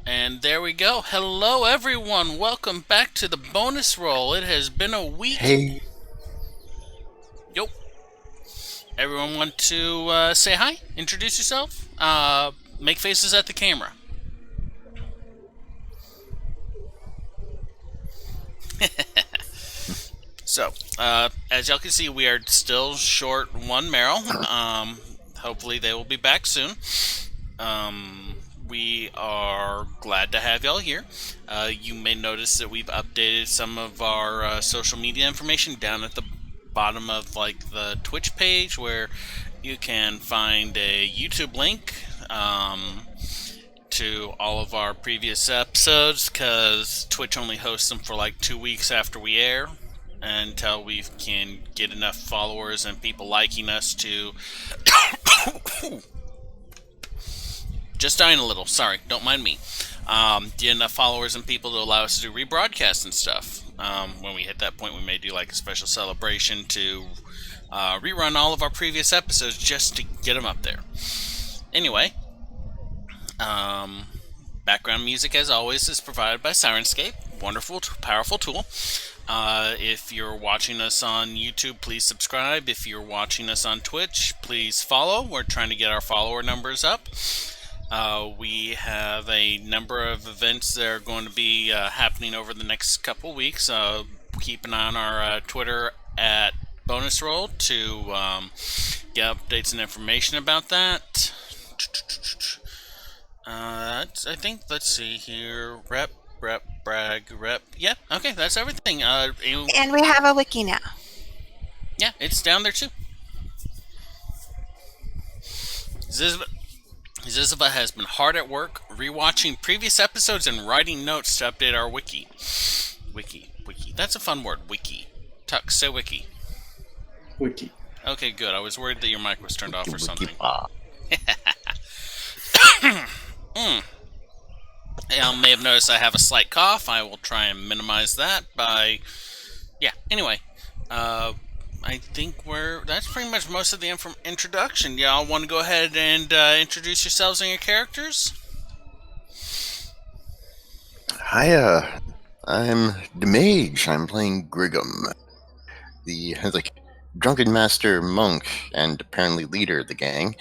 And there we go. Hello, everyone. Welcome back to the bonus roll. It has been a week. Hey, Yo. Everyone want to say hi? Introduce yourself? Make faces at the camera. So, as y'all can see, we are still short one Meryl. Hopefully they will be back soon. We are glad to have y'all here. You may notice that we've updated some of our social media information down at the bottom of the Twitch page, where you can find a YouTube link to all of our previous episodes, because Twitch only hosts them for 2 weeks after we air, until we can get enough followers and people liking us to just dying a little. Sorry, don't mind me. Get enough followers and people to allow us to do rebroadcasts and stuff. When we hit that point, we may do a special celebration to rerun all of our previous episodes just to get them up there. Anyway, background music, as always, is provided by Sirenscape. Wonderful, powerful tool. If you're watching us on YouTube, please subscribe. If you're watching us on Twitch, please follow. We're trying to get our follower numbers up. We have a number of events that are going to be happening over the next couple weeks. Keep an eye on our Twitter at Bonus Roll to get updates and information about that. I think, let's see here. Rep, brag, rep. Yep, okay, that's everything. And we have a wiki now. Yeah, it's down there too. Zizva has been hard at work rewatching previous episodes and writing notes to update our wiki. Wiki. That's a fun word, wiki. Tuck, say wiki. Wiki. Okay, good. I was worried that your mic was turned off or something. Y'all may have noticed I have a slight cough. I will try and minimize that by... Yeah, anyway. I think that's pretty much most of the introduction. Y'all want to go ahead and introduce yourselves and your characters? hiya. I'm the mage. I'm playing Griggum, the drunken master monk and apparently leader of the gang.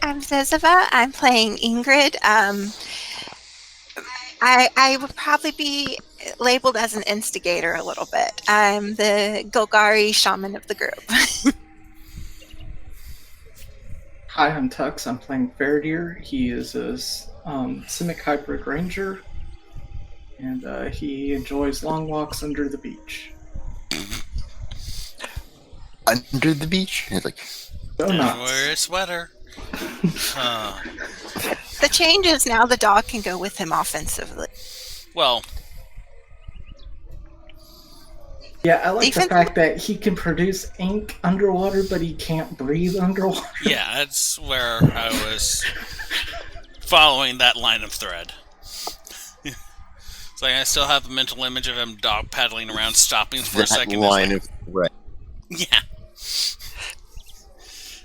I'm Zizava. I'm playing Ingrid. I would probably be labeled as an instigator a little bit. I'm the Golgari shaman of the group. Hi, I'm Tux. I'm playing Faradir. He is a Simic Hybrid Ranger, and he enjoys long walks under the beach. Under the beach? It's And wear a sweater. The change is now the dog can go with him offensively. Well, yeah, I like the fact that he can produce ink underwater, but he can't breathe underwater. Yeah, that's where I was following that line of thread. It's I still have a mental image of him dog paddling around, stopping for a second. Line of thread. Yeah.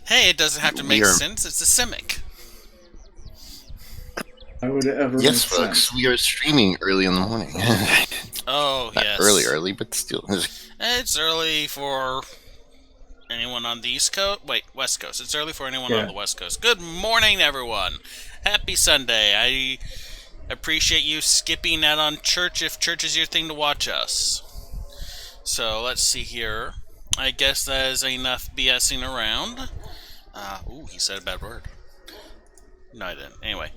Hey, it doesn't have to make sense. It's a Simic. Why would it ever Yes, make folks, sense? we are streaming early in the morning. Oh, Not yes. early, but still. It's early for anyone on the East Coast. Wait, West Coast. It's early for anyone on the West Coast. Good morning, everyone. Happy Sunday. I appreciate you skipping out on church if church is your thing to watch us. So, let's see here. I guess that is enough BSing around. Ooh, he said a bad word. No, I didn't. Anyway.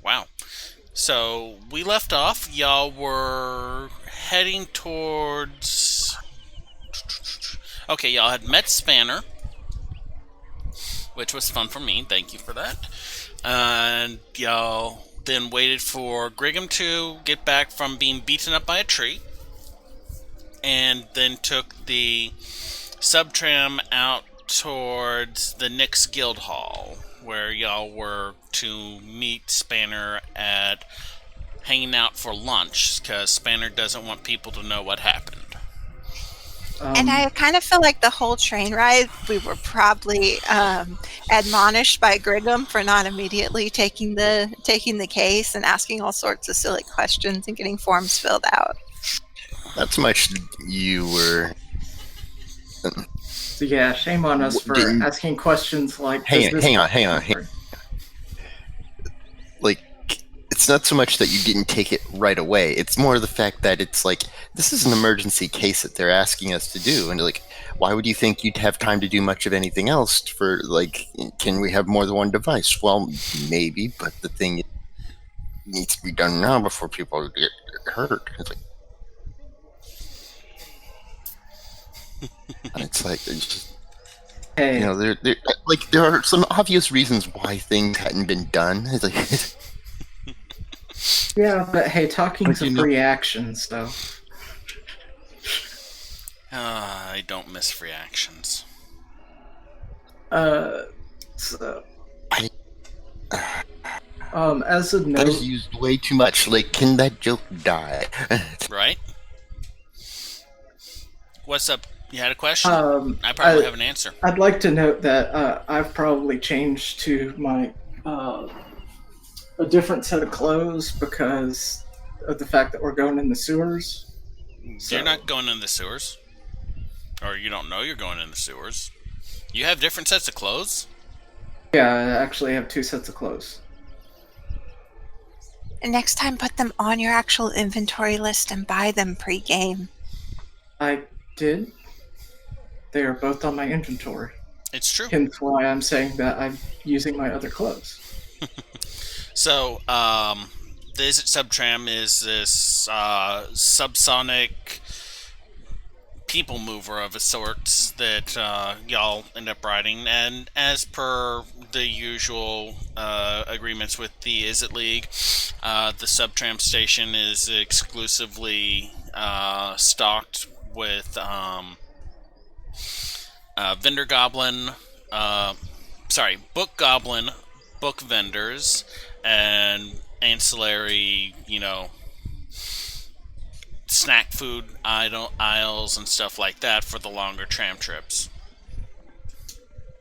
Wow. So, we left off. Y'all were heading towards... Okay, y'all had met Spanner, which was fun for me. Thank you for that. And y'all then waited for Griggum to get back from being beaten up by a tree, and then took the subtram out towards the Nyx Guild Hall, where y'all were to meet Spanner at hanging out for lunch, because Spanner doesn't want people to know what happened. And I kind of feel like the whole train ride, we were probably admonished by Griggum for not immediately taking the case and asking all sorts of silly questions and getting forms filled out. Not so much you were. So yeah, shame on us for asking questions like. Hang on. Like, it's not so much that you didn't take it right away. It's more the fact that it's like, this is an emergency case that they're asking us to do, and like, why would you think you'd have time to do much of anything else? For like, can we have more than one device? Well, maybe, but the thing needs to be done now before people get hurt. It's like just, Hey. you know, there are some obvious reasons why things hadn't been done. It's like, yeah, but hey, talking's a free action, so. I don't miss free actions. So. As a note, that is used way too much. Like, can that joke die? Right? What's up? You had a question? I probably have an answer. I'd like to note that I've probably changed to my a different set of clothes because of the fact that we're going in the sewers. So. You're not going in the sewers. Or you don't know you're going in the sewers. You have different sets of clothes? Yeah, I actually have 2 sets of clothes. And next time, put them on your actual inventory list and buy them pre-game. I did. They are both on my inventory. It's true. Hence why I'm saying that I'm using my other clothes. So, the Is It Subtram is this subsonic people mover of a sort that y'all end up riding, and as per the usual agreements with the Is It League, the Subtram station is exclusively stocked with book goblin book vendors and ancillary, snack food aisles and stuff like that for the longer tram trips.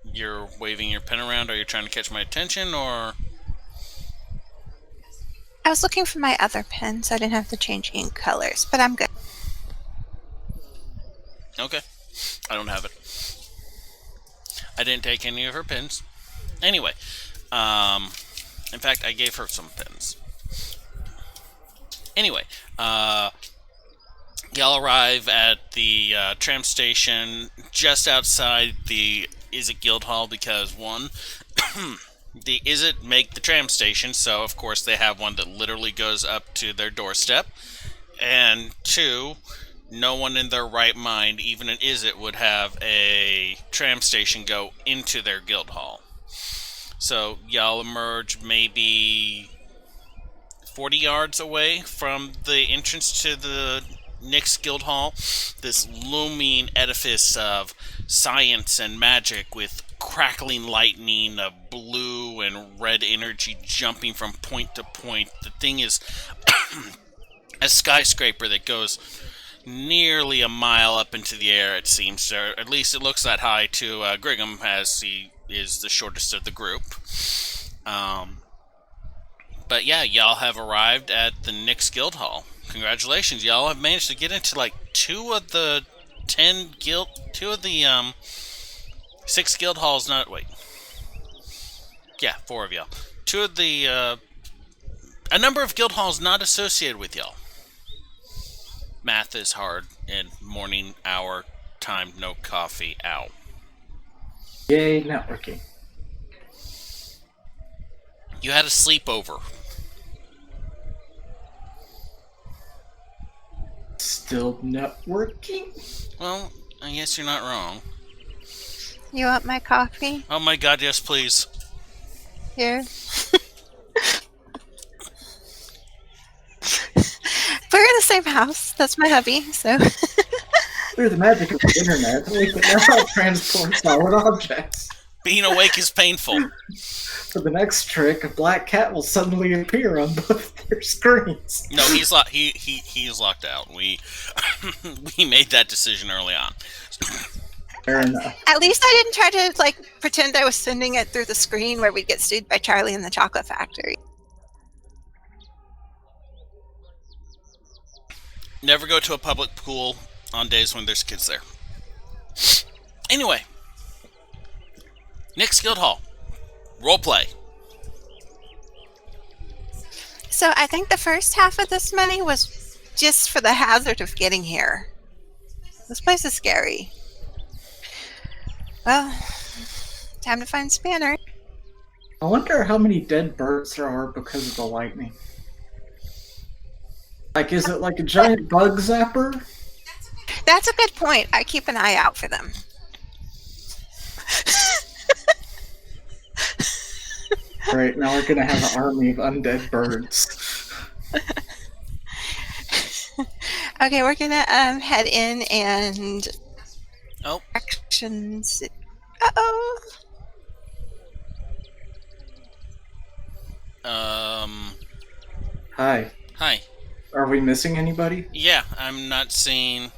You're waving your pen around. Are you trying to catch my attention, or? I was looking for my other pen, so I didn't have to change ink colors, but I'm good. Okay. I don't have it. I didn't take any of her pens. Anyway, in fact, I gave her some pens. Anyway, y'all arrive at the tram station just outside the Is It Guild Hall because, one, the Is It make the tram station, so of course they have one that literally goes up to their doorstep. And two, no one in their right mind, even an Is It, would have a tram station go into their guild hall. So y'all emerge maybe 40 yards away from the entrance to the Nyx Guild Hall. This looming edifice of science and magic with crackling lightning of blue and red energy jumping from point to point. The thing is a skyscraper that goes nearly a mile up into the air, it seems, or at least it looks that high to Griggum, as he is the shortest of the group. But yeah, y'all have arrived at the Nyx Guild Hall. Congratulations, y'all have managed to get into like 2 of the 6 guild halls. Four of y'all. 2 of the a number of guild halls not associated with y'all. Math is hard in morning hour time. No coffee. Ow. Yay, networking. You had a sleepover. Still networking? Well, I guess you're not wrong. You want my coffee? Oh my god, yes please. Here. We're in the same house. That's my hubby, so. Through the magic of the internet, we can now transport solid objects. Being awake is painful. for the next trick, a black cat will suddenly appear on both their screens. No, he's he's locked out. We we made that decision early on. Fair enough. At least I didn't try to pretend I was sending it through the screen where we'd get sued by Charlie and the Chocolate Factory. Never go to a public pool on days when there's kids there. Anyway, Nick's Guild Hall. Roleplay. So I think the first half of this money was just for the hazard of getting here. This place is scary. Well, time to find Spanner. I wonder how many dead birds there are because of the lightning. Is it like a giant bug zapper? That's a good point. I keep an eye out for them. Right, now we're gonna have an army of undead birds. Okay, we're gonna head in and actions. Uh-oh. Hi. Hi. Are we missing anybody? Yeah, I'm not seeing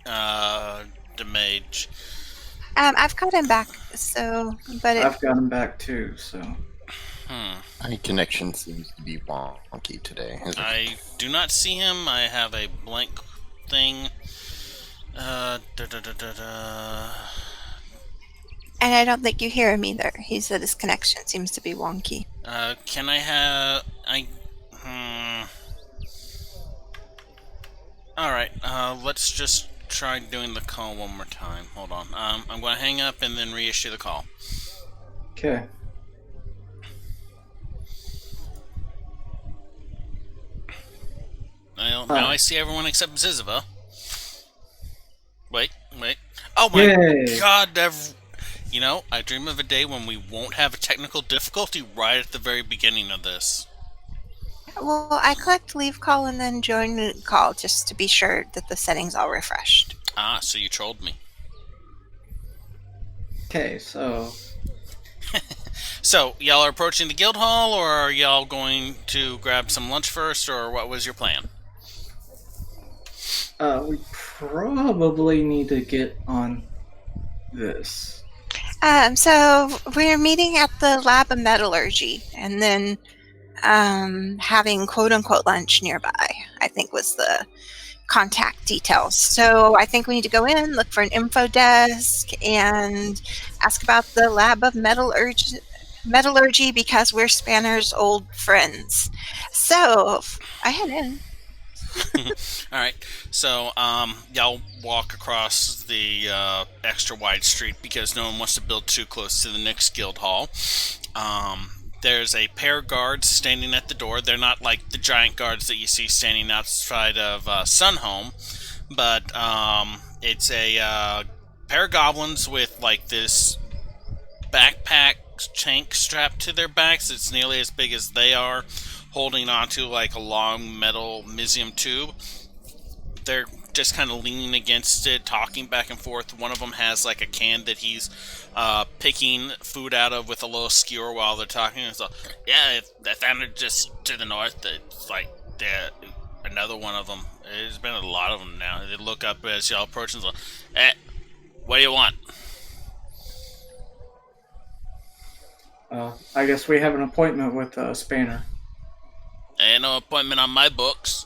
the mage. I've got him back, but I've got him back too, so. My connection seems to be wonky today. I do not see him. I have a blank thing. And I don't think you hear him either. He said his connection seems to be wonky. Can I have... Alright, let's just try doing the call one more time. Hold on. I'm going to hang up and then reissue the call. Okay. Well, now I see everyone except Ziziva. Wait. Oh my Yay. god, you know, I dream of a day when we won't have a technical difficulty right at the very beginning of this. Well, I clicked leave call and then join the call just to be sure that the settings all refreshed. Ah, so you trolled me. Okay, so... So, y'all are approaching the guild hall, or are y'all going to grab some lunch first, or what was your plan? We probably need to get on this. So we're meeting at the Lab of Metallurgy and then having quote-unquote lunch nearby, I think was the contact details. So I think we need to go in, look for an info desk, and ask about the Lab of Metallurgy because we're Spanner's old friends. So I head in. Alright, so y'all walk across the extra wide street because no one wants to build too close to the next guild hall. There's a pair of guards standing at the door. They're not like the giant guards that you see standing outside of Sunhome, but it's a pair of goblins with like this backpack tank strapped to their backs. It's nearly as big as they are, holding onto like a long metal mesium tube. They're just kind of leaning against it, talking back and forth. One of them has like a can that he's picking food out of with a little skewer while they're talking. So, yeah, I found it just to the north. It's like another one of them. There's been a lot of them now. They look up as y'all approach and say, "Hey, what do you want?" I guess we have an appointment with Spanner. Ain't no appointment on my books.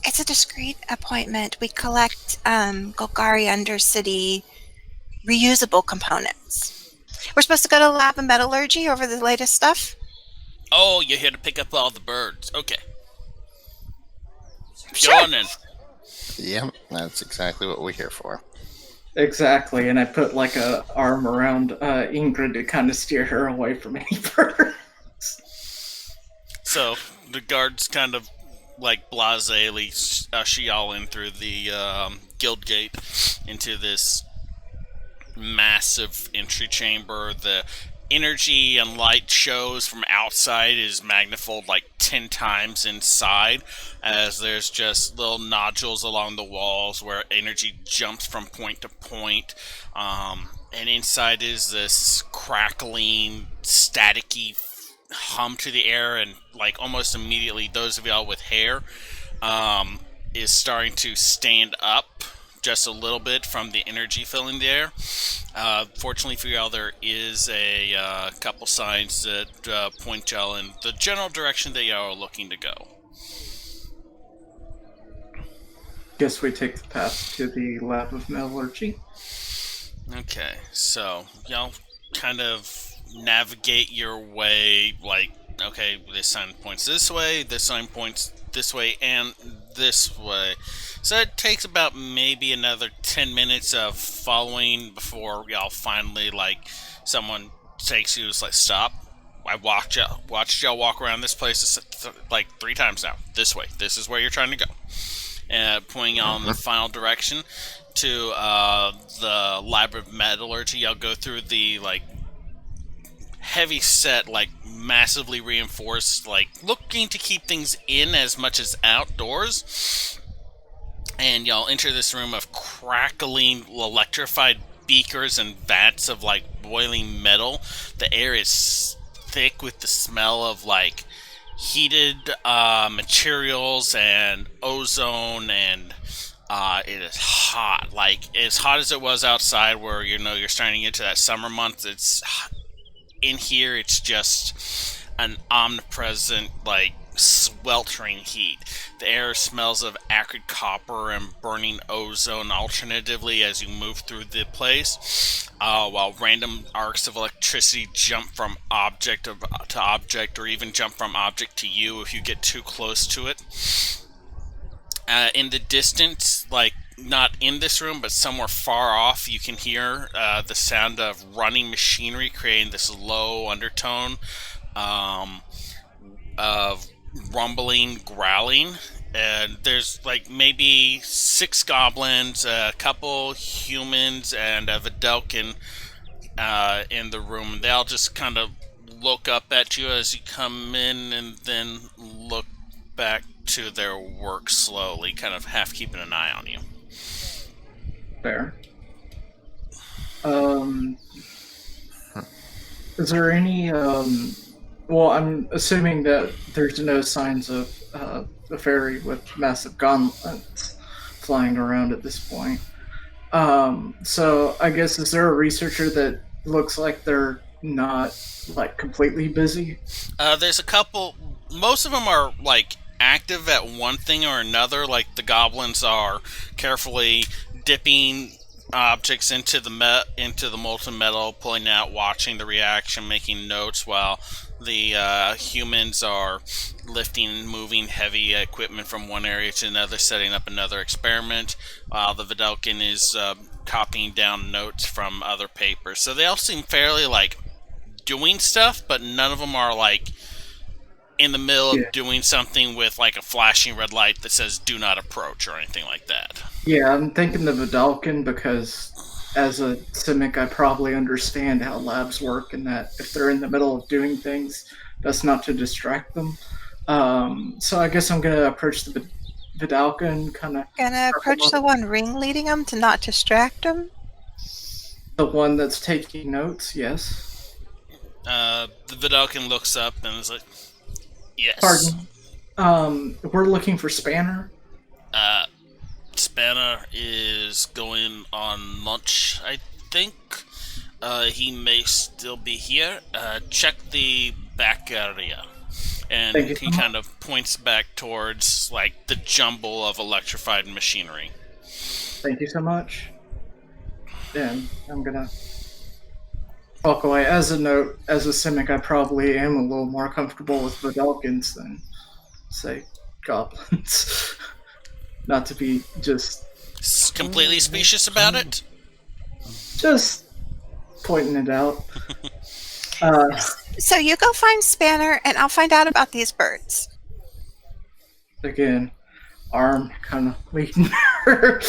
It's a discreet appointment. We collect Golgari Undercity reusable components. We're supposed to go to the Lab of Metallurgy over the latest stuff. Oh, you're here to pick up all the birds. Okay. Sure. Go on in. Yep, that's exactly what we're here for. Exactly, and I put like a arm around Ingrid to kind of steer her away from any birds. So the guards kind of like blasely usher y'all in through the guild gate into this massive entry chamber. The energy and light shows from outside is magnified like 10 times inside, as there's just little nodules along the walls where energy jumps from point to point. and inside is this crackling, staticky hum to the air, and like almost immediately, those of y'all with hair is starting to stand up just a little bit from the energy filling the air. Fortunately for y'all, there is a couple signs that point y'all in the general direction that y'all are looking to go. Guess we take the path to the lab of metallurgy. Okay, so y'all kind of navigate your way, like, okay, this sign points this way, this sign points this way, and this way. So it takes about maybe another 10 minutes of following before y'all finally, like, someone takes you, it's like, stop. I watched y'all walk around this place like 3 times now. This way. This is where you're trying to go. Pointing y'all in the final direction to the lab of metallurgy. Y'all go through the, like, heavy set, like, massively reinforced, like, looking to keep things in as much as outdoors. And y'all enter this room of crackling, electrified beakers and vats of, like, boiling metal. The air is thick with the smell of, like, heated materials and ozone, and it is hot, like as hot as it was outside where you're starting to get to that summer month. It's in here, it's just an omnipresent, like, sweltering heat. The air smells of acrid copper and burning ozone alternatively as you move through the place, while random arcs of electricity jump from object to object, or even jump from object to you if you get too close to it. In the distance, like, not in this room, but somewhere far off, you can hear the sound of running machinery, creating this low undertone of rumbling, growling. And there's, like, maybe 6 goblins, a couple humans, and a Vidalkin in the room. They all just kind of look up at you as you come in, and then look back to their work slowly, kind of half keeping an eye on you. Fair. Is there any, well, I'm assuming that there's no signs of a fairy with massive gauntlets flying around at this point. So I guess, is there a researcher that looks like they're not, like, completely busy? There's a couple. Most of them are, like, active at one thing or another. Like, the goblins are carefully dipping objects into the molten metal, pulling out, watching the reaction, making notes, while the humans are lifting and moving heavy equipment from one area to another, setting up another experiment, while the Vidalkin is copying down notes from other papers. So they all seem fairly, like, doing stuff, but none of them are, like, in the middle of doing something with, like, a flashing red light that says "do not approach" or anything like that. Yeah, I'm thinking the Vidalkin because, as a Simic, I probably understand how labs work, and that if they're in the middle of doing things, that's not to distract them. So I guess I'm gonna approach the Vidalkin, kind of. Gonna approach the one ringleading them to not distract them. The one that's taking notes, yes. The Vidalkin looks up and is like, "Yes." Pardon. We're looking for Spanner. Spanner is going on lunch, I think. He may still be here. Check the back area. And he kind of points back towards, like, the jumble of electrified machinery. Thank you so much. And I'm gonna walk away. As a note, as a Simic, I probably am a little more comfortable with Vidalkins than, say, goblins. Not to be just completely specious about it. Just pointing it out. So you go find Spanner, and I'll find out about these birds. Again, arm kind of leading her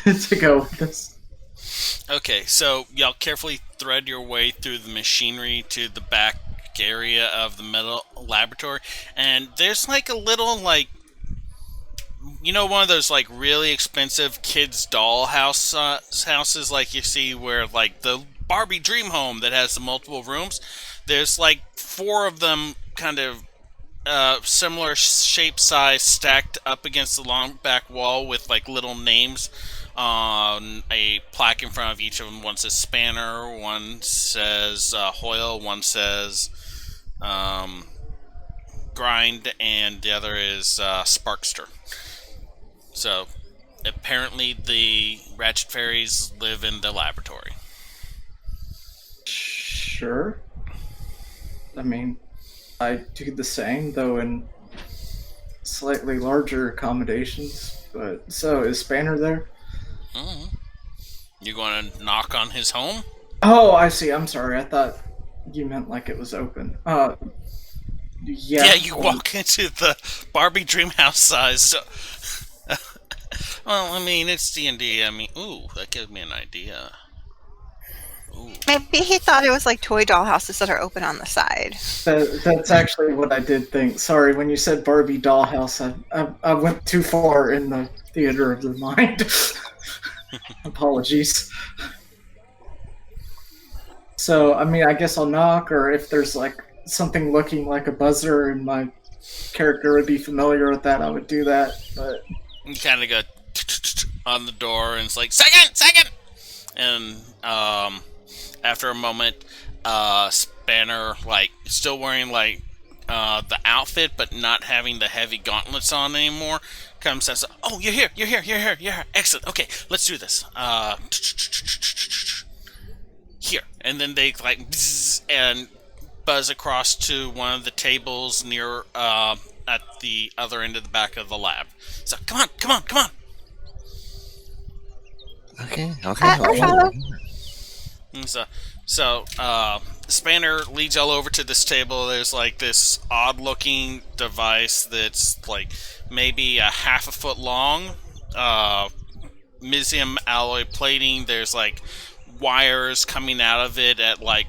to go with this. Okay, so y'all carefully thread your way through the machinery to the back area of the metal laboratory, and there's, like, a little, like, you know, one of those like really expensive kids' doll houses, like you see where like the Barbie Dream Home that has the multiple rooms. There's like four of them, kind of similar shape, size, stacked up against the long back wall with like little names on a plaque in front of each of them. One says Spanner, one says Hoyle, one says Grind, and the other is Sparkster. So apparently the Ratchet fairies live in the laboratory. Sure. I mean, I do the same, though in slightly larger accommodations. But so, is Spanner there? Mm-hmm. You going to knock on his home? Oh, I see. I'm sorry. I thought you meant like it was open. Yeah. Yeah, you walk into the Barbie Dreamhouse size. So, well, I mean, it's D&D. I mean, ooh, that gives me an idea. Ooh. Maybe he thought it was like toy doll houses that are open on the side. That's actually what I did think. Sorry, when you said Barbie dollhouse, I went too far in the theater of the mind. Apologies. So, I mean, I guess I'll knock, or if there's like something looking like a buzzer and my character would be familiar with that, I would do that. But You kind of go on the door, and it's like, second! And after a moment, Spanner, like, still wearing, like, the outfit, but not having the heavy gauntlets on anymore, comes and says, oh, you're here. Excellent. Okay, let's do this. Here. And then they, like, bzz, and buzz across to one of the tables near, at the other end of the back of the lab. So, come on. Okay. I follow. And so, Spanner leads y'all over to this table. There's like this odd-looking device that's like maybe a half a foot long. Mizium alloy plating. There's like wires coming out of it at like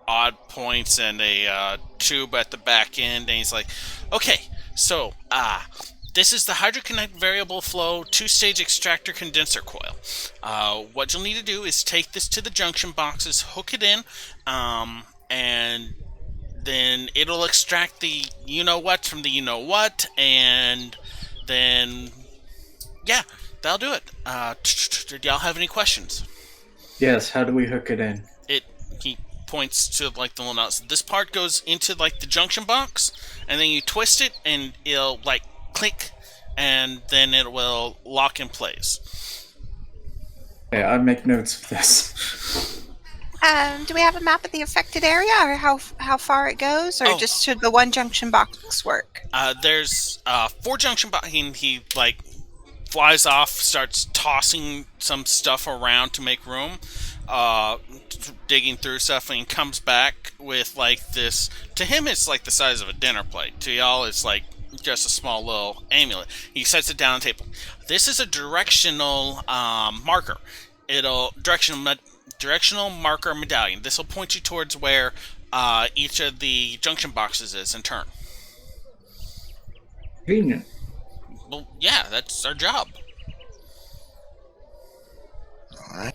odd points, and a tube at the back end. And he's like, okay, so this is the Hydrokinetic variable flow two-stage extractor condenser coil. What you'll need to do is take this to the junction boxes, hook it in, and then it'll extract the you-know-what from the you-know-what, and then, yeah, that'll do it. Did y'all have any questions? yes, how do we hook it in? He points to like the little nuts. This part goes into like the junction box, and then you twist it, and it'll like click, and then it will lock in place. Yeah, I make notes of this. Do we have a map of the affected area, or how far it goes, or just should the one junction box work? There's 4 junction box. He like flies off, starts tossing some stuff around to make room, digging through stuff, and comes back with like this. To him, it's like the size of a dinner plate. To y'all, it's like just a small little amulet. He sets it down on the table. This is a directional marker. Directional marker medallion. This will point you towards where each of the junction boxes is in turn. Convenient. Well, yeah, that's our job. All right.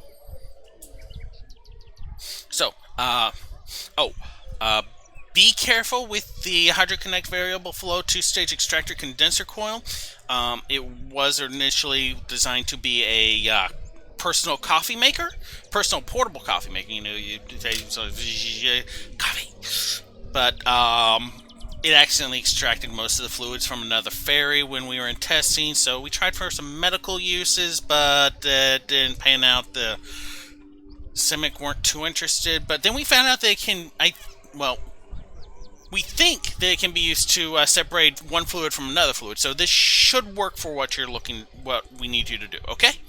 So, be careful with the Hydrokinetic variable flow two-stage extractor condenser coil. It was initially designed to be a personal coffee maker, personal portable coffee maker. You know, you take coffee, but it accidentally extracted most of the fluids from another ferry when we were in testing. So we tried for some medical uses, but it didn't pan out. The CIMIC weren't too interested, but then we found out they can. We think that it can be used to separate one fluid from another fluid. So this should work for what we need you to do. Okay,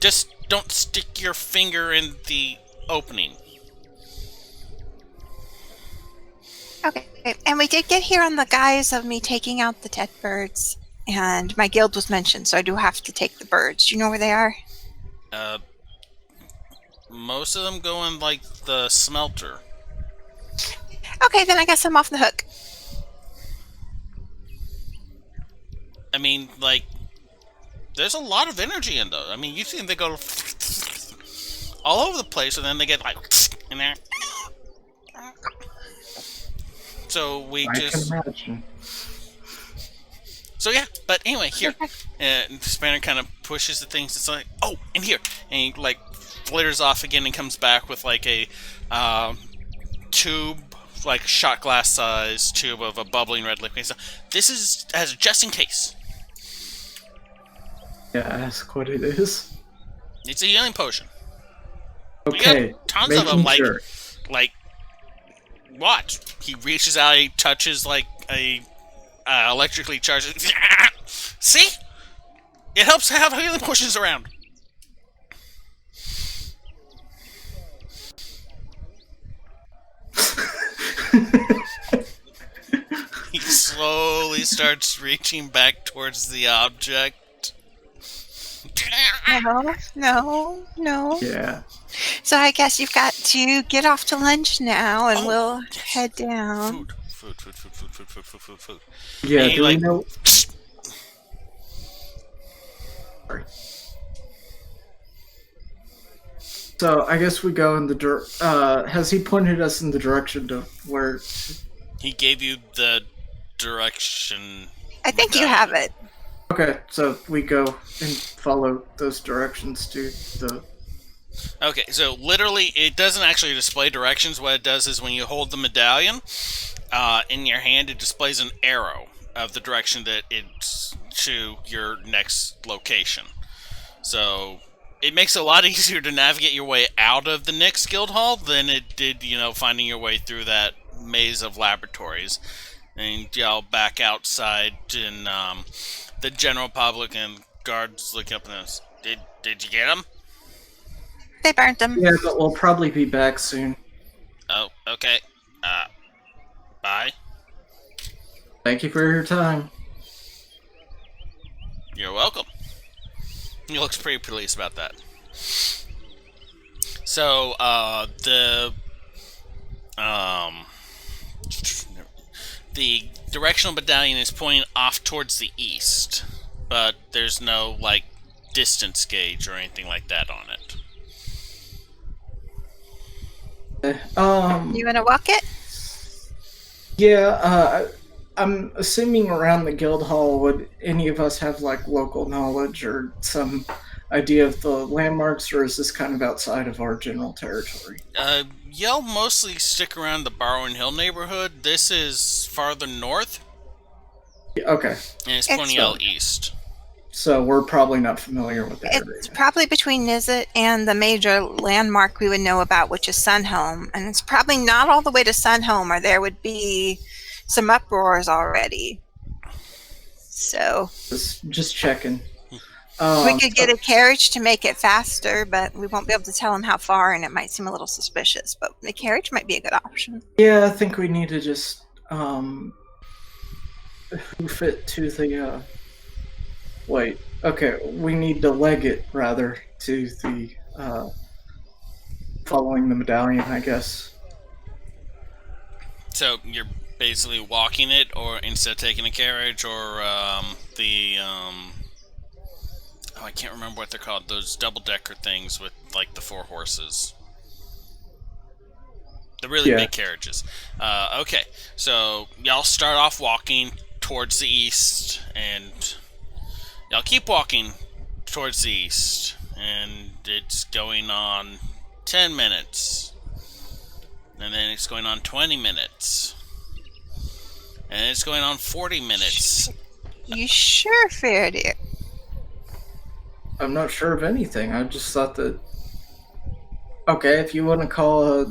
just don't stick your finger in the opening. Okay, and we did get here on the guise of me taking out the dead birds, and my guild was mentioned, so I do have to take the birds. Do you know where they are? Most of them go in like the smelter. Okay, then I guess I'm off the hook. I mean, like, there's a lot of energy in those. I mean, you see them, they go all over the place, and then they get like in there. So we I just. can imagine. So yeah, but anyway, here, Spanner kind of pushes the things. It's like, oh, in here, and he like flitters off again and comes back with like a tube, like shot glass size tube of a bubbling red liquid. So this is as just in case. Yeah, ask what it is. It's a healing potion. Okay, You got tons of them. Like, watch. He reaches out, he touches like a electrically charged. See, it helps have healing potions around. He slowly starts reaching back towards the object. No. Yeah. So I guess you've got to get off to lunch now, and we'll head down. Food. Yeah, And he, do we like, know? Sorry. So I guess we go in the has he pointed us in the direction to where? He gave you the direction. I think you have it. Okay, so we go and follow those directions to the. Okay, so literally, it doesn't actually display directions. What it does is when you hold the medallion in your hand, it displays an arrow of the direction that it's to your next location. So it makes it a lot easier to navigate your way out of the Nyx Guild Hall than it did, finding your way through that maze of laboratories. And y'all back outside, and the general public and guards look up and us. Did you get them? They burnt them. Yeah, but we'll probably be back soon. Oh, okay. Bye. Thank you for your time. You're welcome. He looks pretty pleased about that. So, the directional medallion is pointing off towards the east, but there's no, like, distance gauge or anything like that on it. You want to walk it? Yeah, I'm assuming around the guild hall, would any of us have like local knowledge or some idea of the landmarks, or is this kind of outside of our general territory? Y'all mostly stick around the Borrowing Hill neighborhood. This is farther north. Okay. And it's pointing out east. So we're probably not familiar with the area. It's probably between Nizit and the major landmark we would know about, which is Sunhome. And it's probably not all the way to Sunhome, or there would be some uproars already. So just checking. we could get a carriage to make it faster, but we won't be able to tell them how far, and it might seem a little suspicious. But the carriage might be a good option. Yeah, I think we need to just hoof it to the. Wait. Okay, we need to leg it rather to the following the medallion, I guess. So you're basically walking it, or instead of taking a carriage, or I can't remember what they're called. Those double-decker things with like the 4 horses. The really big carriages. Okay, so y'all start off walking towards the east, and y'all keep walking towards the east, and it's going on 10 minutes. And then it's going on 20 minutes. And it's going on 40 minutes. You sure, Faraday? I'm not sure of anything. I just thought that. Okay, if you want to call a.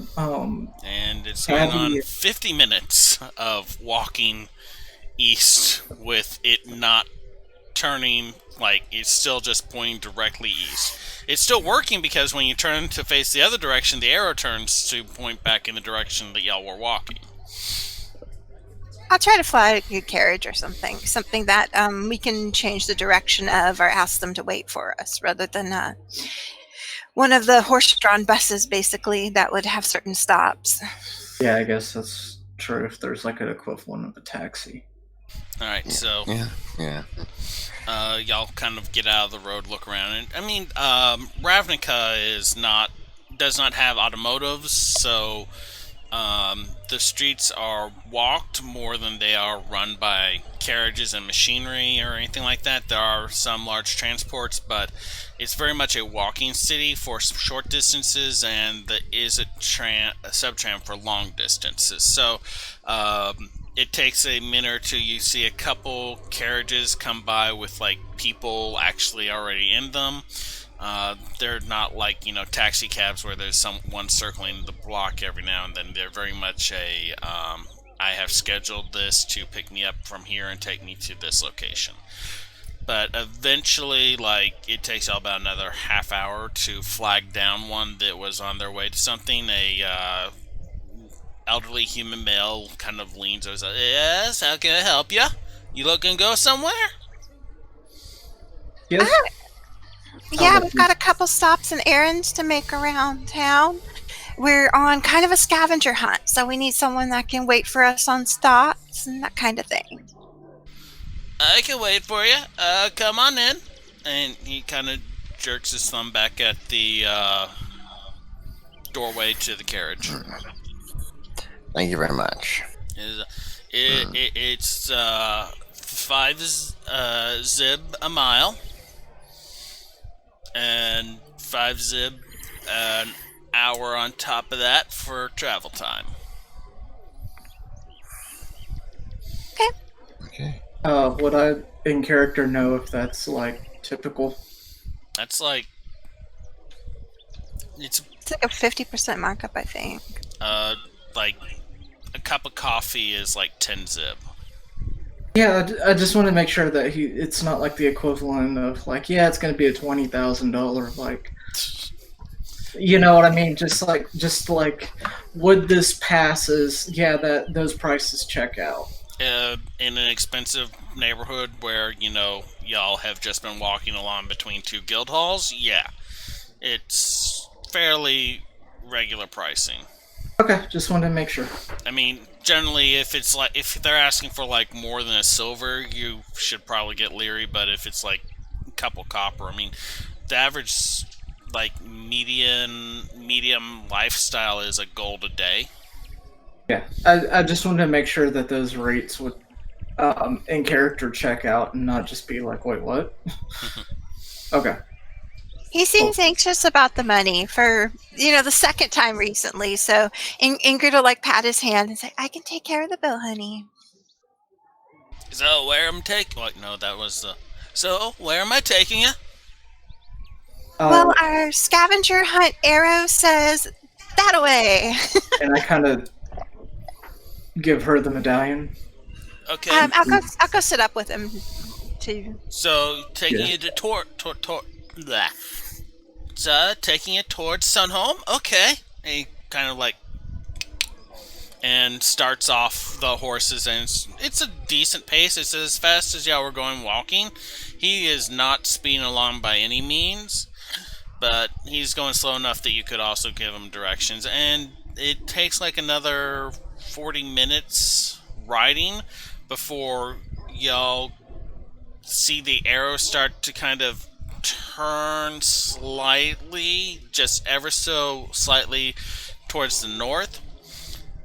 And it's going on 50 minutes of walking east with it not turning, like, it's still just pointing directly east. It's still working because when you turn to face the other direction, the arrow turns to point back in the direction that y'all were walking. I'll try to fly a good carriage or something that we can change the direction of, or ask them to wait for us, rather than one of the horse-drawn buses, basically, that would have certain stops. Yeah, I guess that's true if there's like an equivalent of a taxi. All right, so Yeah. y'all kind of get out of the road, look around, and I mean, Ravnica does not have automotives, so the streets are walked more than they are run by carriages and machinery or anything like that. There are some large transports, but it's very much a walking city for some short distances, and there is a subtram for long distances. So it takes a minute or two. You see a couple carriages come by with like people actually already in them. They're not like, taxi cabs where there's someone circling the block every now and then. They're very much I have scheduled this to pick me up from here and take me to this location. But eventually, like, it takes about another half hour to flag down one that was on their way to something. A elderly human male kind of leans over and says, "Yes, how can I help you? You looking to go somewhere?" Yes. Yeah, we've got a couple stops and errands to make around town. We're on kind of a scavenger hunt, so we need someone that can wait for us on stops and that kind of thing. "I can wait for you. Come on in." And he kind of jerks his thumb back at the doorway to the carriage. Thank you very much. It's 5 zib a mile, and 5 zib an hour on top of that for travel time. Okay. Would I, in character, know if that's like typical? That's like it's It's like a 50% markup, I think. like a cup of coffee is like 10 zib. Yeah, I just want to make sure that it's not like the equivalent of like, yeah, it's going to be a $20,000 like, you know what I mean? Just like, would this pass as that those prices check out? In an expensive neighborhood where y'all have just been walking along between two guild halls, yeah, it's fairly regular pricing. Okay, just wanted to make sure. I mean, generally, if they're asking for like more than a silver, you should probably get leery. But if it's like a couple copper, I mean, the average like medium lifestyle is a gold a day. Yeah, I just wanted to make sure that those rates would in character check out and not just be like, wait, what? Okay. He seems anxious about the money for, the second time recently. So Ingrid will like pat his hand and say, "I can take care of the bill, honey." So where am I taking? Like, no, that was the. So where am I taking you? Well, our scavenger hunt arrow says that away. And I kind of give her the medallion. Okay. I'll go sit up with him too. So taking you to taking it towards Sunhome. Okay. And he kind of like and starts off the horses, and it's a decent pace. It's as fast as y'all were going walking. He is not speeding along by any means, but he's going slow enough that you could also give him directions. And it takes like another 40 minutes riding before y'all see the arrow start to kind of turn slightly, just ever so slightly, towards the north.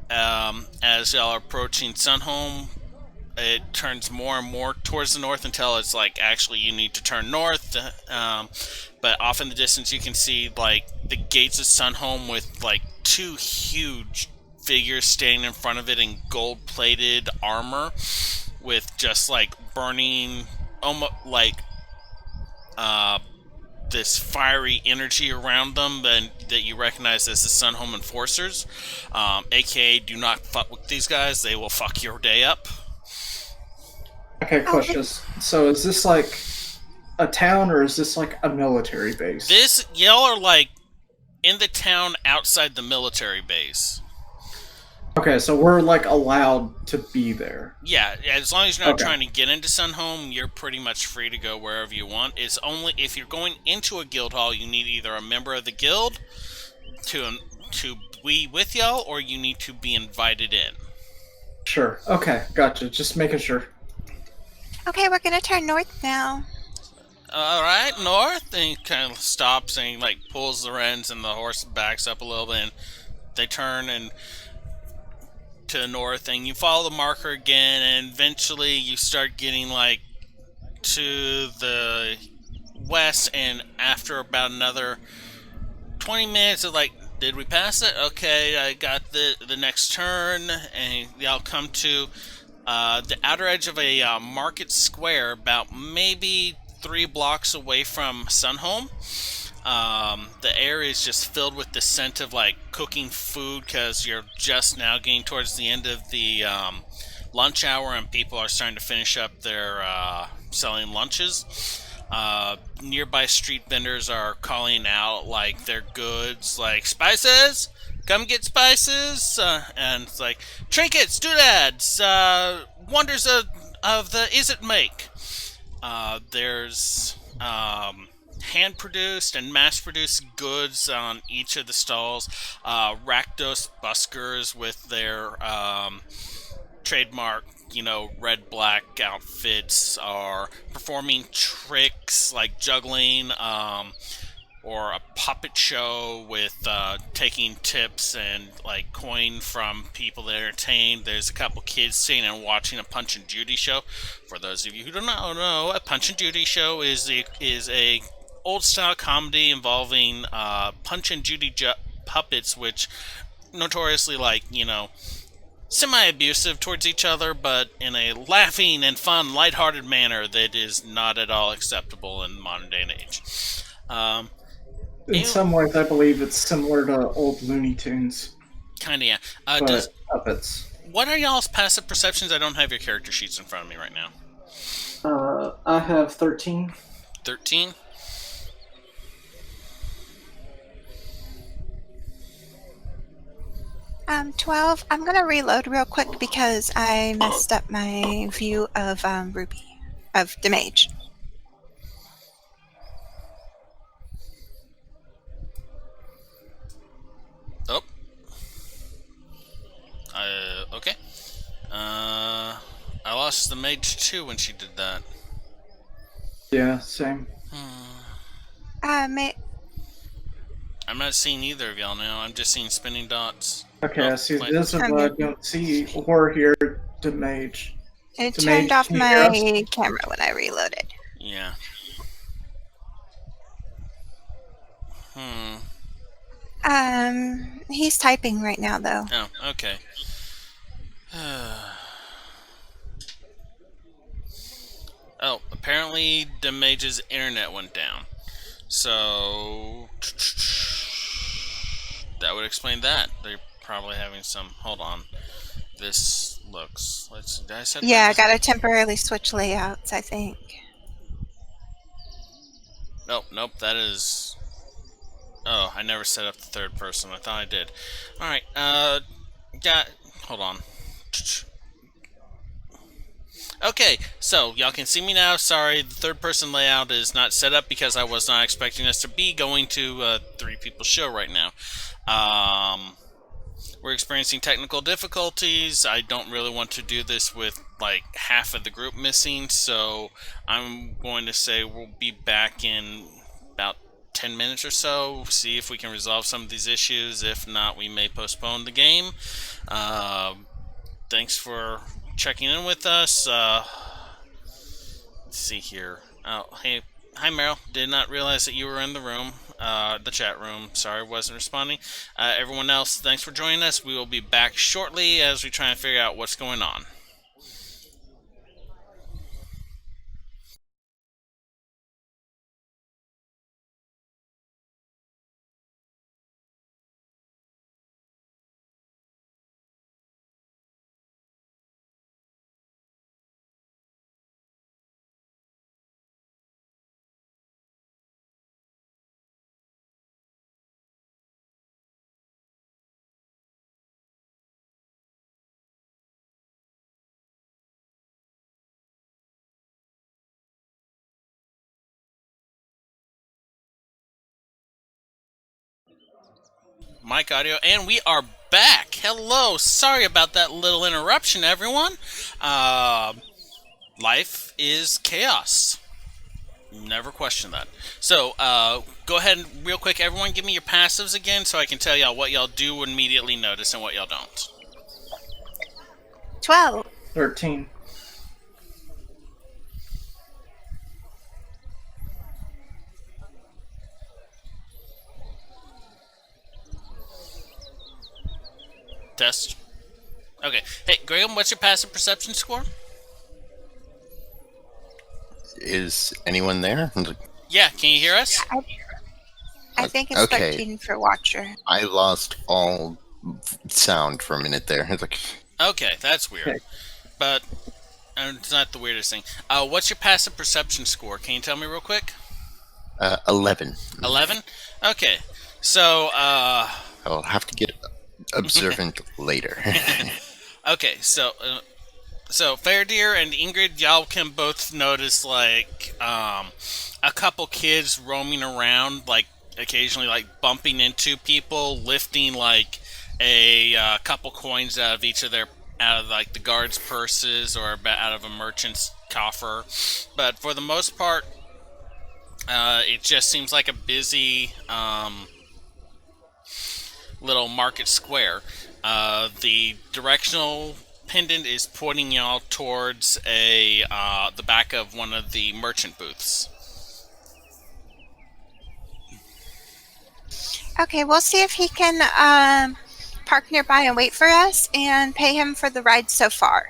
As y'all are approaching Sunhome, it turns more and more towards the north until it's like actually you need to turn north. But off in the distance you can see like the gates of Sunhome with like two huge figures standing in front of it in gold-plated armor with just like burning, almost like this fiery energy around them that you recognize as the Sunhome Enforcers. AKA, do not fuck with these guys. They will fuck your day up. Okay, questions. So is this like a town or is this like a military base? Y'all are like in the town outside the military base. Okay, so we're like allowed to be there. Yeah, as long as you're not trying to get into Sunhome, you're pretty much free to go wherever you want. It's only if you're going into a guild hall, you need either a member of the guild to be with y'all, or you need to be invited in. Sure. Okay, gotcha. Just making sure. Okay, we're gonna turn north now. All right, north, and he kind of stops and he like pulls the reins, and the horse backs up a little bit, and they turn and to the north, and you follow the marker again, and eventually you start getting like to the west, and after about another 20 minutes of like, did we pass it? Okay, I got the next turn, and y'all come to the outer edge of a market square, about maybe 3 blocks away from Sunhome. The air is just filled with the scent of like cooking food because you're just now getting towards the end of the lunch hour, and people are starting to finish up their selling lunches. Nearby street vendors are calling out like their goods, like spices. Come get spices, and it's like trinkets, doodads, wonders of the is it make. There's hand produced and mass produced goods on each of the stalls. Rakdos buskers with their trademark, red black outfits are performing tricks like juggling, or a puppet show with taking tips and like coin from people that entertain. There's a couple kids sitting and watching a Punch and Judy show. For those of you who do not know, a Punch and Judy show is a old style comedy involving Punch and Judy puppets, which notoriously semi-abusive towards each other, but in a laughing and fun, lighthearted manner that is not at all acceptable in modern day and age. In some ways, I believe it's similar to old Looney Tunes. Kinda, yeah. But puppets. What are y'all's passive perceptions? I don't have your character sheets in front of me right now. I have 13. 13? Um, 12. I'm gonna reload real quick because I messed up my view of Ruby, of Demage. Oh. Okay. I lost the mage too when she did that. Yeah, same. I'm not seeing either of y'all now. I'm just seeing spinning dots. Okay, I see visible. I don't see or hear the mage. It turned off my camera when I reloaded. Yeah. He's typing right now, though. Oh, okay. Oh, apparently the mage's internet went down. So that would explain that. They're probably having some. Hold on. This looks. Let's. Did I set? Yeah, I gotta temporarily switch layouts, I think. Nope. That is. Oh, I never set up the third person. I thought I did. All right. Hold on. Okay, so y'all can see me now. Sorry, the third person layout is not set up because I was not expecting us to be going to a 3-people show right now. We're experiencing technical difficulties. I don't really want to do this with like half of the group missing, so I'm going to say we'll be back in about 10 minutes or so, see if we can resolve some of these issues. If not, we may postpone the game. Thanks for checking in with us. Let's see here. Oh, hey. Hi, Meryl. Did not realize that you were in the room, the chat room. Sorry, wasn't responding. Everyone else, thanks for joining us. We will be back shortly as we try and figure out what's going on. Mic audio, and we are back. Hello, sorry about that little interruption, everyone. Life is chaos. Never question that. So, go ahead and real quick, everyone give me your passives again so I can tell y'all what y'all do immediately notice and what y'all don't. 12. 13. Test. Okay. Hey, Graham, what's your passive perception score? Is anyone there? Yeah, can you hear us? I think it's Okay. 13 for Watcher. I lost all sound for a minute there. It's like, Okay, that's weird. Okay. But it's not the weirdest thing. What's your passive perception score? Can you tell me real quick? 11. 11? Okay. So, I'll have to get observant later. okay, so Fairdeer and Ingrid, y'all can both notice like a couple kids roaming around, like occasionally like bumping into people, lifting like a couple coins out of like the guards' purses or out of a merchant's coffer. But for the most part, it just seems like a busy little market square. The directional pendant is pointing y'all towards the back of one of the merchant booths. Okay, we'll see if he can park nearby and wait for us and pay him for the ride so far.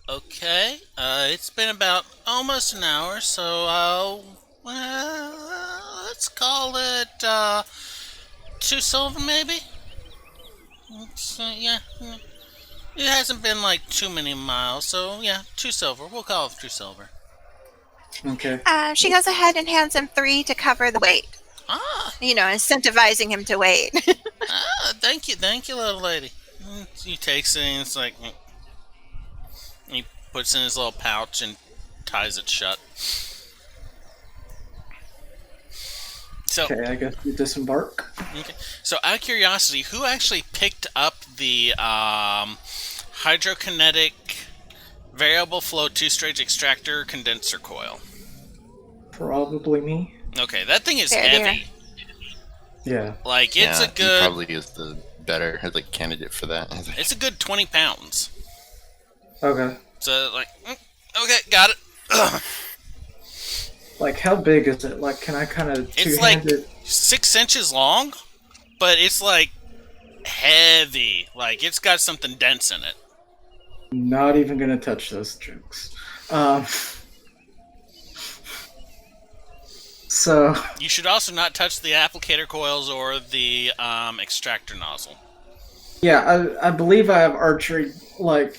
Okay, it's been about almost an hour, so let's call it 2 silver, maybe. Yeah. It hasn't been like too many miles, so yeah, 2 silver. We'll call it 2 silver. Okay. She goes ahead and hands him 3 to cover the wait. Ah, Incentivizing him to wait. thank you, little lady. He takes it and it's like he puts it in his little pouch and ties it shut. So, Okay, I guess we disembark. okay. So, out of curiosity, who actually picked up the hydrokinetic variable flow 2-stage extractor condenser coil? Probably me. Okay, that thing is There, heavy. Yeah. Like it's yeah, a good. He probably is the better like candidate for that. It's a good 20 pounds. Okay. So like, okay, got it. Ugh. Like, how big is it? Like, can I kind of It's like two-hand it? 6 inches long, but it's like heavy. Like it's got something dense in it. Not even gonna touch those jokes. So You should also not touch the applicator coils or the extractor nozzle. yeah, I believe I have archery like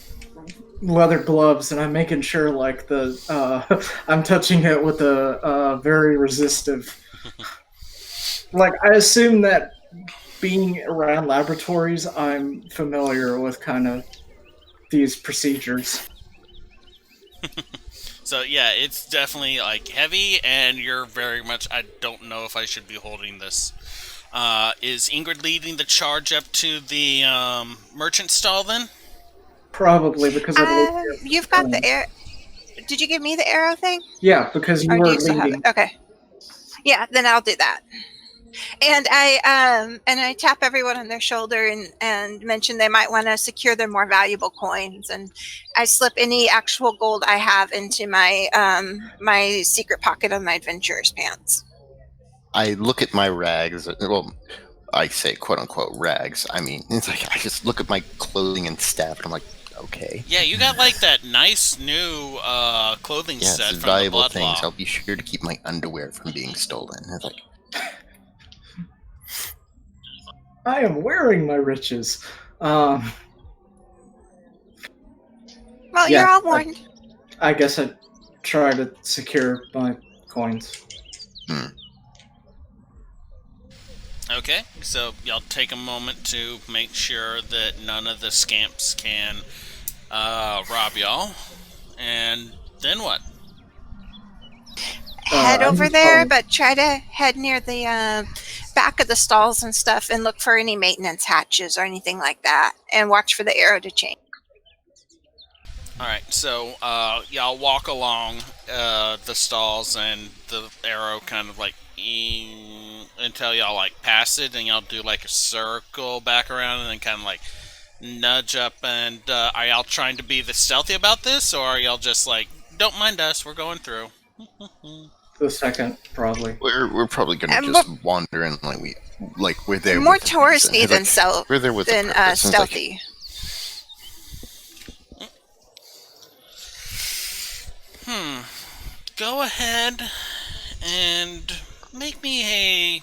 leather gloves, and I'm making sure like I'm touching it with a very resistive. Like, I assume that being around laboratories, I'm familiar with kind of these procedures. So yeah, it's definitely like heavy, and you're very much. I don't know if I should be holding this. Is Ingrid leading the charge up to the merchant stall then? Probably because You've got the arrow. Did you give me the arrow thing? yeah, because you Or do were you still have leading. it? Okay. Yeah, then I'll do that. And I tap everyone on their shoulder and mention they might want to secure their more valuable coins, and I slip any actual gold I have into my my secret pocket of my adventurer's pants. I look at my rags. Well, I say quote unquote rags. I mean, it's like I just look at my clothing and staff, and I'm like, okay. Yeah, you got like that nice new clothing Yeah, set it's from the valuable Blood things. Law. I'll be sure to keep my underwear from being stolen. It's like, I am wearing my riches. Well, Yeah, you're all warned. I guess I'd try to secure my coins. Okay, so y'all take a moment to make sure that none of the scamps can rob y'all, and then what? Head I'm over just there, following- but try to head near the back of the stalls and stuff and look for any maintenance hatches or anything like that, and watch for the arrow to change. Alright, so y'all walk along the stalls, and the arrow kind of like until y'all like pass it, and y'all do like a circle back around, and then kind of like nudge up. And are y'all trying to be the stealthy about this, or are y'all just like, don't mind us, we're going through? The second, probably. We're probably gonna And just wander in like we're there. More with a reason. touristy than We're there with a purpose. And it's like, stealthy. Go ahead and make me a...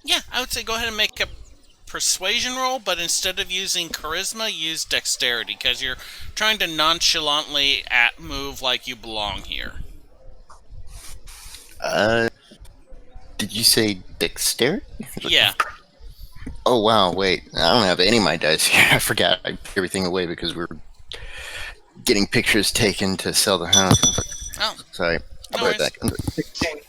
Yeah, I would say go ahead and make a persuasion roll, but instead of using charisma, use dexterity, because you're trying to nonchalantly move like you belong here. Did you say dexterity? Yeah. Oh wow, wait. I don't have any of my dice here. I forgot. I put everything away because we were getting pictures taken to sell the house. Oh, Sorry. I'll be right back. 16.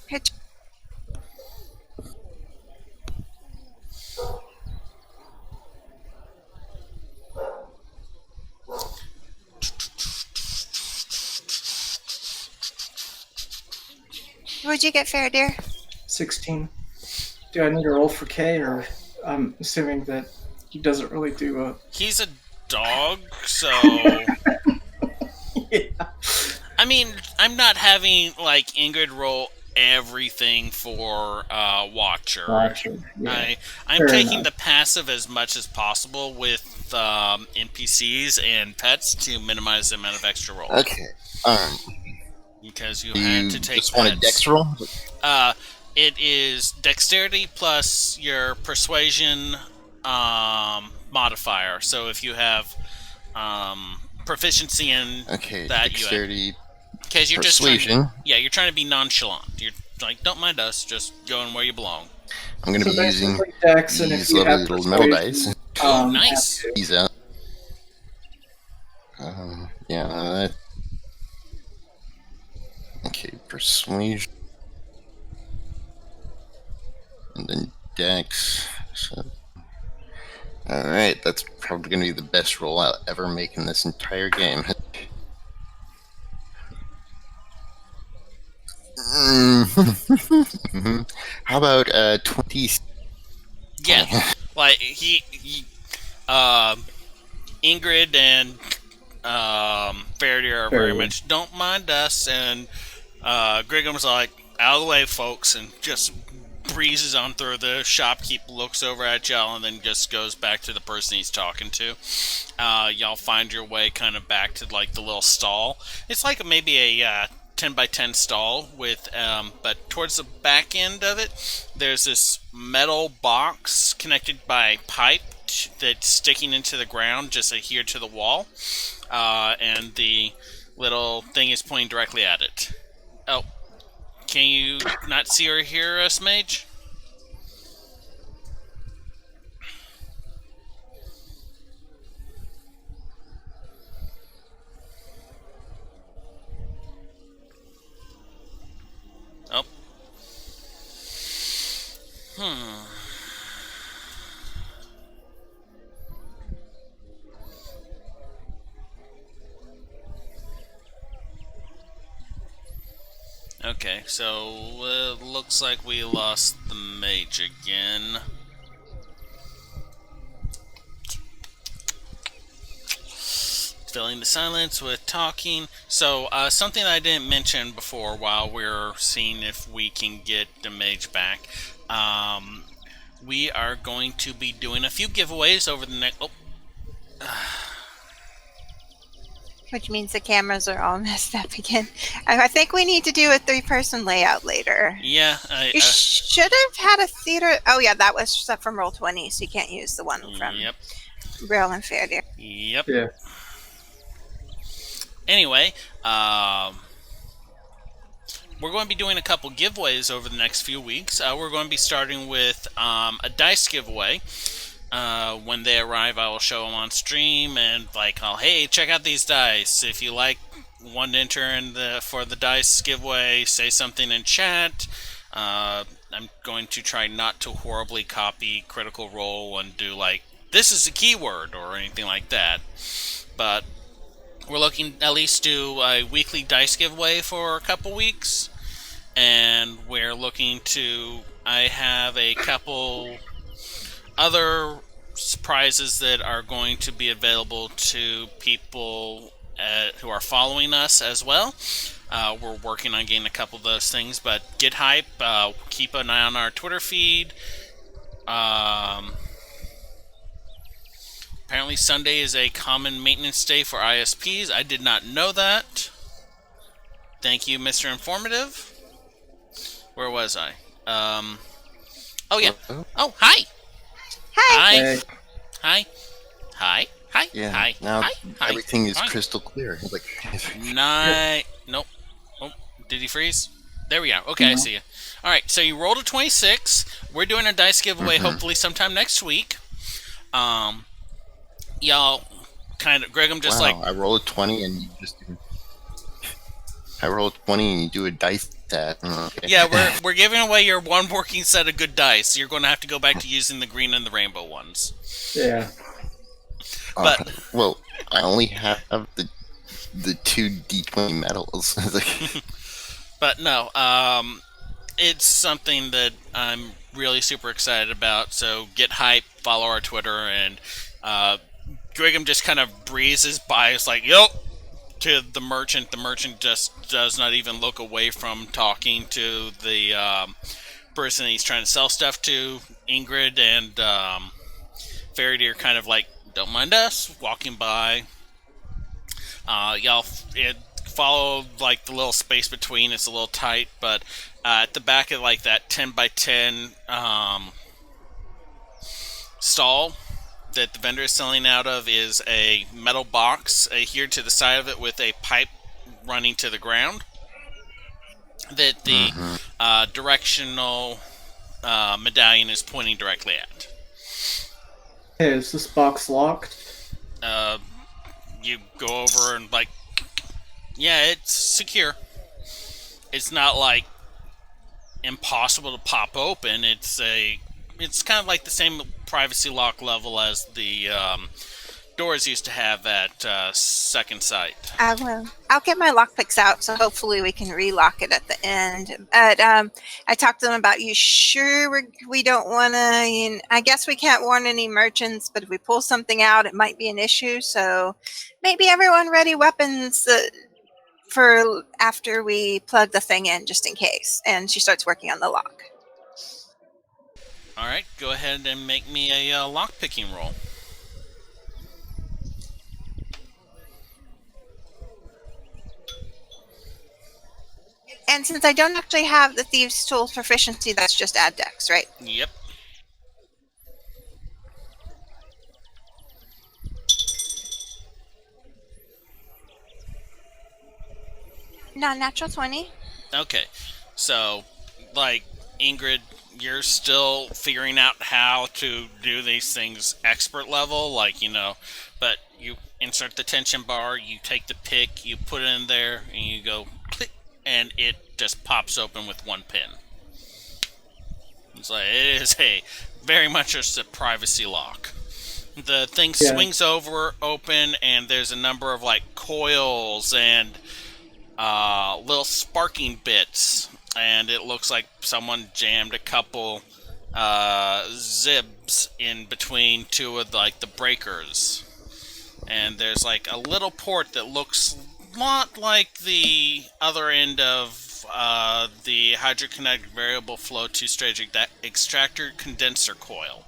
What'd you get, Fair Dear? 16. Do I need to roll for K, or I'm assuming that he doesn't really do a... he's a dog, so... Yeah. I mean, I'm not having, like, Ingrid roll everything for Watcher. Gotcha. Yeah. I'm Fair taking enough. the passive as much as possible with NPCs and pets to minimize the amount of extra roll. Okay. Because you Do had you to take just want a pets. dex roll? It is dexterity plus your persuasion modifier. So if you have proficiency in Okay. that, Dexterity. because you're Persuasion. just you're trying to be nonchalant. You're like, don't mind us, just going where you belong. I'm going to be using basically Dex, and if these you lovely have little metal persuasion, dice. Nice. have to. These out. Yeah. Okay, persuasion. And then dex. So, alright, that's probably going to be the best roll I'll ever make in this entire game. How about 20? Yeah, like Ingrid and Faraday are very Faraday. much don't mind us, and Grigham's like, out of the way, folks, and just breezes on through. The shopkeep looks over at y'all and then just goes back to the person he's talking to. Y'all find your way kind of back to like the little stall. It's like maybe a 10 by 10 stall with but towards the back end of it there's this metal box connected by pipe that's sticking into the ground, just adhered to the wall, and the little thing is pointing directly at it. Oh, can you not see or hear us, Mage? Oh. Okay, so looks like we lost the mage again. Filling the silence with talking. So, something I didn't mention before while we're seeing if we can get the mage back. We are going to be doing a few giveaways over the next... Oh, Which means the cameras are all messed up again. I think we need to do a 3-person layout later. yeah. You should have had a theater. Oh, yeah, that was stuff from Roll20, so you can't use the one from Yep. Braille and Fair Dear. Yep. Yeah. Anyway, we're going to be doing a couple giveaways over the next few weeks. We're going to be starting with a dice giveaway. When they arrive, I will show them on stream and hey, check out these dice. If you want to enter for the dice giveaway, say something in chat. I'm going to try not to horribly copy Critical Role and do this is a keyword or anything like that. But we're looking at least do a weekly dice giveaway for a couple weeks, and we're looking to. I have a couple other prizes that are going to be available to people who are following us as well. We're working on getting a couple of those things, but get hype. Keep an eye on our Twitter feed. Apparently Sunday is a common maintenance day for ISPs. I did not know that. Thank you, Mr. Informative. Where was I? Oh, yeah. Oh, hi. Hi. Hey. Hi. Hi. Hi. Yeah. Hi. Now Hi. Hi. everything is Hi. crystal clear. Like, Nope. Oh, did he freeze? There we are. Okay, I see you. All right, so you rolled a 26. We're doing a dice giveaway hopefully sometime next week. Y'all kind of, Gregum just wow, I roll a 20 and you just do. I roll a 20 and you do a dice stat. Okay. Yeah, we're giving away your one working set of good dice. You're going to have to go back to using the green and the rainbow ones. Yeah. But well, I only have the 2 D20 medals. but no, it's something that I'm really super excited about. So get hype, follow our Twitter, and Gregum just kind of breezes by. It's like, yo, to the merchant. The merchant just does not even look away from talking to the person he's trying to sell stuff to. Ingrid and Faraday are kind of like, don't mind us, walking by. Y'all follow like the little space between. It's a little tight, but at the back of like that 10 by 10 stall that the vendor is selling out of is a metal box adhered to the side of it with a pipe running to the ground that the directional medallion is pointing directly at. Hey, is this box locked? You go over and like, yeah, it's secure. It's not like impossible to pop open. It's kind of like the same privacy lock level as the doors used to have at Second Sight. I will. I'll get my lockpicks out, so hopefully we can relock it at the end. But I talked to them about, you sure we don't want to, I guess we can't warn any merchants, but if we pull something out, it might be an issue. So maybe everyone ready weapons for after we plug the thing in, just in case. And she starts working on the lock. All right, go ahead and make me a lock picking roll. And since I don't actually have the Thieves' Tools proficiency, that's just add dex, right? Yep. Non-natural 20. Okay, so like Ingrid, you're still figuring out how to do these things expert level, like, but you insert the tension bar, you take the pick, you put it in there, and you go click, and it just pops open with one pin. It's like, it is very much just a privacy lock. The thing swings open, and there's a number of like coils and little sparking bits, and it looks like someone jammed a couple zibs in between two of like the breakers, and there's like a little port that looks a lot like the other end of the hydrokinetic variable flow two-stage extractor condenser coil.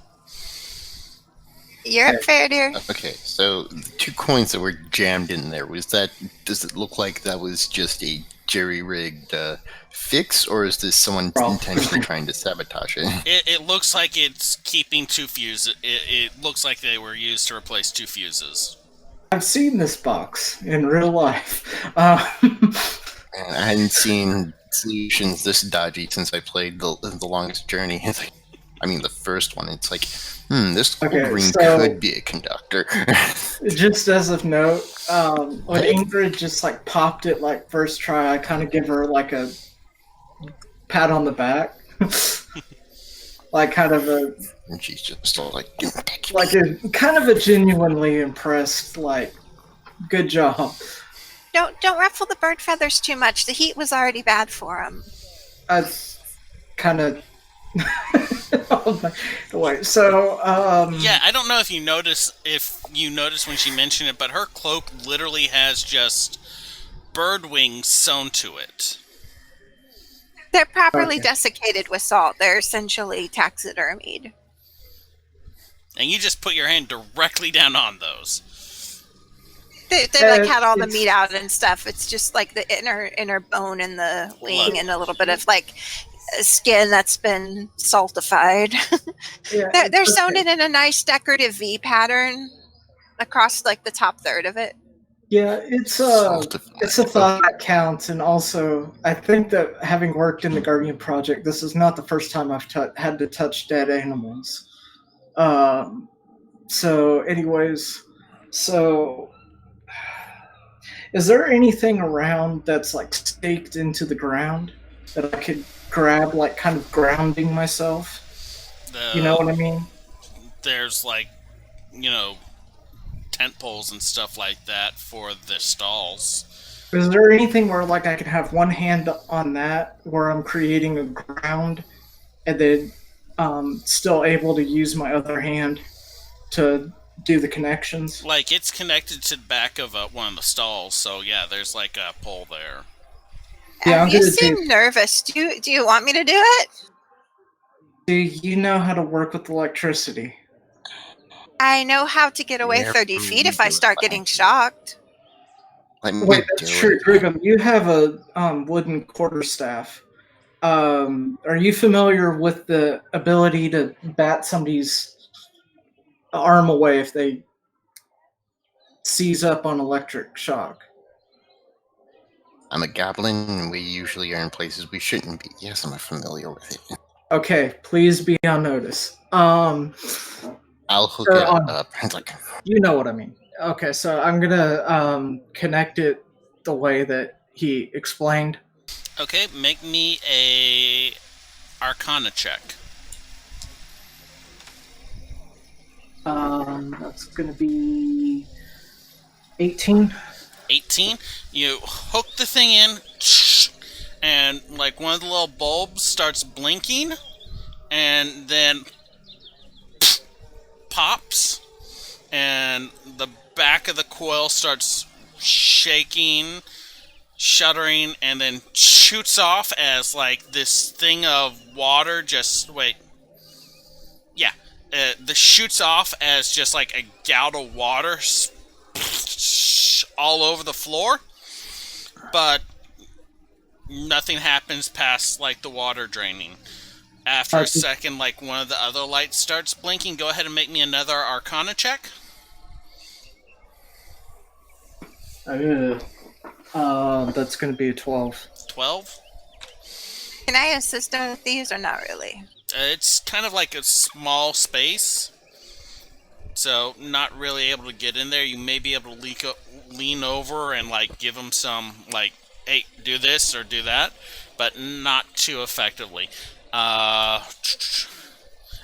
You're up, fair, dear. Okay, so the 2 coins that were jammed in there, does it look like that was just a jerry-rigged fix, or is this someone intentionally trying to sabotage it? It looks like it's keeping 2 fuses. It looks like they were used to replace 2 fuses. I've seen this box in real life. And I hadn't seen solutions this dodgy since I played the Longest Journey. It's like, I mean, the first one. It's like, this gold ring could be a conductor. Just as of note, when Ingrid just like popped it like first try, I kind of give her like a pat on the back, like kind of a And she's just like, like kind of a genuinely impressed, like, good job. Don't ruffle the bird feathers too much. The heat was already bad for him. I kind of. Wait, so Yeah, I don't know if you notice when she mentioned it, but her cloak literally has just bird wings sewn to it. They're properly Okay. desiccated with salt. They're essentially taxidermied. And you just put your hand directly down on those. They like had all the meat out and stuff. It's just like the inner bone in the wing and a little bit of like skin that's been saltified. Yeah, they're sewn in a nice decorative V pattern across like the top third of it. Yeah, it's a thought that counts, and also I think that having worked in the Guardian Project, this is not the first time I've had to touch dead animals. So, anyways, is there anything around that's like staked into the ground that I could grab, like kind of grounding myself? You know what I mean? There's like, tent poles and stuff like that for the stalls. Is there anything where like I could have one hand on that where I'm creating a ground and then still able to use my other hand to do the connections? Like, it's connected to the back of one of the stalls, so yeah, there's like a pole there. Yeah, you seem nervous. Do you want me to do it? Do you know how to work with electricity? I know how to get away 30 feet if I start getting shocked. Wait, that's true, Grigum. You have a wooden quarterstaff. Are you familiar with the ability to bat somebody's arm away if they seize up on electric shock? I'm a goblin, and we usually are in places we shouldn't be. Yes, I'm familiar with it. Okay, please be on notice. I'll hook it up. It's like, you know what I mean. Okay, so I'm gonna connect it the way that he explained. Okay, make me a Arcana check. That's gonna be 18. 18. You hook the thing in, and like one of the little bulbs starts blinking, and then pops, and the back of the coil starts shaking, shuddering, and then shoots off as like this thing of water this shoots off as just like a gout of water all over the floor, but nothing happens past like the water draining. After a second, like one of the other lights starts blinking. Go ahead and make me another Arcana check. That's going to be a 12. 12? Can I assist him with these or not really? It's kind of like a small space, so not really able to get in there. You may be able to lean over and like give him some like, hey, do this or do that, but not too effectively.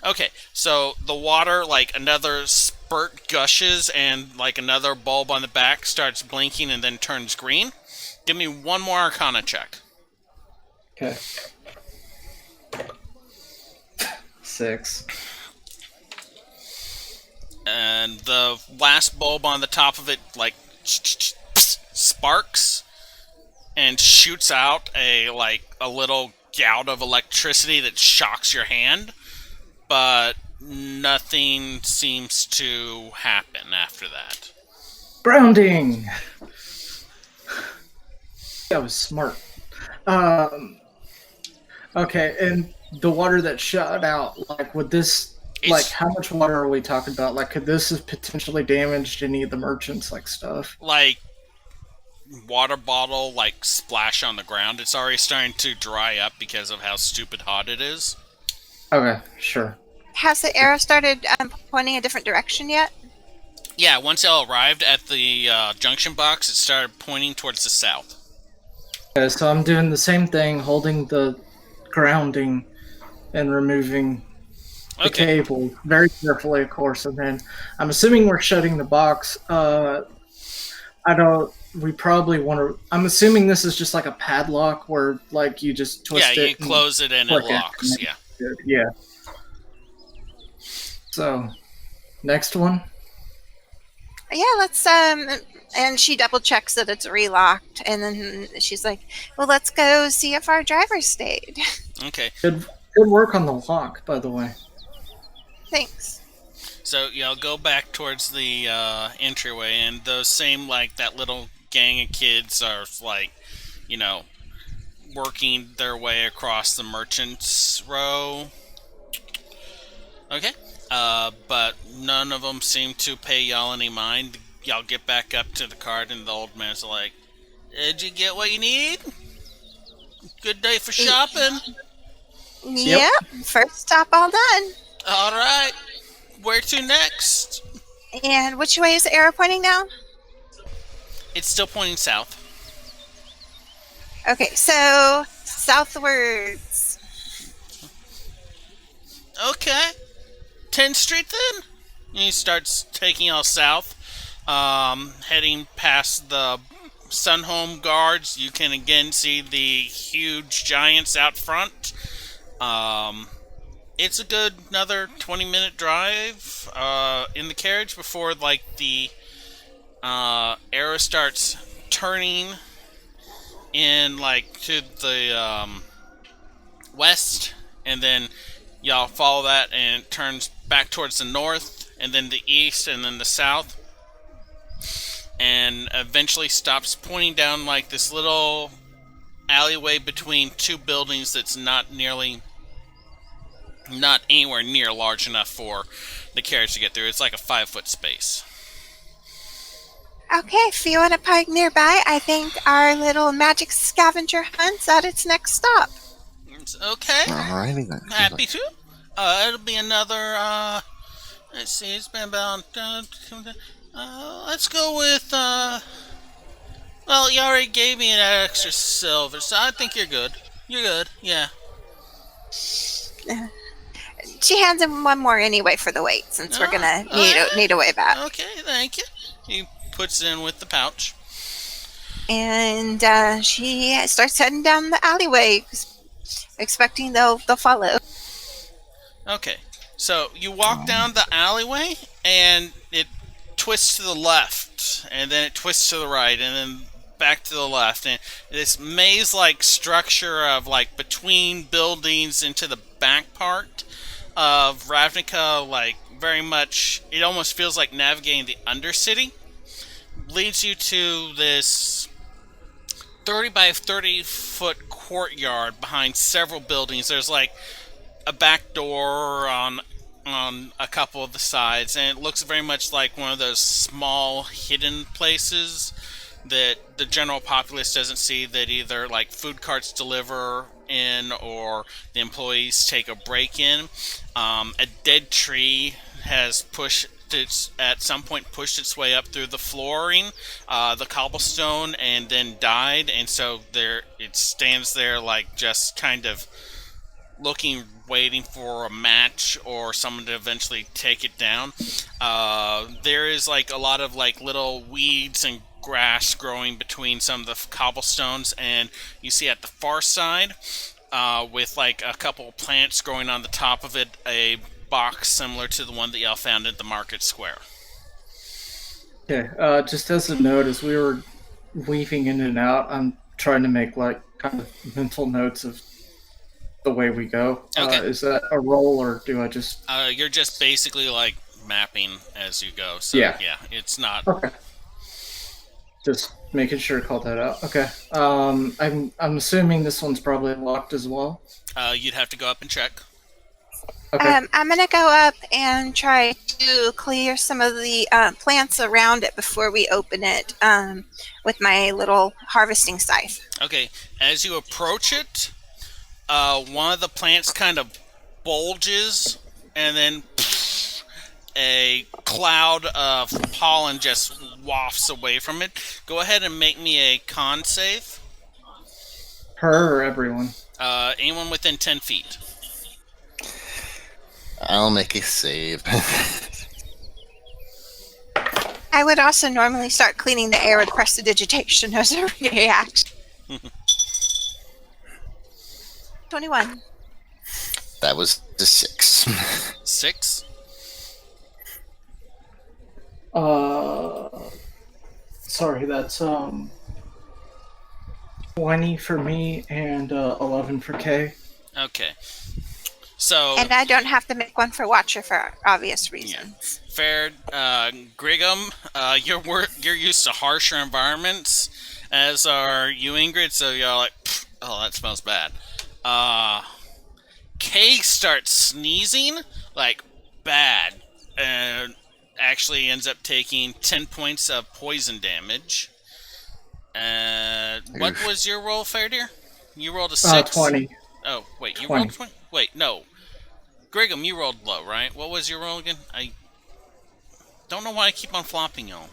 Okay, so the water, like another spurt gushes and like another bulb on the back starts blinking and then turns green. Give me one more Arcana check. Okay. 6. And the last bulb on the top of it, like, sparks and shoots out a little gout of electricity that shocks your hand, but nothing seems to happen after that. Grounding! That was smart. Okay, and the water that shot out, like, would this, like, how much water are we talking about? Like, could this have potentially damaged any of the merchants, like, stuff? Like, water bottle, like, splash on the ground. It's already starting to dry up because of how stupid hot it is. Okay, sure. Has the arrow started pointing a different direction yet? Yeah, once it arrived at the junction box, it started pointing towards the south. Okay, so I'm doing the same thing, holding the grounding and removing the cable very carefully, of course, and then I'm assuming we're shutting the box. I don't. We probably want to. I'm assuming this is just like a padlock where, like, you just twist it. Yeah, you close it and it locks. Yeah. Yeah. So, next one. Yeah, let's and she double checks that it's relocked, and then she's like, well, let's go see if our driver stayed. Okay. Good work on the lock, by the way. Thanks. So y'all go back towards the entryway, and those same, like, that little gang of kids are, like, you know, working their way across the merchant's row. Okay. But none of them seem to pay y'all any mind. Y'all get back up to the cart, and the old man's like, did you get what you need? Good day for shopping. Yep. First stop all done. All right. Where to next? And which way is the arrow pointing now? It's still pointing south. Okay, so southwards. Okay. 10th Street then? And he starts taking y'all south. Heading past the Sunhome guards, you can again see the huge giants out front. It's a good another 20-minute drive in the carriage before, like, the arrow starts turning in, like, to the west, and then y'all follow that and it turns back towards the north, and then the east, and then the south, and eventually stops pointing down, like, this little alleyway between two buildings that's not anywhere near large enough for the carriage to get through. It's like a 5-foot space. Okay, Fiona Pike nearby. I think our little magic scavenger hunt's at its next stop. Okay. Alrighty then. Happy to. It'll be another, let's see, it's been about, let's go with, well, you already gave me an extra silver, so I think you're good. You're good, yeah. She hands him one more anyway for the weight, since we're gonna need a way back. Okay, thank you. He puts it in with the pouch. And she starts heading down the alleyway, expecting they'll follow. Okay, so you walk down the alleyway, and it twists to the left, and then it twists to the right, and then back to the left, and this maze-like structure of, like, between buildings into the back part of Ravnica, like, very much, it almost feels like navigating the Undercity, leads you to this 30 by 30 foot courtyard behind several buildings. There's, like, a back door on a couple of the sides, and it looks very much like one of those small hidden places that the general populace doesn't see, that either, like, food carts deliver in or the employees take a break in. A dead tree has at some point pushed its way up through the flooring, the cobblestone, and then died, and so it stands there, like, just kind of waiting for a match or someone to eventually take it down. There is, like, a lot of, like, little weeds and grass growing between some of the cobblestones, and you see at the far side, with, like, a couple plants growing on the top of it, a box similar to the one that y'all found at the market square. Okay, just as a note, as we were weaving in and out, I'm trying to make, like, kind of mental notes of the way we go. Okay. Is that a roll, or do I just... You're just basically, like, mapping as you go, so yeah, it's not... Okay. Just making sure to call that out. Okay. I'm assuming this one's probably locked as well. You'd have to go up and check. Okay. I'm gonna go up and try to clear some of the plants around it before we open it with my little harvesting scythe. Okay. As you approach it, one of the plants kind of bulges, and then a cloud of pollen just wafts away from it. Go ahead and make me a con save. Her or everyone? Anyone within 10 feet. I'll make a save. I would also normally start cleaning the air with prestidigitation as a reaction. 21. That was a 6. 6. Sorry, that's 20 for me and 11 for Kay. Okay. So And I don't have to make one for Watcher for obvious reasons. fair, Grigum, you're used to harsher environments, as are you, Ingrid. So you're like, oh, that smells bad. Kay starts sneezing like bad, and actually ends up taking 10 points of poison damage. What Oof. was your roll, Fair Dear? You rolled a 6? 20. Oh, wait, you 20. rolled 20? Wait, no. Grigum, you rolled low, right? What was your roll again? I don't know why I keep on flipping y'all,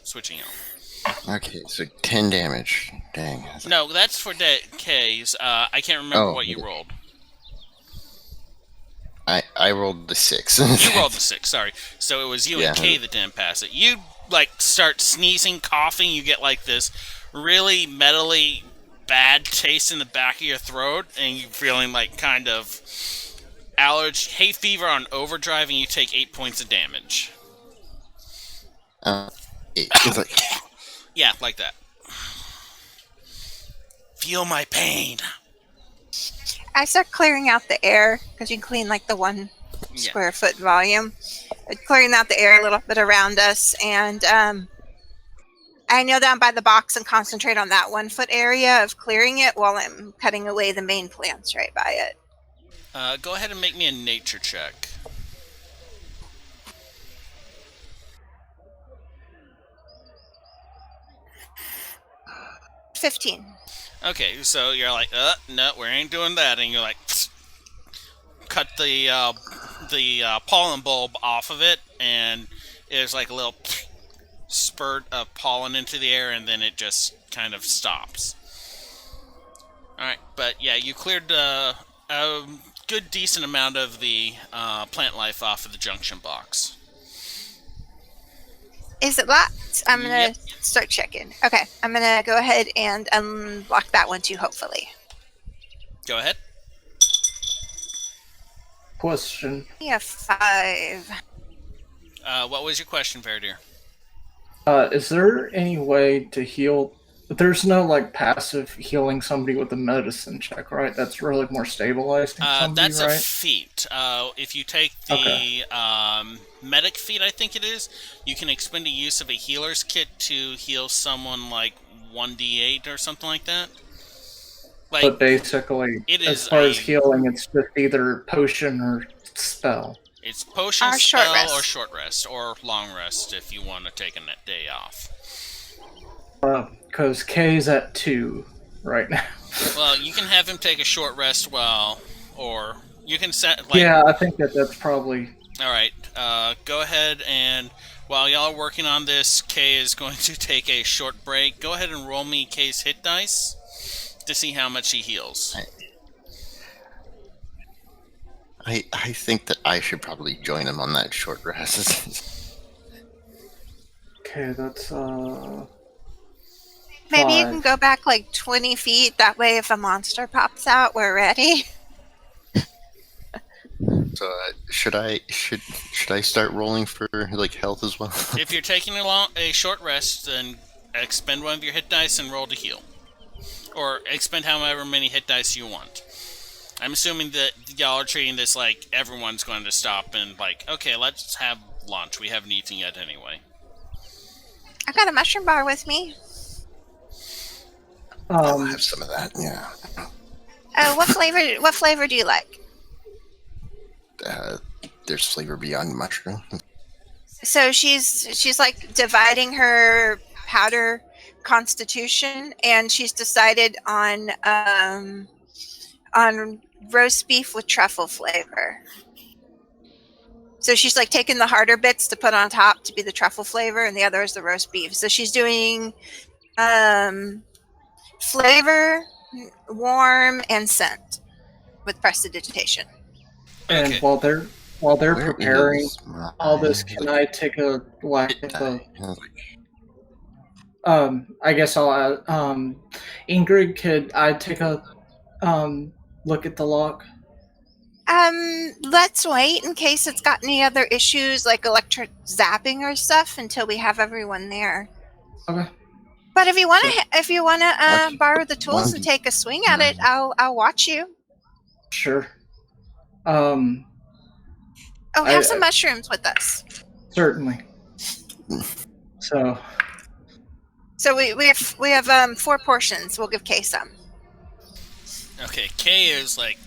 switching y'all. Okay, so 10 damage. Dang. No, that's for K's. I can't remember Oh, what you okay. rolled. I rolled the 6. You rolled the 6, sorry. So it was you Yeah. and Kay that didn't pass it. You, like, start sneezing, coughing, you get, like, this really metally bad taste in the back of your throat, and you're feeling, like, kind of hay fever on overdrive, and you take 8 points of damage. 8. It's like, Yeah, like that. Feel my pain. I start clearing out the air because you clean like the 1 Yeah. square foot volume. Clearing out the air a little bit around us, and I kneel down by the box and concentrate on that 1 foot area of clearing it while I'm cutting away the main plants right by it. Go ahead and make me a nature check. – 15. Okay, so you're like, no, we ain't doing that, and you're like, cut the pollen bulb off of it, and there's like a little spurt of pollen into the air, and then it just kind of stops. Alright, but yeah, you cleared a good decent amount of the plant life off of the junction box. Is it locked? I'm going to start checking. Okay, I'm going to go ahead and unlock that one too, hopefully. Go ahead. Question. Yeah, 5. What was your question, Fair Dear? Is there any way to heal? There's no like passive healing somebody with a medicine check, right? That's really more stabilizing somebody, That's right? a feat. If you take the medic feat, I think it is, you can expend a use of a healer's kit to heal someone like 1d8 or something like that. Like, But basically, it is as far as a- healing, it's just either potion or spell. it's potion, Or short spell, rest. or short rest, or long rest if you want to take a day off. Because K's at 2 right now. Well, you can have him take a short rest or you can set, like... Yeah, I think that's probably... Alright, go ahead and while y'all are working on this, Kay is going to take a short break. Go ahead and roll me Kay's hit dice to see how much he heals. I think that I should probably join him on that short rest. Okay, that's Maybe you 5. can go back like 20 feet. That way, if a monster pops out, we're ready. So should I start rolling for like health as well? If you're taking a short rest, then expend one of your hit dice and roll to heal. Or expend however many hit dice you want. I'm assuming that y'all are treating this like everyone's going to stop and like, okay, let's have lunch. We haven't eaten yet anyway. I got a mushroom bar with me. I'll have some of that. Yeah. Oh, what flavor do you like? There's flavor beyond mushroom. So she's like dividing her powder constitution, and she's decided on roast beef with truffle flavor. So she's like taking the harder bits to put on top to be the truffle flavor, and the other is the roast beef. So she's doing flavor, warm, and scent with prestidigitation. And Okay. while they're Where preparing is my- all this, can I take a whack at the? I I guess I'll. Ingrid, could I take a look at the lock? Let's wait in case it's got any other issues like electric zapping or stuff until we have everyone there. Okay. But if you want to, Sure. Okay. borrow the tools and take a swing at it, I'll watch you. Sure. Oh, have some mushrooms with us. Certainly. So we have 4 portions. We'll give Kay some. Okay, Kay is like,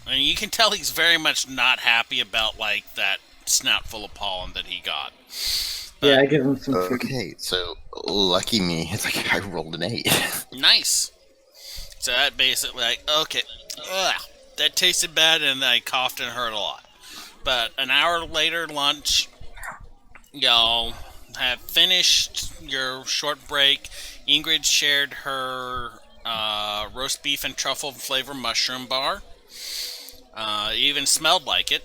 and you can tell he's very much not happy about like that snout full of pollen that he got. yeah, I give him some food. Okay, so lucky me. It's like I rolled an 8. Nice. So that basically like, okay, that tasted bad, and I coughed and hurt a lot. But an hour later, lunch, y'all have finished your short break. Ingrid shared her roast beef and truffle flavor mushroom bar. It even smelled like it,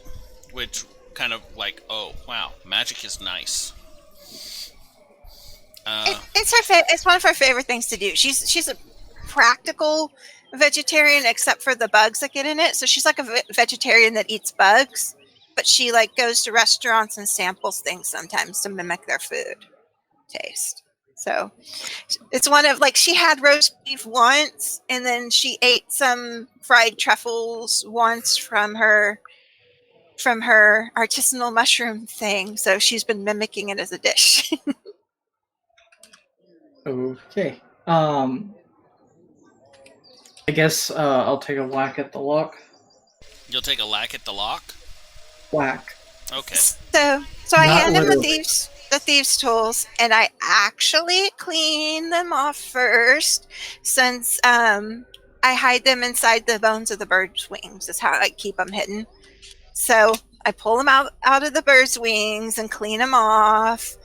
which kind of like, oh wow, magic is nice. It's one of her favorite things to do. She's a practical vegetarian, except for the bugs that get in it. So she's like a vegetarian that eats bugs, but she like goes to restaurants and samples things sometimes to mimic their food taste. So it's one of like, she had roast beef once, and then she ate some fried truffles once from her artisanal mushroom thing. So she's been mimicking it as a dish. Okay. I guess I'll take a whack at the lock. You'll take a whack at the lock? Whack. Okay. So I Not hand him literally. the thieves' tools, and I actually clean them off first, since I hide them inside the bones of the bird's wings. Is how I keep them hidden. So I pull them out of the bird's wings and clean them off,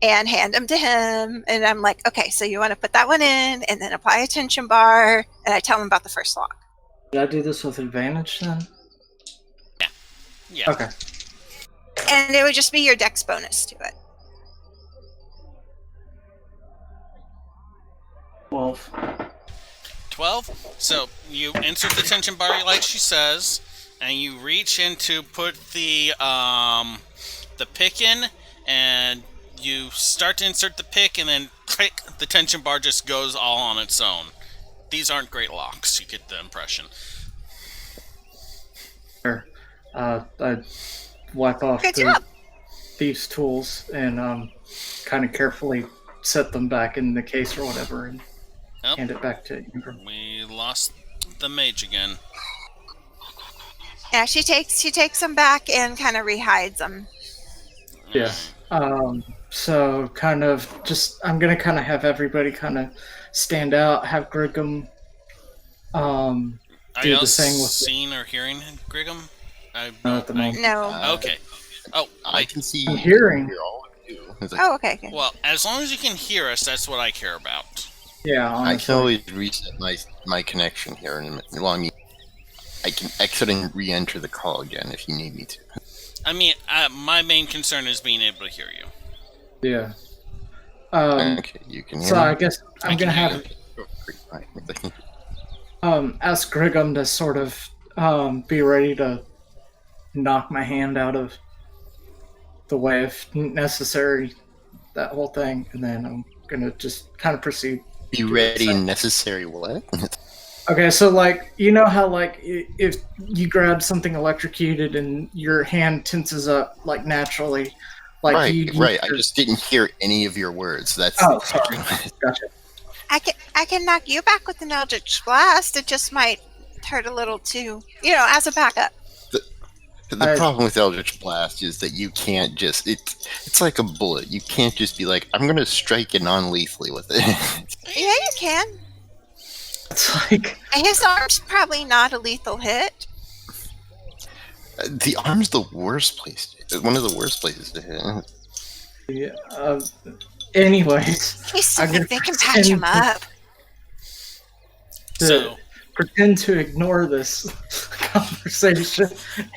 and hand them to him. And I'm like, okay, so you want to put that one in, and then apply a tension bar, and I tell him about the first lock. Did I do this with advantage then? Yeah. Okay. And it would just be your dex bonus to it. 12. 12. So you insert the tension bar like she says, and you reach in to put the pick in, and you start to insert the pick, and then click, the tension bar just goes all on its own. These aren't great locks, you get the impression. Sure. I wipe off Good the job. thieves' tools and kind of carefully set them back in the case or whatever and Yep. hand it back to Ingram. We lost the mage again. Yeah, she takes them back and kind of rehides them. Yeah. So kind of just, I'm going to kind of have everybody kind of stand out, have Griggum Are do y'all the thing with seeing or hearing Griggum? Not at the moment. No. Okay. Oh, I can see. I'm hearing. Hear all of you. It's like, Oh, okay. Good. well, as long as you can hear us, that's what I care about. Yeah, I honestly. can always reset my connection here in a minute. Well, I mean, I can exit and re-enter the call again if you need me to. I mean, my main concern is being able to hear you. Yeah. Okay, you can hear So me. I guess I'm I going to can have Fine. ask Griggum to sort of be ready to knock my hand out of the way if necessary, that whole thing, and then I'm gonna just kind of proceed. Be ready and necessary what? Okay, so like, you know how like if you grab something electrocuted and your hand tenses up like naturally, like right. I just didn't hear any of your words. That's Oh, sorry. Gotcha. I can knock you back with an Eldritch Blast. It just might hurt a little too, as a backup. The problem with Eldritch Blast is that you can't just it's like a bullet. You can't just be like, I'm gonna strike it non-lethally with it. Yeah, you can. It's like His arm's probably not a lethal hit. The arm's the worst place. One of the worst places to hit. yeah, anyways, They still I'm think gonna they can patch him pretend- up. So, pretend to ignore this conversation.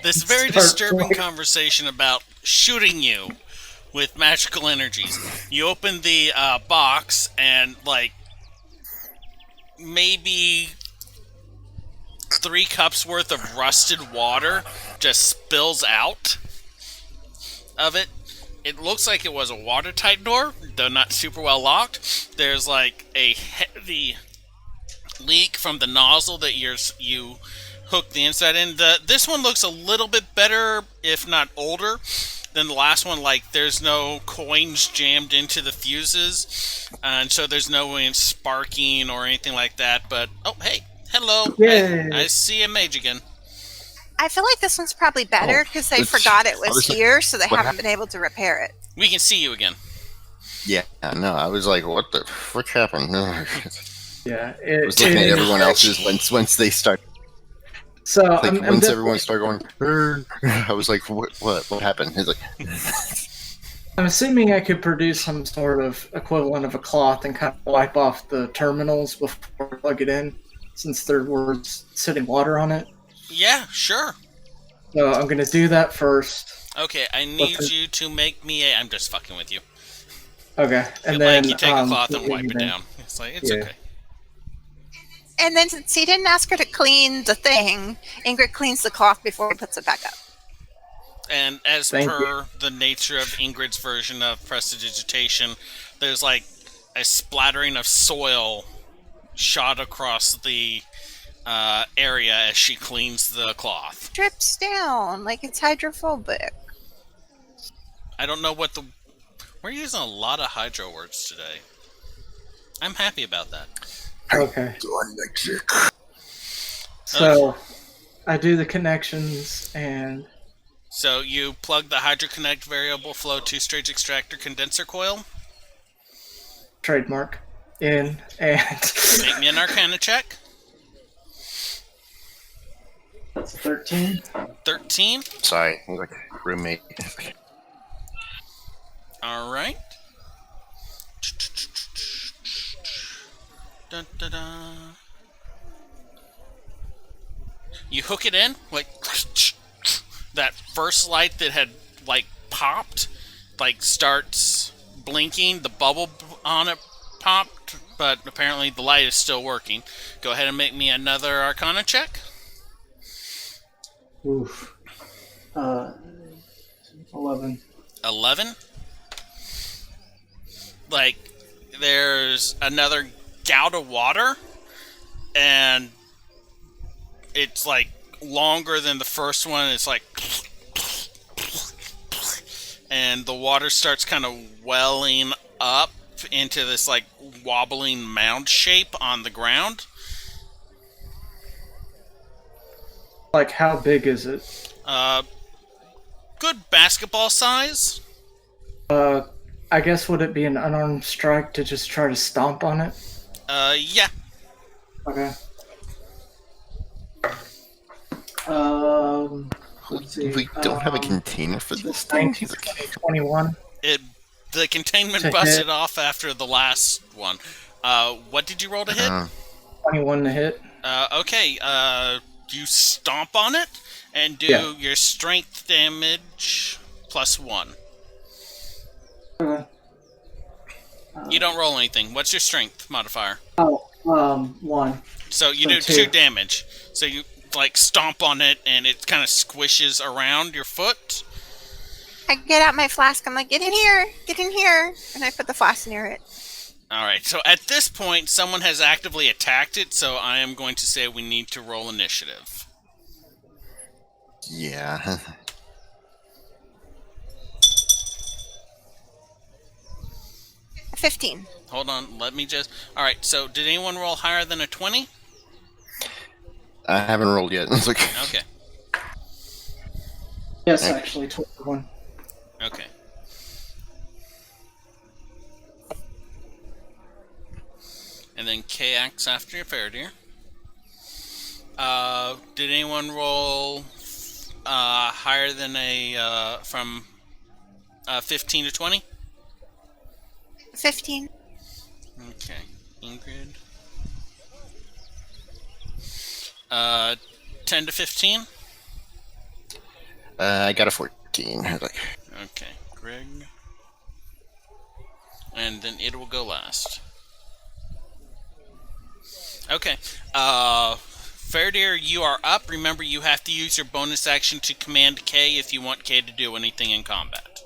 This and very start disturbing playing. conversation about shooting you with magical energies. You open the box and like maybe 3 cups worth of rusted water just spills out of it. It looks like it was a watertight door, though not super well locked. There's like a heavy leak from the nozzle that you hook the inside in. This one looks a little bit better, if not older, than the last one. Like there's no coins jammed into the fuses, and so there's no sparking or anything like that. But oh hey, hello, Yay. I see a mage again. I feel like this one's probably better because they it's- forgot it was was like, here, so they what haven't been able to repair it. We can see you again. Yeah, no, I was like, what the frick happened? I Yeah, was looking at everyone else's once they start. So Like I'm once definitely- everyone started going, "Brr," I was like, what happened? He's like, I'm assuming I could produce some sort of equivalent of a cloth and kind of wipe off the terminals before I plug it in, since there was sitting water on it. Yeah, sure. So I'm going to do that first. Okay, I need you to make me a. I'm just fucking with you. Okay, and then like you take a cloth and what wipe you it then- down. It's like it's Yeah. okay. And then since he didn't ask her to clean the thing, Ingrid cleans the cloth before he puts it back up. And as Thank per the nature of Ingrid's version of prestidigitation, there's like a splattering of soil shot across the area as she cleans the cloth. Drips down like it's hydrophobic. I don't know what the. We're using a lot of hydro words today. I'm happy about that. Okay. So I do the connections and So you plug the Hydrokinetic variable flow 2-stage extractor condenser coil. trademark in and Make me an Arcana check. that's 13. 13. sorry, he's like roommate. All right. Dun, dun, dun. You hook it in, like that first light that had like popped, like starts blinking. The bubble on it popped, but apparently the light is still working. Go ahead and make me another Arcana check. Oof. 11. 11. Like there's another gout of water, and it's like longer than the first one. It's like, and the water starts kind of welling up into this like wobbling mound shape on the ground. Like how big is it? Good basketball size. I guess would it be an unarmed strike to just try to stomp on it? Yeah. Okay. Let's see. We don't have a container for this thing. 19, 21. The containment To busted hit. off after the last one. What did you roll to hit? 21 to hit. Okay, you stomp on it and do Yeah. your strength damage plus 1. Okay. You don't roll anything. What's your strength modifier? 1. So you So do 2 2. damage. So you like stomp on it and it kind of squishes around your foot. I get out my flask. I'm like, get in here, and I put the flask near it. Alright, so at this point, someone has actively attacked it, so I am going to say we need to roll initiative. Yeah. 15. Hold on, let me just... Alright, so did anyone roll higher than a 20? I haven't rolled yet. It's like, Okay, Yes, actually, 21. okay. And then K-Ax after your Faradir. Did anyone roll higher than a from 15 to 20? 15. Okay, Ingrid. Uh, 10 to 15. I got a 14. Okay, Greg. And then it will go last. Okay. Fairdeer, you are up. Remember, you have to use your bonus action to command K if you want K to do anything in combat.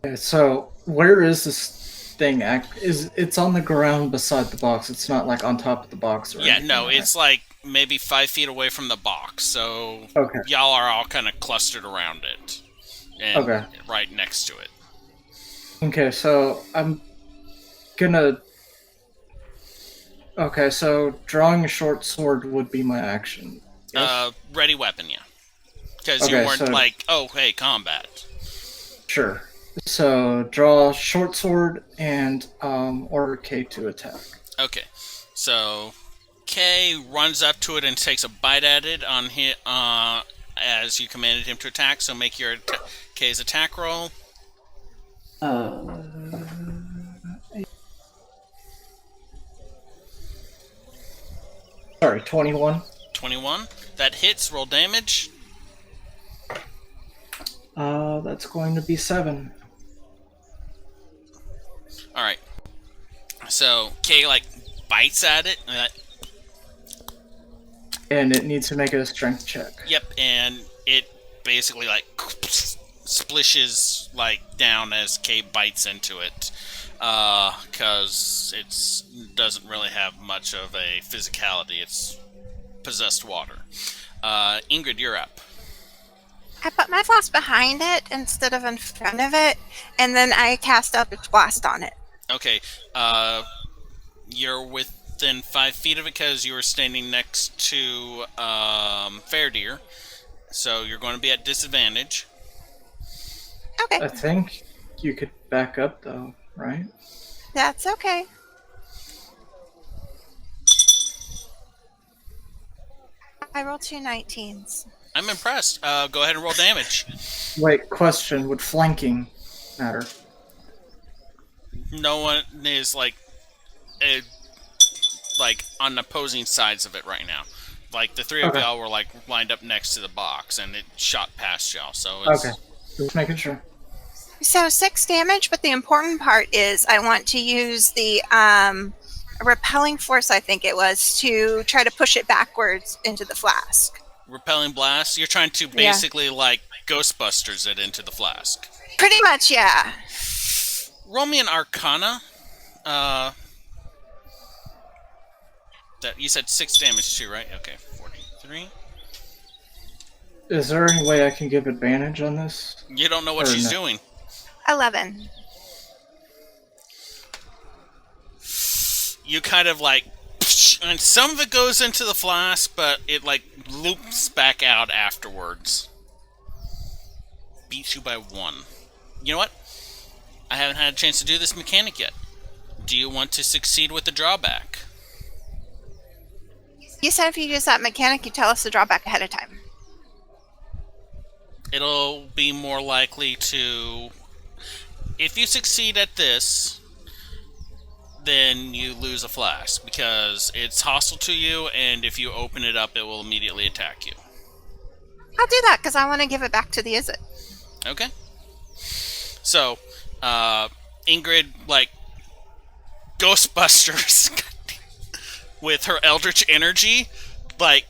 Okay, so where is this thing? It's on the ground beside the box? It's not like on top of the box or Yeah, anything, no, right? it's like maybe 5 feet away from the box, so Okay. y'all are all kind of clustered around it. And Okay. right next to it. Okay, so I'm gonna. Okay, so drawing a short sword would be my action. Yes? Ready weapon, yeah. Because Okay, you weren't so- like, oh, hey, combat. Sure. So draw short sword and order K to attack. Okay, so K runs up to it and takes a bite at it on hit as you commanded him to attack. So make your K's attack roll. Sorry, 21. 21. That hits. Roll damage. That's going to be 7. All right. So K like bites at it. And it needs to make a strength check. Yep, and it basically like splishes like down as K bites into it, because it doesn't really have much of a physicality. It's possessed water. Ingrid, you're up. I put my flask behind it instead of in front of it, and then I cast Eldritch Blast on it. Okay, you're within 5 feet of it because you were standing next to Fairdeer, so you're going to be at disadvantage. Okay, I think you could back up, though, right? that's okay. I rolled 2 19s. I'm impressed. Go ahead and roll damage. Wait, question. Would flanking matter? No one is like on opposing sides of it right now. Like the three of Okay. y'all were like lined up next to the box, and it shot past y'all. So it's, Okay. Just making sure. So 6 damage, but the important part is I want to use the repelling force, I think it was, to try to push it backwards into the flask. repelling blast. You're trying to basically like Ghostbusters it into the flask. Pretty much, yeah. Roll me an Arcana. That you said 6 damage too, right? Okay, 43. Is there any way I can give advantage on this? You don't know what Or she's no. doing. 11. You kind of like, and some of it goes into the flask, but it like loops back out afterwards. Beats you by 1. You know what? I haven't had a chance to do this mechanic yet. Do you want to succeed with the drawback? You said if you use that mechanic, you tell us the drawback ahead of time. It'll be more likely to... If you succeed at this, then you lose a flask, because it's hostile to you, and if you open it up, it will immediately attack you. I'll do that because I want to give it back to the Izzet. Okay. So, Ingrid, like, Ghostbusters with her Eldritch energy, like,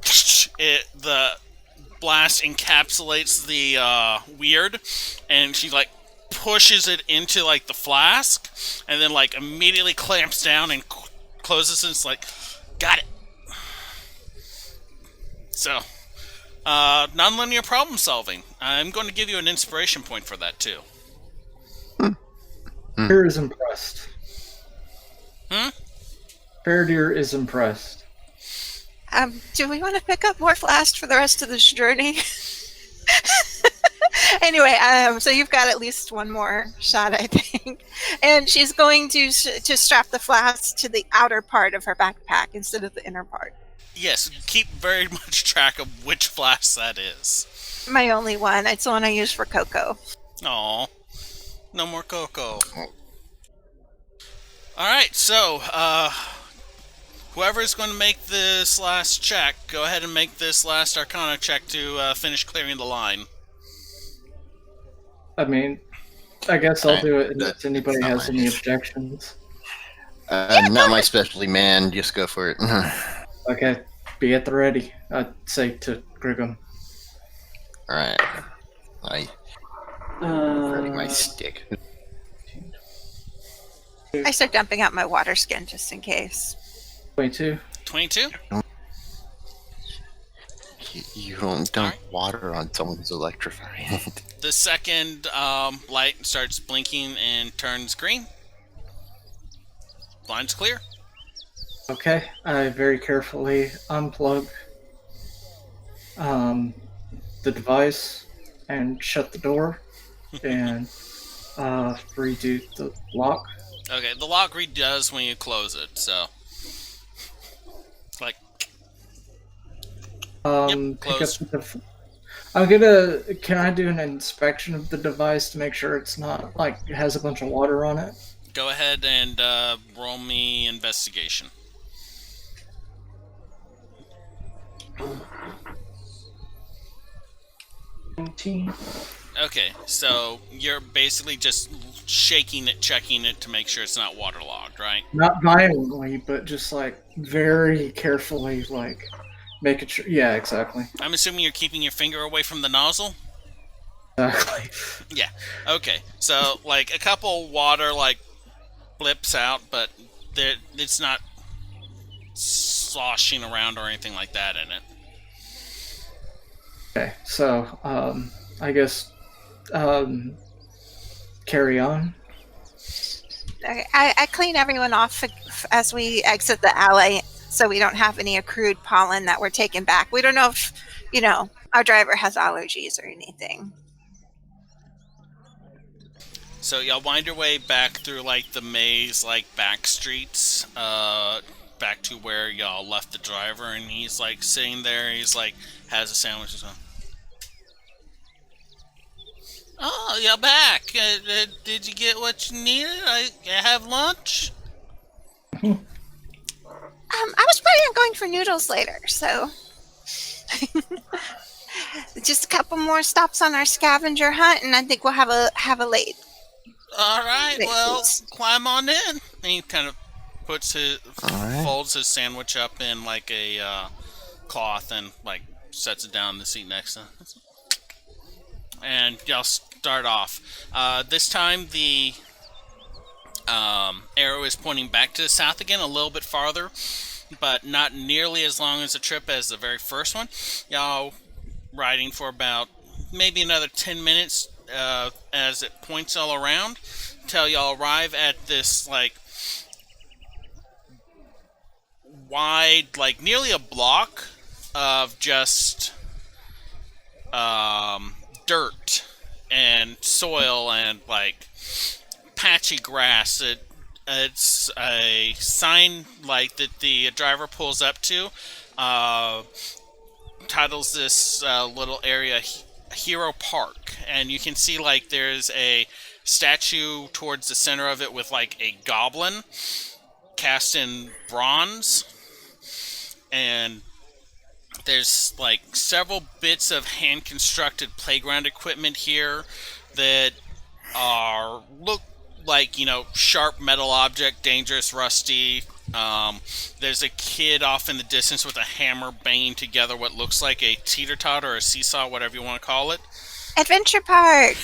the blast encapsulates the weird, and she, like, pushes it into, like, the flask, and then, like, immediately clamps down and closes it, and it's like, got it. So, non-linear problem solving. I'm going to give you an inspiration point for that, too. Fair is impressed. Hmm? Fairdeer is impressed. Do we want to pick up more flasks for the rest of this journey? Anyway, so you've got at least one more shot, I think. And she's going to strap the flask to the outer part of her backpack instead of the inner part. Yes, keep very much track of which flask that is. My only one. It's the one I use for Coco. Aw. No more Coco. Alright, so, whoever's going to make this last check, go ahead and make this last Arcana check to finish clearing the line. I mean, I guess I'll do it That- unless anybody not has mine. any objections. Not my specialty, man. Just go for it. Okay, be at the ready, I'd say to Grigum. Alright. Ready my stick. I start dumping out my water skin just in case. 22. 22? You don't dump water on someone who's electrified. The second light starts blinking and turns green. Blind's clear. Okay, I very carefully unplug the device and shut the door and redo the lock. Okay, the lock redoes when you close it, so... Like, Pick close. up the I'm gonna. Can I do an inspection of the device to make sure it's not like it has a bunch of water on it? go ahead and roll me investigation. Okay, so you're basically just shaking it, checking it to make sure it's not waterlogged, right? Not violently, but just like very carefully, like making sure. Yeah, exactly. I'm assuming you're keeping your finger away from the nozzle? Exactly. Yeah. Okay, so like a couple water like blips out, but it's not sloshing around or anything like that in it. Okay, so I guess carry on. Okay, I clean everyone off as we exit the alley so we don't have any accrued pollen that we're taking back. We don't know if, our driver has allergies or anything. So y'all wind your way back through like the maze, like back streets, back to where y'all left the driver, and he's like sitting there. He's like has a sandwich and stuff. Oh, you're back. Did you get what you needed? I have lunch. I was planning on going for noodles later, so just a couple more stops on our scavenger hunt, and I think we'll have a late. All right, Wait, well, please. climb on in. And he kind of puts right. folds his sandwich up in like a cloth and like sets it down in the seat next to him. And y'all start off. This time the arrow is pointing back to the south again, a little bit farther, but not nearly as long as the trip as the very first one. Y'all riding for about maybe another 10 minutes as it points all around until y'all arrive at this like wide, like nearly a block of just dirt and soil and like patchy grass. It's a sign like that the driver pulls up to. Titles this little area Hero Park, and you can see like there's a statue towards the center of it with like a goblin cast in bronze, and there's like several bits of hand-constructed playground equipment here that look like, sharp metal object, dangerous, rusty. There's a kid off in the distance with a hammer banging together what looks like a teeter-totter or a seesaw, whatever you want to call it. Adventure park.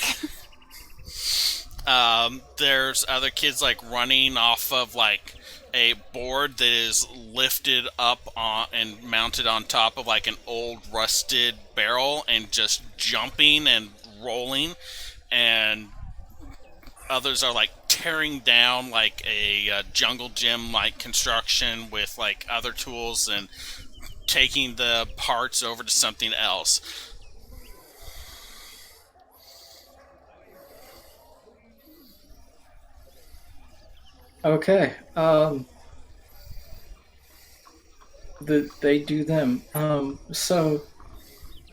There's other kids like running off of like a board that is lifted up on and mounted on top of like an old rusted barrel and just jumping and rolling, and others are like tearing down like a jungle gym like construction with like other tools and taking the parts over to something else. Okay. They do them. So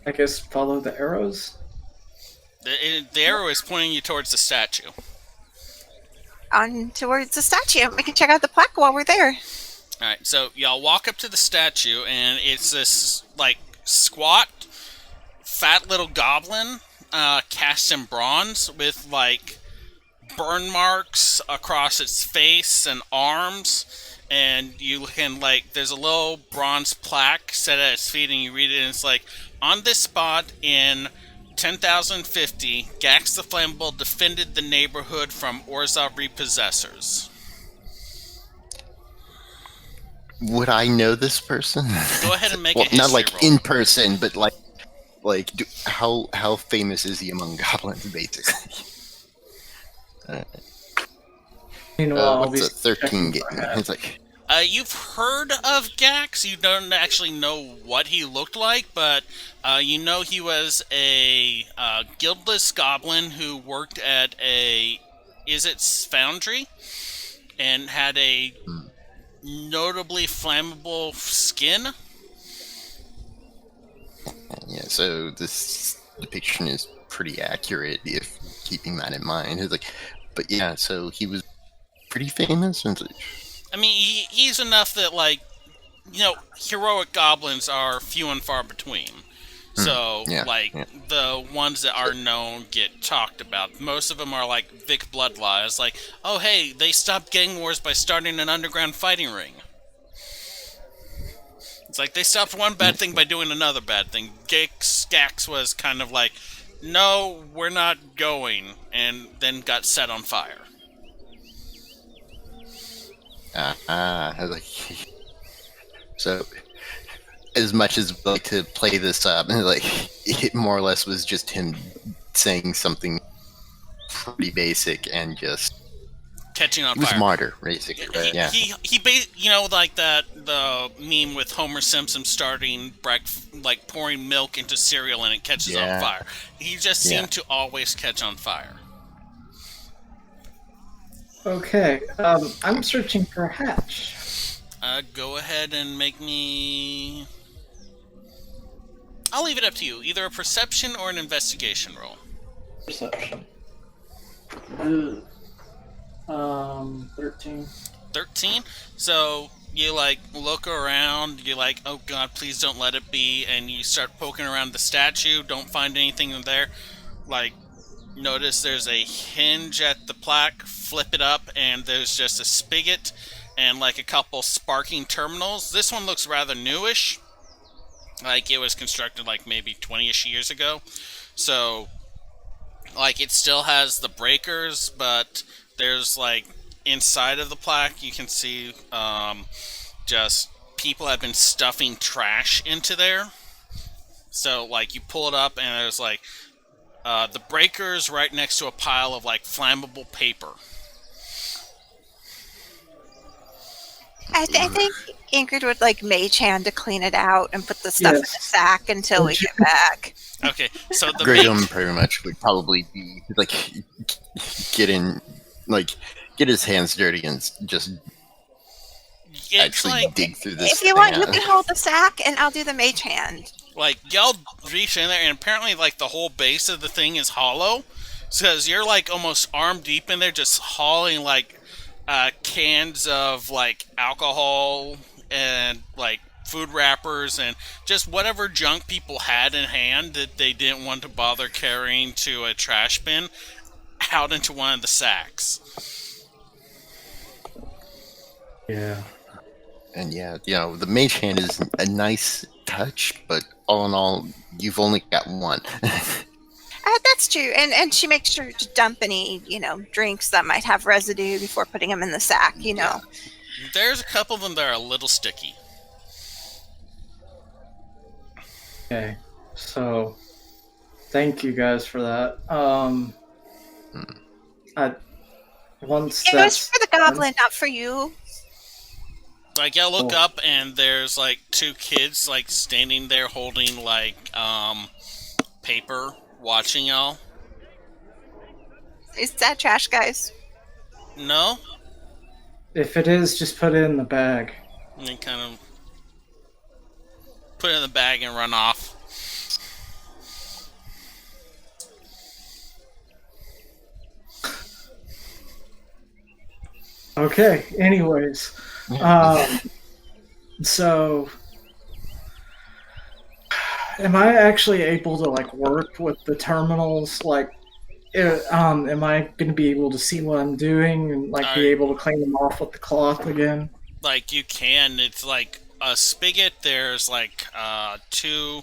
I guess follow the arrows. The arrow is pointing you towards the statue. On towards the statue. We can check out the plaque while we're there. All right, so y'all walk up to the statue, and it's this like squat, fat little goblin, cast in bronze with like burn marks across its face and arms. And you can like, there's a little bronze plaque set at its feet, and you read it, and it's like, on this spot in 10,050, Gax the Flammable defended the neighborhood from Orzhov repossessors. Would I know this person? Go ahead and make well, a history not like roll. in person, but how famous is he among goblins, basically? Meanwhile, I'll be What's a 13 game? checking my hat. It's like, You've heard of Gax. You don't actually know what he looked like, but you know he was a guildless goblin who worked at a Izit's foundry and had a notably flammable skin. yeah, so this depiction is pretty accurate if keeping that in mind. It's like, but yeah, so he was pretty famous. And it's like, I mean, he's enough that, like, you know, heroic goblins are few and far between. So, yeah, like, yeah. the ones that are known get talked about. Most of them are like Vic Bloodlaw. Like, oh, hey, they stopped gang wars by starting an underground fighting ring. It's like they stopped one bad thing by doing another bad thing. Gax was kind of like, no, we're not going, and then got set on fire. I was like, so as much as like to play this up, like it more or less was just him saying something pretty basic and just Catching on he was fire. a martyr, basically. Right? Yeah, He you know, like the meme with Homer Simpson starting like pouring milk into cereal and it catches on Yeah. fire. He just seemed to always catch on fire. Okay, I'm searching for a hatch. Go ahead and make me. I'll leave it up to you. Either a perception or an investigation roll. Perception. 13. 13. So you like look around, you're like, oh god, please don't let it be, and you start poking around the statue, don't find anything in there. Like, notice there's a hinge at the plaque, flip it up, and there's just a spigot and like a couple sparking terminals. This one looks rather newish. Like it was constructed like maybe 20-ish years ago. So like it still has the breakers, but there's like inside of the plaque you can see just people have been stuffing trash into there. So like you pull it up and there's like the breakers right next to a pile of like flammable paper. I think Ingrid would like mage hand to clean it out and put the stuff in the Yes. sack until we get back. Okay, so the Grigum pretty much would probably be like get his hands dirty and just it's actually like dig through this. If you want, you can hold the sack and I'll do the mage hand. like y'all reach in there and apparently like the whole base of the thing is hollow, because you're like almost arm deep in there just hauling like cans of like alcohol and like food wrappers and just whatever junk people had in hand that they didn't want to bother carrying to a trash bin out into one of the sacks. Yeah. And yeah, you know, the mage hand is a nice touch, but all in all, you've only got one. That's true. And she makes sure to dump any, drinks that might have residue before putting them in the sack, There's a couple of them that are a little sticky. Okay. So, thank you guys for that. Once It was that's for the goblin, not for you. Like y'all look Cool. up and there's like two kids like standing there holding like paper watching y'all. Is that trash, guys? No? if it is, just put it in the bag. And they kind of put it in the bag and run off. Okay. Anyways, So, am I actually able to like work with the terminals? Like, am I going to be able to see what I'm doing and like be I able to clean them off with the cloth again? like you can. It's like a spigot. There's like two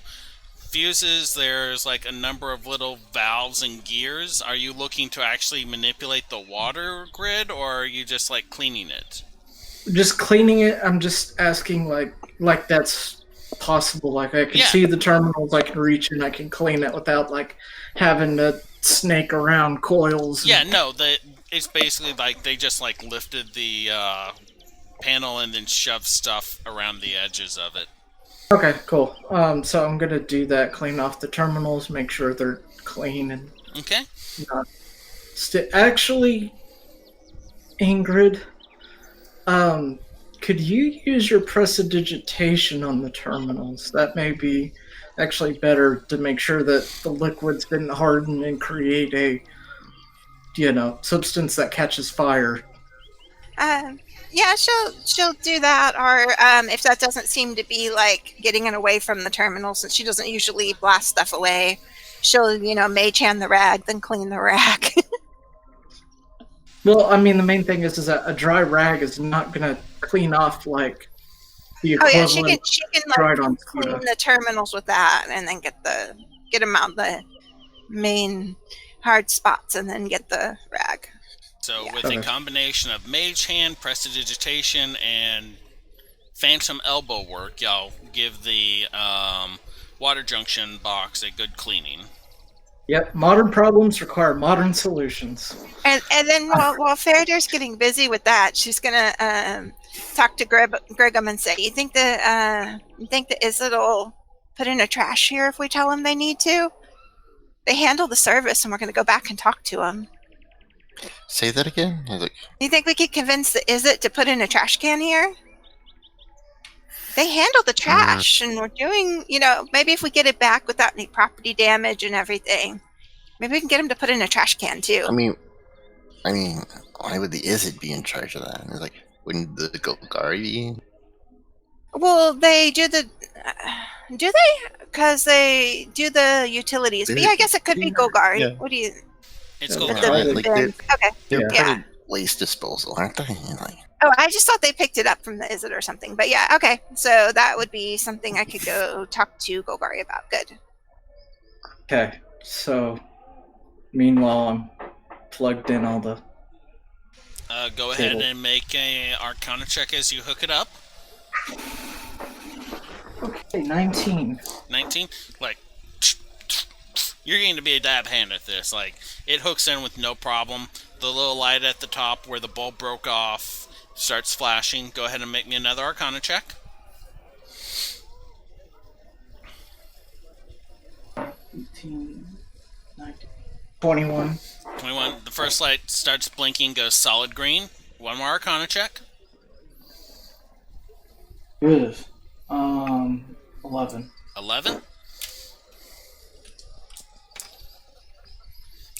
fuses. There's like a number of little valves and gears. Are you looking to actually manipulate the water grid, or are you just like cleaning it? Just cleaning it. I'm just asking like that's possible. Like I can Yeah, see the terminals, I can reach and I can clean it without like having to snake around coils. yeah. No, it's basically like they just like lifted the panel and then shoved stuff around the edges of it. Okay, cool. So I'm gonna do that. Clean off the terminals, make sure they're clean and Okay. not. Actually, Ingrid, um, could you use your prestidigitation on the terminals? That may be actually better to make sure that the liquids didn't harden and create a, substance that catches fire. Yeah, she'll do that, or if that doesn't seem to be like getting it away from the terminal, since she doesn't usually blast stuff away, she'll mage hand the rag, then clean the rag. Well, I mean, the main thing is that a dry rag is not gonna clean off like the Oh yeah, equivalent she can dried like on clean soda. the terminals with that, and then get them out the main hard spots, and then get the rag. So Yeah. with a Okay. combination of mage hand, prestidigitation, and phantom elbow work, y'all give the water junction box a good cleaning. Yep, modern problems require modern solutions. And then while Farader's getting busy with that, she's gonna talk to Gregum and say, "You think the Izzet will put in a trash here if we tell them they need to? They handle the service, and we're gonna go back and talk to them. Say that again. I was like, Do you think we could convince the Izzet to put in a trash can here? They handle the trash, and we're doing, maybe if we get it back without any property damage and everything, maybe we can get them to put in a trash can too." I mean, why would the Izzet be in charge of that? And it's like, wouldn't the Golgari be? Well, they do the. Do they? Because they do the utilities. But yeah, I guess it could be Golgari. Yeah. What do you? It's Yeah, cool. that's The right. Like bins. Okay. they're Yeah. part Yeah. of waste disposal, aren't they? And like, Oh, I just thought they picked it up from the Izzet or something. But yeah, okay. So that would be something I could go talk to Golgari about. Good. Okay, so meanwhile, I'm plugged in all the. Go ahead Cable. and make a Arcana check as you hook it up. Okay, 19. 19. Like, you're going to be a dab hand at this. Like, it hooks in with no problem. The little light at the top where the bulb broke off starts flashing. Go ahead and make me another Arcana check. 18, 19, 21. 21. The first light starts blinking, goes solid green. One more Arcana check. Good. 11. 11.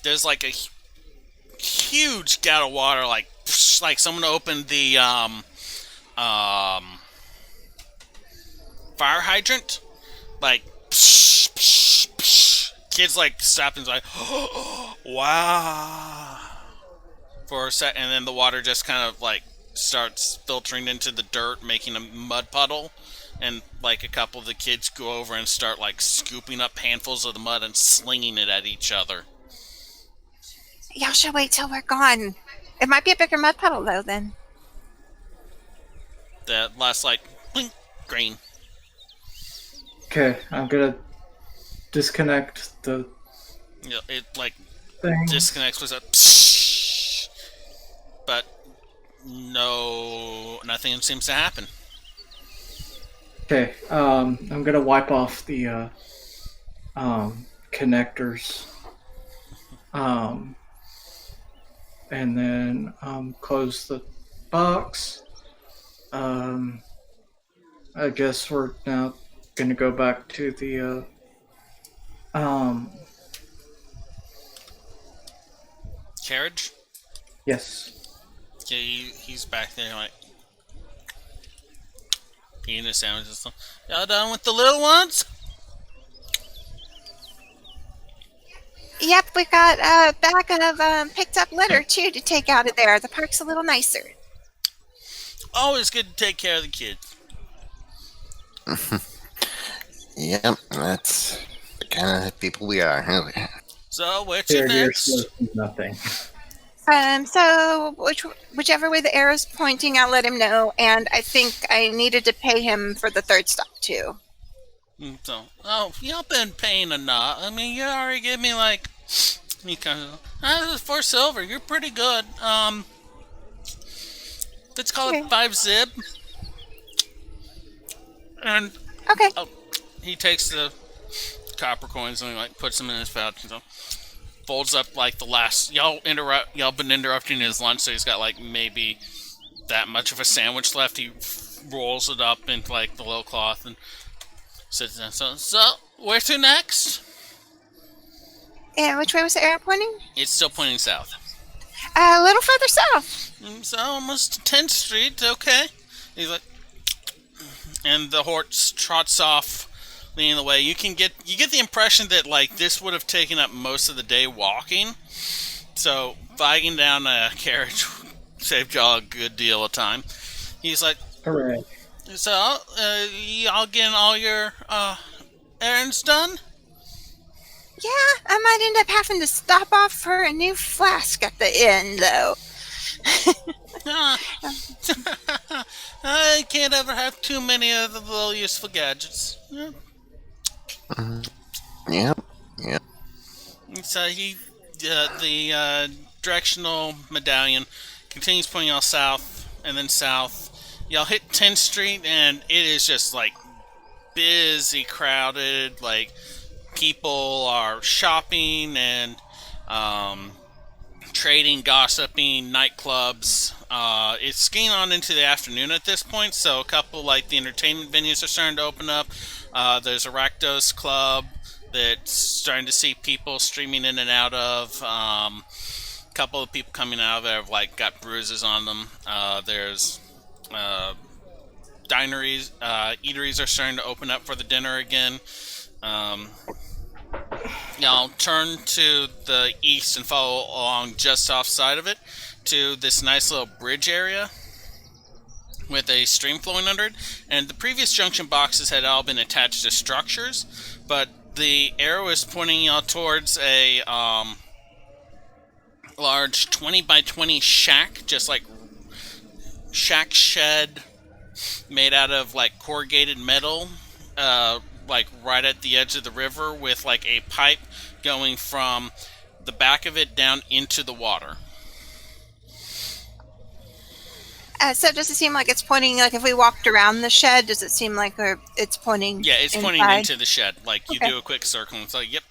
There's like a huge gout of water, like someone opened the fire hydrant, like kids like stop and like wow for a sec, and then the water just kind of like starts filtering into the dirt, making a mud puddle, and like a couple of the kids go over and start like scooping up handfuls of the mud and slinging it at each other. Y'all should wait till we're gone. It might be a bigger mud puddle though. Then. The last light, blink, green. Okay, I'm gonna disconnect the You know, it like thing. disconnects with a but nothing seems to happen. Okay, I'm gonna wipe off the connectors. And then close the box. I guess we're now gonna go back to the Carriage? yes. Yeah, he's back there like eating a sandwich and stuff. Y'all done with the little ones? Yep, we got a bag of picked up litter too to take out of there. The park's a little nicer. Always good to take care of the kids. Yep, that's the kind of people we are. So, what's your Here, next? nothing. So whichever way the arrow's pointing, I'll let him know. And I think I needed to pay him for the third stop too. So, y'all been paying enough. I mean, you already gave me like, you kind of, 4 silver. You're pretty good. Let's call it 5 zib. And Okay. he takes the copper coins and like puts them in his pouch. And so folds up like the last. Y'all been interrupting his lunch, so he's got like maybe that much of a sandwich left. He rolls it up into like the little cloth and sits down. So where to next? And which way was the arrow pointing? It's still pointing south. A little further south. So almost to 10th Street. Okay. He's like, and the horse trots off, leading the way. You get the impression that like this would have taken up most of the day walking. So flagging down a carriage saved y'all a good deal of time. He's like, Hooray. so y'all getting all your errands done? Yeah, I might end up having to stop off for a new flask at the end, though. I can't ever have too many of the little useful gadgets. Yep, yep. So the directional medallion continues pointing y'all south, and then south. Y'all hit 10th Street, and it is just like busy, crowded. Like people are shopping and trading, gossiping, nightclubs. It's getting on into the afternoon at this point, so a couple like the entertainment venues are starting to open up. There's a Rakdos club that's starting to see people streaming in and out of. A couple of people coming out of there have like got bruises on them. There's dineries, eateries are starting to open up for the dinner again. Y'all turn to the east and follow along just offside of it to this nice little bridge area with a stream flowing under it. And the previous junction boxes had all been attached to structures, but the arrow is pointing y'all towards a large 20 by 20 shack, just like shack shed made out of like corrugated metal, like right at the edge of the river, with like a pipe going from the back of it down into the water. So does it seem like it's pointing, like if we walked around the shed, does it seem like it's pointing? Yeah, it's pointing inside? into the shed. Like you do a quick circle and it's like, yep.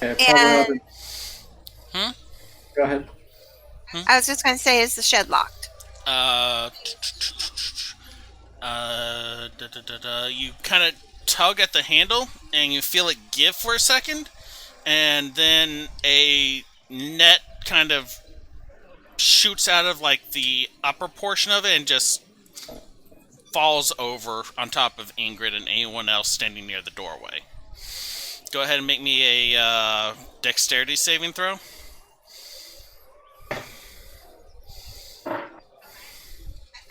Okay, And Go ahead. I was just going to say, is the shed locked? You kind of tug at the handle and you feel it give for a second, and then a net kind of shoots out of like the upper portion of it and just falls over on top of Ingrid and anyone else standing near the doorway. Go ahead and make me a dexterity saving throw.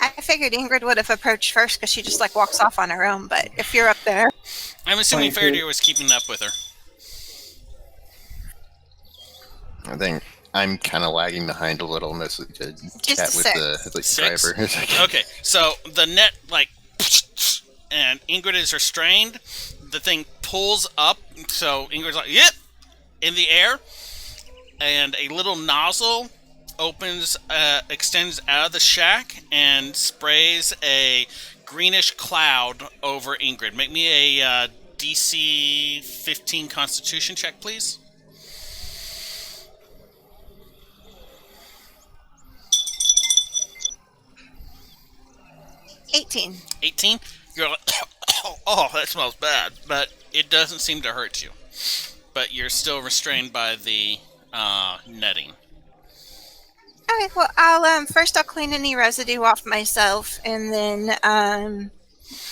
I figured Ingrid would have approached first because she just like walks off on her own. But if you're up there, I'm assuming 22. Faraday was keeping up with her. I think I'm kind of lagging behind a little, mostly to chat with the Six? driver. Okay, so the net, like, and Ingrid is restrained. The thing pulls up, so Ingrid's like, yep, in the air, and a little nozzle opens, extends out of the shack and sprays a greenish cloud over Ingrid. Make me a DC 15 Constitution check, please. 18. 18. You're like, oh, that smells bad, but it doesn't seem to hurt you. But you're still restrained by the netting. Okay, well, I'll first I'll clean any residue off myself, and then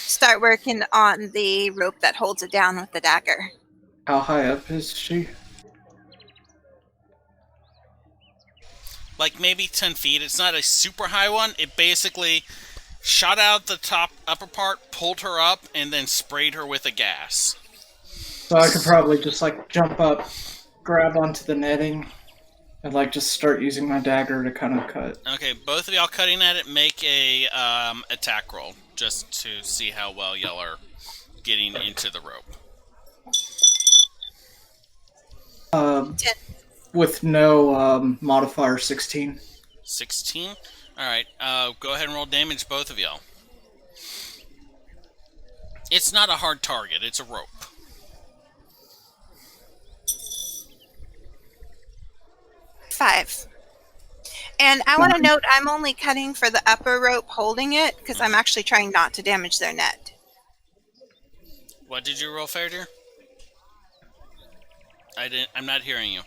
start working on the rope that holds it down with the dagger. How high up is she? Like maybe 10 feet. It's not a super high one. It basically shot out the top upper part, pulled her up, and then sprayed her with a gas. So I could probably just like jump up, grab onto the netting, and like just start using my dagger to kind of cut. Okay, both of y'all cutting at it, make a attack roll just to see how well y'all are getting into the rope. 10. With no modifier, 16. 16. All right, go ahead and roll damage, both of y'all. It's not a hard target. It's a rope. 5. And I want to note I'm only cutting for the upper rope holding it because I'm actually trying not to damage their net. What did you roll, Fairdeer? I'm not hearing you.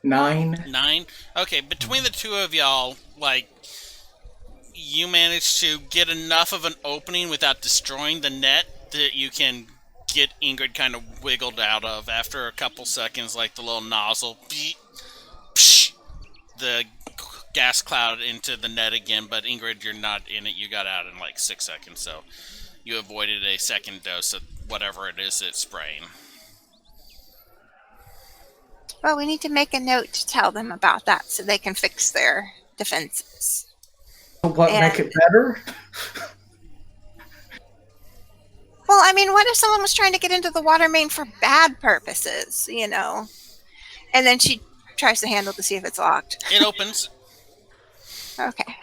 9. 9? Okay, between the two of y'all, like, you managed to get enough of an opening without destroying the net that you can get Ingrid kind of wiggled out of. After a couple seconds, like the little nozzle, psh, the gas cloud into the net again, but Ingrid, you're not in it. You got out in like 6 seconds, so you avoided a second dose of whatever it is it's spraying. Well, we need to make a note to tell them about that so they can fix their defenses. What, make it better? Well, I mean, what if someone was trying to get into the water main for bad purposes, you know? And then she tries to handle to see if it's locked. It opens. Okay.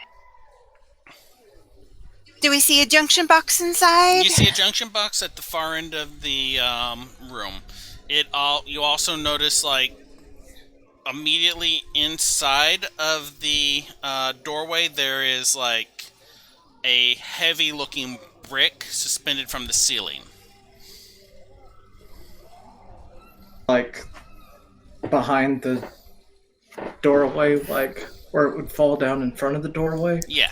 Do we see a junction box inside? You see a junction box at the far end of the room. You also notice, like, immediately inside of the doorway, there is, like, a heavy-looking brick suspended from the ceiling. Like, behind the doorway, like, where it would fall down in front of the doorway? Yeah.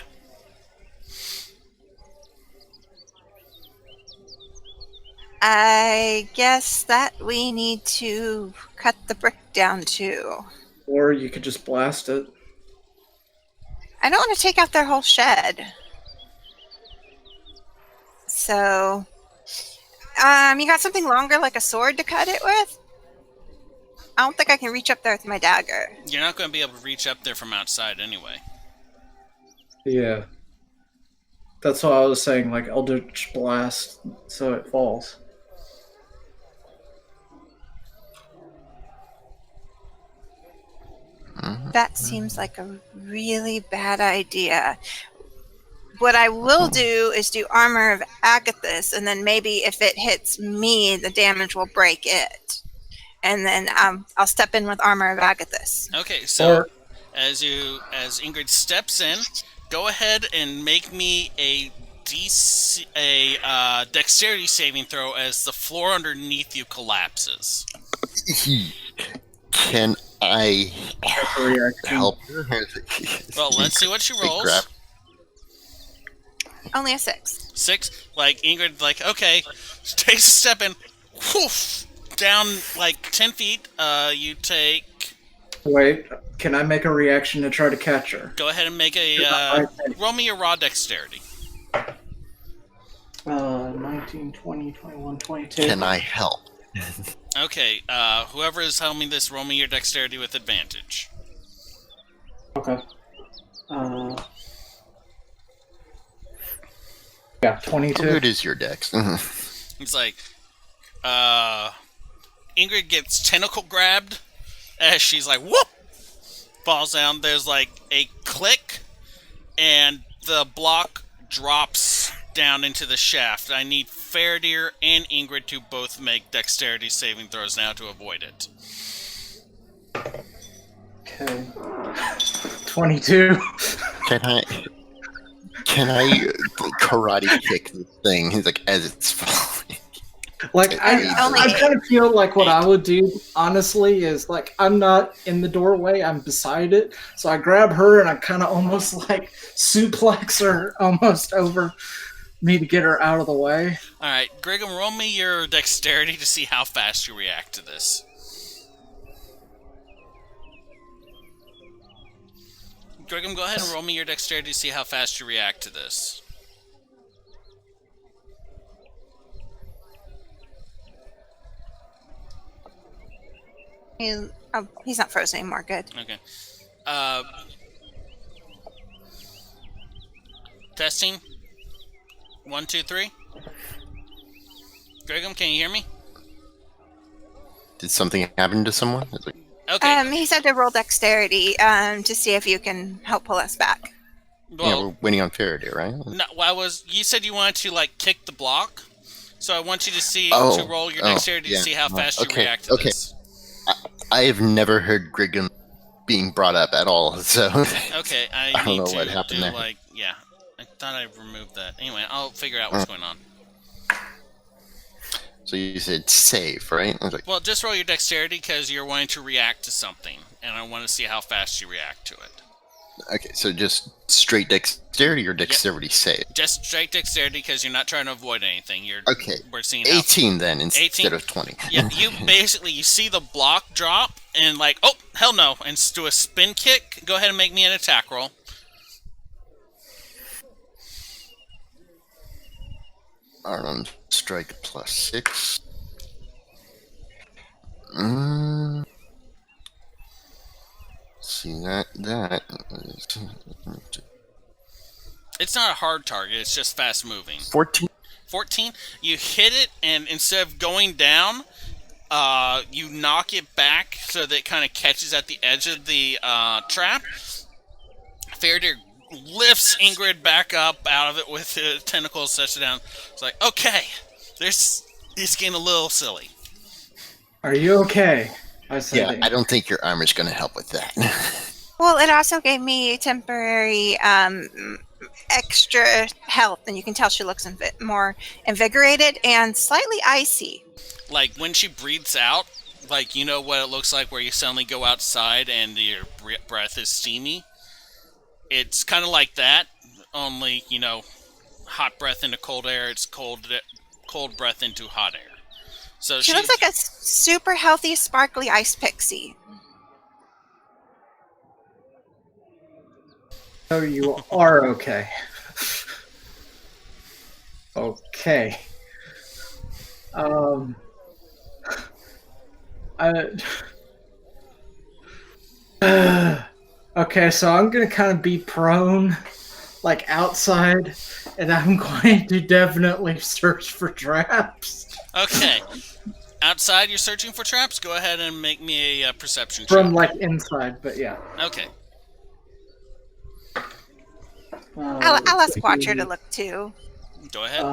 I guess that we need to cut the brick down too. Or you could just blast it. I don't want to take out their whole shed. So, you got something longer like a sword to cut it with? I don't think I can reach up there with my dagger. You're not going to be able to reach up there from outside anyway. Yeah. That's why I was saying, like, Eldritch Blast so it falls. That seems like a really bad idea. What I will do is do Armor of Agathis, and then maybe if it hits me, the damage will break it. And then I'll step in with Armor of Agathis. Okay, so as Ingrid steps in, go ahead and make me a dexterity saving throw as the floor underneath you collapses. Can I help her? Well, let's see what she rolls. Only a 6. 6. Like, Ingrid, like, okay, takes a step in, whoof, down like 10 feet. You take... Wait, can I make a reaction to try to catch her? Go ahead and make a... roll me your raw dexterity. 19, 20, 21, 22. Can I help? Okay, whoever is helping this, roll me your dexterity with advantage. Okay. Yeah, 22. How good is your dex? It's like, Ingrid gets tentacle grabbed as she's like, whoop! Falls down. There's like a click, and the block drops down into the shaft. I need Fairdeer and Ingrid to both make dexterity saving throws now to avoid it. Okay. 22. Can I karate kick the thing? He's like, as it's falling. Like, I kind of feel like what I would do, honestly, is like, I'm not in the doorway, I'm beside it. So I grab her and I kind of almost like suplex her almost over me to get her out of the way. All right, Grigum, roll me your dexterity to see how fast you react to this. Grigum, go ahead and roll me your dexterity to see how fast you react to this. He's not frozen anymore. Good. Okay. Testing. 1, 2, 3. Grigum, can you hear me? Did something happen to someone? Okay. He said to roll dexterity to see if you can help pull us back. Yeah, we're winning on Faraday, right? No, you said you wanted to like kick the block, so I want you to see to roll your dexterity to see how fast you react to this. I have never heard Grigum being brought up at all, so okay, I don't need know to what happened there. I thought I removed that. Anyway, I'll figure out what's going on. So you said save, right? I was like, Well, just roll your dexterity because you're wanting to react to something, and I want to see how fast you react to it. okay, so just straight dexterity or dexterity save? Just straight dexterity because you're not trying to avoid anything. We're seeing 18 then 18? instead of 20. Yeah, you see the block drop and like, oh hell no, and do a spin kick. Go ahead and make me an attack roll. Armed strike +6. See that. It's not a hard target. It's just fast moving. 14. 14. You hit it, and instead of going down, you knock it back so that it kind of catches at the edge of the trap. Faraday lifts Ingrid back up out of it with the tentacles, sets it down. It's like, okay, it's getting a little silly. Are you okay? I I don't think your armor's going to help with that. Well, it also gave me temporary extra health, and you can tell she looks more invigorated and slightly icy. Like when she breathes out, like you know what it looks like where you suddenly go outside and your breath is steamy. It's kind of like that, only hot breath into cold air. It's cold breath into hot air. So she looks like a super healthy, sparkly ice pixie. So you are okay. Okay. Okay, so I'm gonna kind of be prone, like outside, and I'm going to definitely search for traps. Okay. Outside, you're searching for traps? Go ahead and make me a perception check. From, like, inside, but yeah. Okay. I'll ask Watcher to look, too. Go ahead.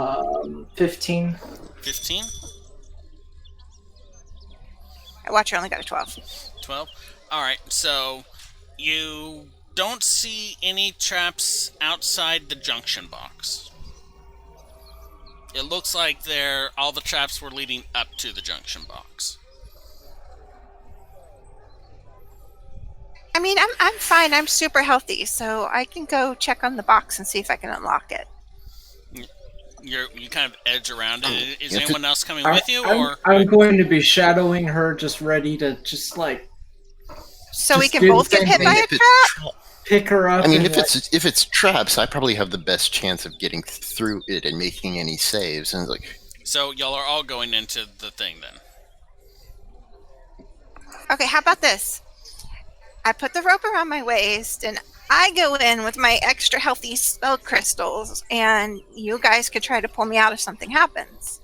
15. 15? Watcher only got a 12. 12? Alright, so you don't see any traps outside the junction box. It looks like all the traps were leading up to the junction box. I mean, I'm fine. I'm super healthy, so I can go check on the box and see if I can unlock it. You kind of edge around it. Is anyone else coming with you, or I'm going to be shadowing her, just ready to so we can both get hit by a trap. Pick her up. I mean, if it's traps, I probably have the best chance of getting through it and making any saves. And so y'all are all going into the thing then. Okay, how about this? I put the rope around my waist, and I go in with my extra healthy spell crystals, and you guys could try to pull me out if something happens.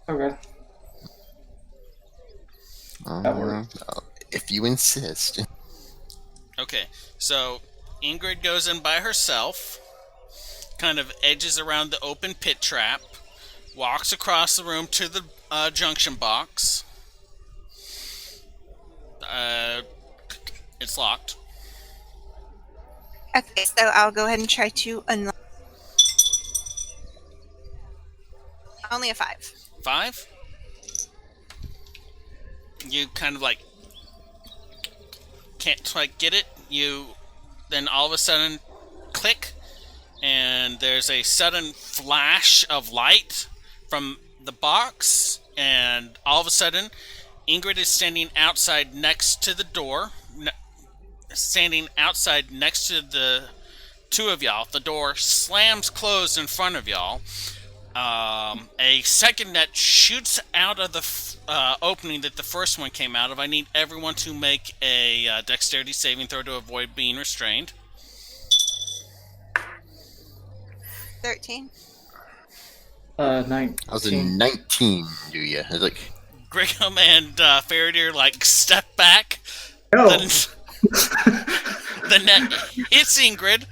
Okay. If you insist. Okay, so Ingrid goes in by herself, kind of edges around the open pit trap, walks across the room to the junction box. It's locked. Okay, so I'll go ahead and try to unlock. Only a 5. 5? You kind of can't get it. You then all of a sudden click, and there's a sudden flash of light from the box, and all of a sudden, Ingrid is standing outside next to the door, standing outside next to the two of y'all. The door slams closed in front of y'all. A second net shoots out of the opening that the first one came out of. I need everyone to make a dexterity saving throw to avoid being restrained. 13. 19. I was a 19, do you? I was like, Grigham and Faraday like step back. No. The net hits Ingrid,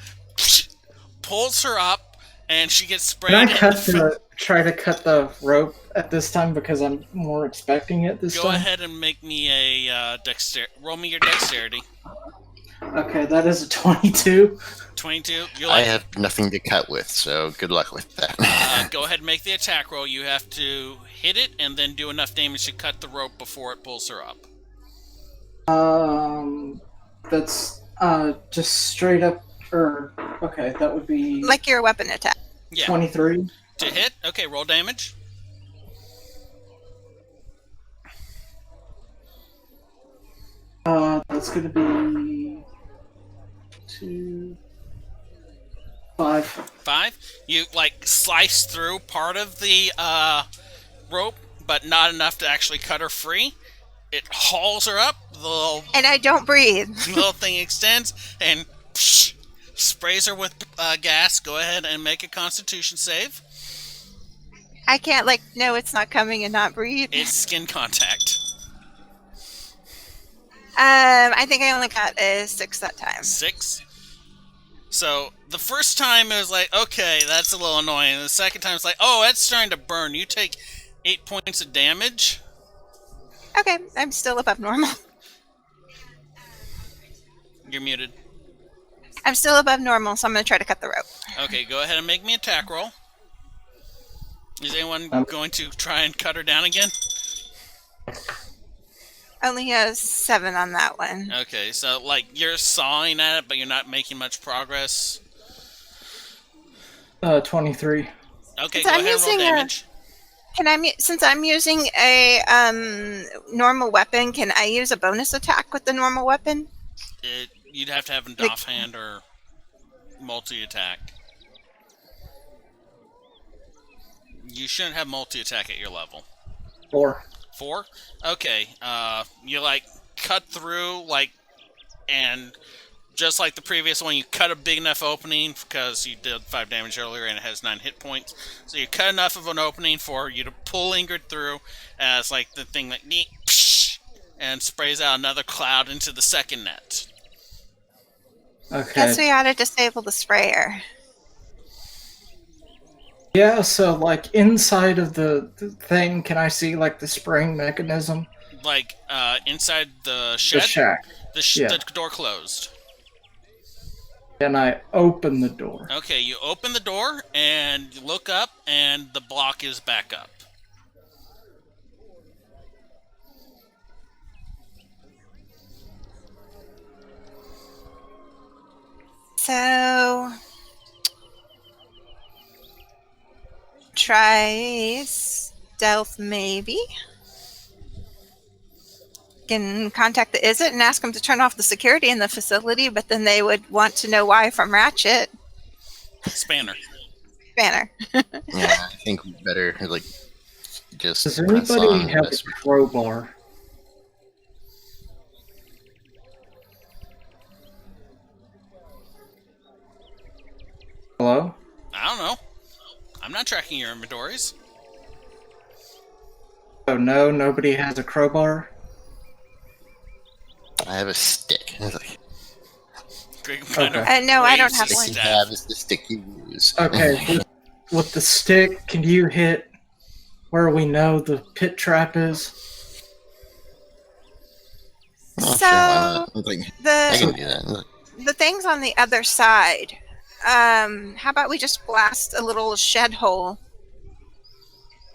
pulls her up, and she gets sprayed. Can I try to cut the rope at this time because I'm more expecting it this time? Go ahead and make me a roll me your dexterity. Okay, that is a 22. 22. I have nothing to cut with, so good luck with that. Go ahead and make the attack roll. You have to hit it and then do enough damage to cut the rope before it pulls her up. That's just straight up. Okay, that would be Like your weapon attack. Yeah. 23. To hit? Okay, roll damage. That's gonna be 5. 5. You like slice through part of the rope, but not enough to actually cut her free. It hauls her up. The And I don't breathe. little thing extends and sprays her with gas. Go ahead and make a Constitution save. I can't, no, it's not coming and not breathe. It's skin contact. I think I only got a 6 that time. 6. So the first time it was like, okay, that's a little annoying. And the second time it's like, oh, it's starting to burn. You take 8 points of damage. Okay, I'm still above normal. You're muted. I'm still above normal, so I'm going to try to cut the rope. Okay, go ahead and make me an attack roll. Is anyone going to try and cut her down again? Only a 7 on that one. Okay, so you're sawing at it, but you're not making much progress. 23. Okay, So go I'm ahead and roll using damage. Since I'm using a normal weapon, can I use a bonus attack with the normal weapon? You'd have to have an offhand or multi-attack. You shouldn't have multi-attack at your level. 4. 4? Okay, you cut through, and just like the previous one, you cut a big enough opening because you did 5 damage earlier and it has 9 hit points. So you cut enough of an opening for you to pull Ingrid through as the thing that and sprays out another cloud into the second net. Okay. Guess we ought to disable the sprayer. Yeah, so inside of the thing, can I see the spring mechanism? Inside the shed? The shack. The door closed. And I open the door. Okay, you open the door and you look up and the block is back up. So, try stealth maybe. Can contact the ISIT and ask them to turn off the security in the facility, but then they would want to know why from Ratchet. Spanner. Banner. Yeah, I think we better just. Does press anybody on have a this. crowbar? Hello? I don't know. I'm not tracking your inventories. Oh no, nobody has a crowbar? I have a stick. Greg kind of No, I don't waves have his one. The stick you staff. have is the stick you use. Okay, with the stick, can you hit where we know the pit trap is? Oh, So, sure, why not? I can the do that. the things on the other side. How about we just blast a little shed hole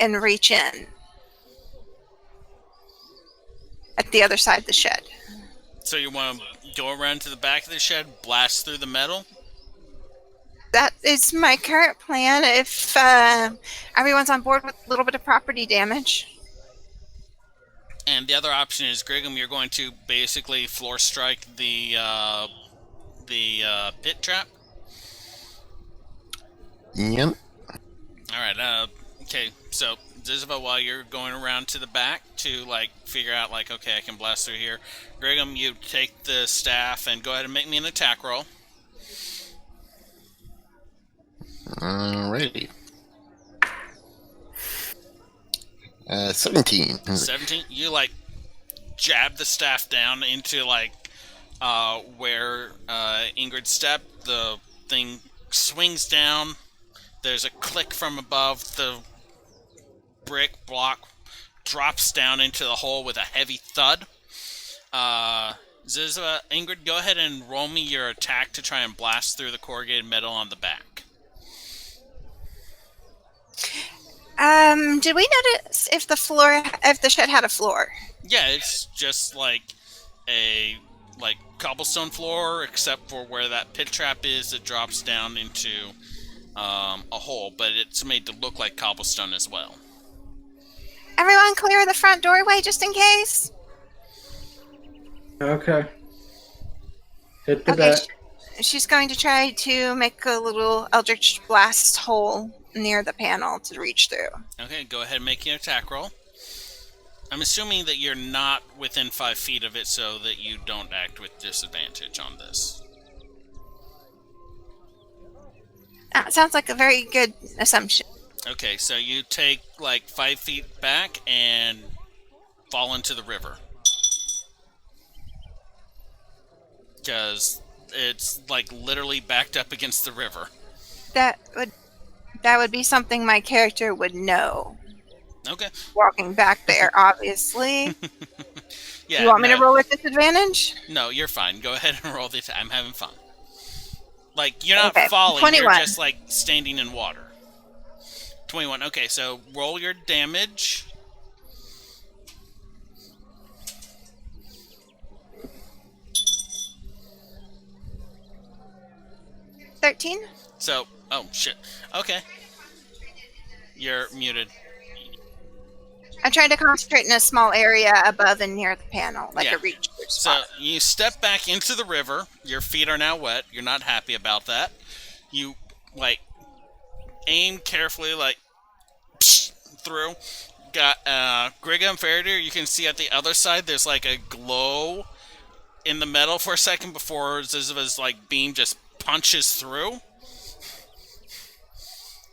and reach in at the other side of the shed? So you want to go around to the back of the shed, blast through the metal? That is my current plan. If everyone's on board with a little bit of property damage. And the other option is, Grigum, you're going to basically floor strike the pit trap. Yep. All right. Okay. So, Ziziva, while you're going around to the back to like figure out like, okay, I can blast through here. Grigum, you take the staff and go ahead and make me an attack roll. Alrighty. 17. 17. You like jab the staff down into like where Ingrid stepped. The thing swings down. There's a click from above. The brick block drops down into the hole with a heavy thud. Ziziva, Ingrid, go ahead and roll me your attack to try and blast through the corrugated metal on the back. Did we notice if the shed had a floor? Yeah, it's just like a cobblestone floor, except for where that pit trap is. It drops down into a hole, but it's made to look like cobblestone as well. Everyone clear the front doorway just in case? Okay. Hit the deck. She's going to try to make a little Eldritch Blast hole near the panel to reach through. Okay, go ahead and make your attack roll. I'm assuming that you're not within 5 feet of it, so that you don't act with disadvantage on this. Sounds like a very good assumption. Okay, so you take like 5 feet back and fall into the river. Because it's like literally backed up against the river. That would be something my character would know. Okay. Walking back there, obviously. Yeah. You want me to roll with disadvantage? No, you're fine. Go ahead and roll this. I'm having fun. Like, you're not Okay, falling, 21. You're just like standing in water. 21. Okay, so roll your damage. $13. So, oh shit. Okay. You're muted. I'm trying to concentrate in a small area above and near the panel, like Yeah. a reach through So spot. you step back into the river. Your feet are now wet. You're not happy about that. You like aim carefully, like through. Got Grigga and Faraday. You can see at the other side there's like a glow in the metal for a second before Ziziva's like beam just punches through,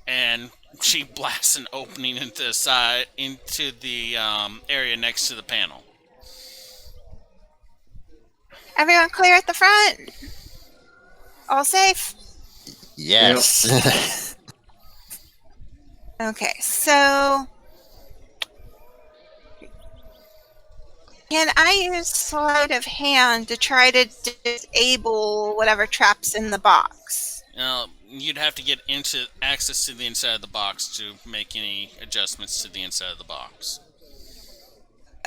and she blasts an opening into the side into the area next to the panel. Everyone clear at the front? All safe? Yes. Okay, so can I use sleight of hand to try to disable whatever traps in the box? You'd have to get into access to the inside of the box to make any adjustments to the inside of the box.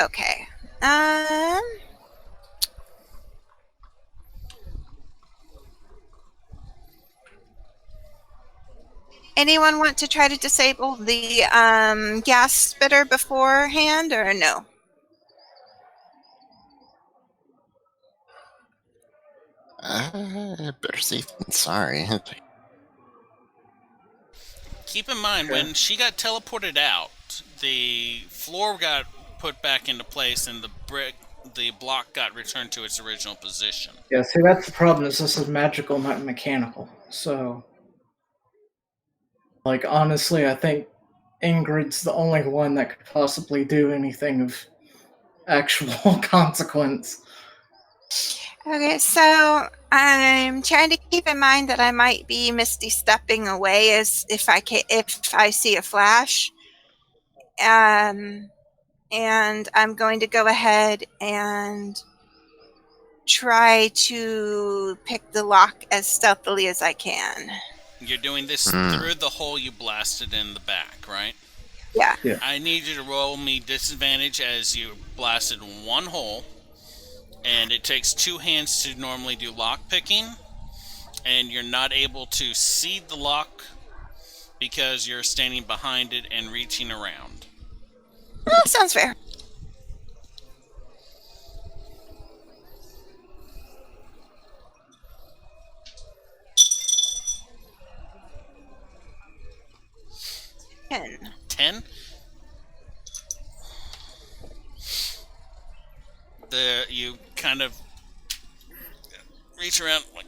Okay. Anyone want to try to disable the gas spitter beforehand, or no? Better safe than sorry. Keep in mind, when she got teleported out, the floor got put back into place and the block got returned to its original position. Yeah, see, that's the problem, is this is magical, not mechanical. So, like, honestly, I think Ingrid's the only one that could possibly do anything of actual consequence. Okay, so I'm trying to keep in mind that I might be misty stepping away as if I see a flash. And I'm going to go ahead and try to pick the lock as stealthily as I can. You're doing this through the hole you blasted in the back, right? Yeah. I need you to roll me disadvantage as you blasted one hole, and it takes 2 hands to normally do lock picking, and you're not able to see the lock because you're standing behind it and reaching around. Well, sounds fair. Ten. 10. You kind of reach around like,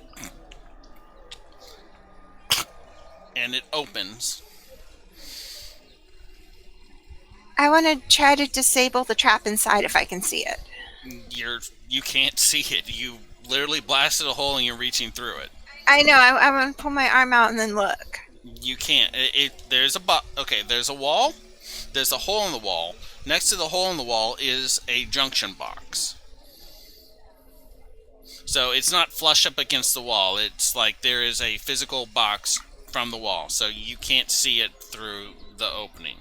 and it opens. I want to try to disable the trap inside if I can see it. You can't see it. You literally blasted a hole and you're reaching through it. I know. I want to pull my arm out and then look. You can't. There's a wall. There's a hole in the wall. Next to the hole in the wall is a junction box. So it's not flush up against the wall. It's like there is a physical box from the wall. So you can't see it through the opening.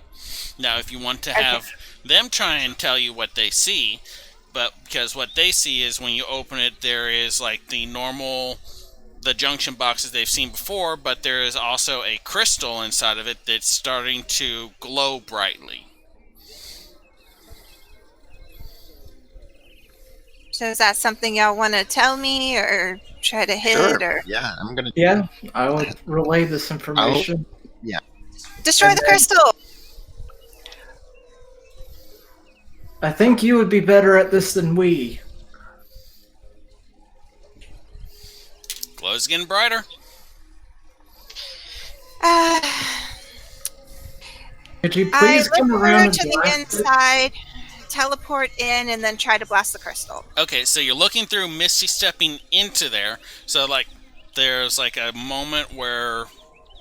Now, if you want to have them try and tell you what they see, but because what they see is when you open it, there is like the junction boxes they've seen before, but there is also a crystal inside of it that's starting to glow brightly. So is that something y'all want to tell me or try to hit Sure. or Yeah, I'm gonna. Yeah, I will relay this information. destroy the crystal? I think you would be better at this than we. Glow's getting brighter. Could you I please look come over around to and the blast it? inside, teleport in, and then try to blast the crystal. Okay, so you're looking through, Misty stepping into there. So like, there's like a moment where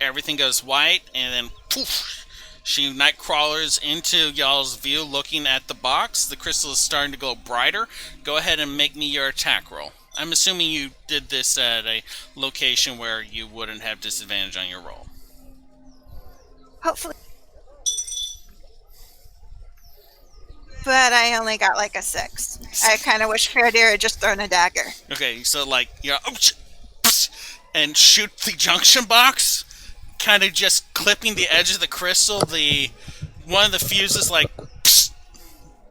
everything goes white, and then poof, she night crawlers into y'all's view, looking at the box. The crystal is starting to go brighter. Go ahead and make me your attack roll. I'm assuming you did this at a location where you wouldn't have disadvantage on your roll. Hopefully. But I only got like a 6. I kind of wish Faraday had just thrown a dagger. Okay, so like you're and shoot the junction box, kind of just clipping the edge of the crystal. One of the fuses like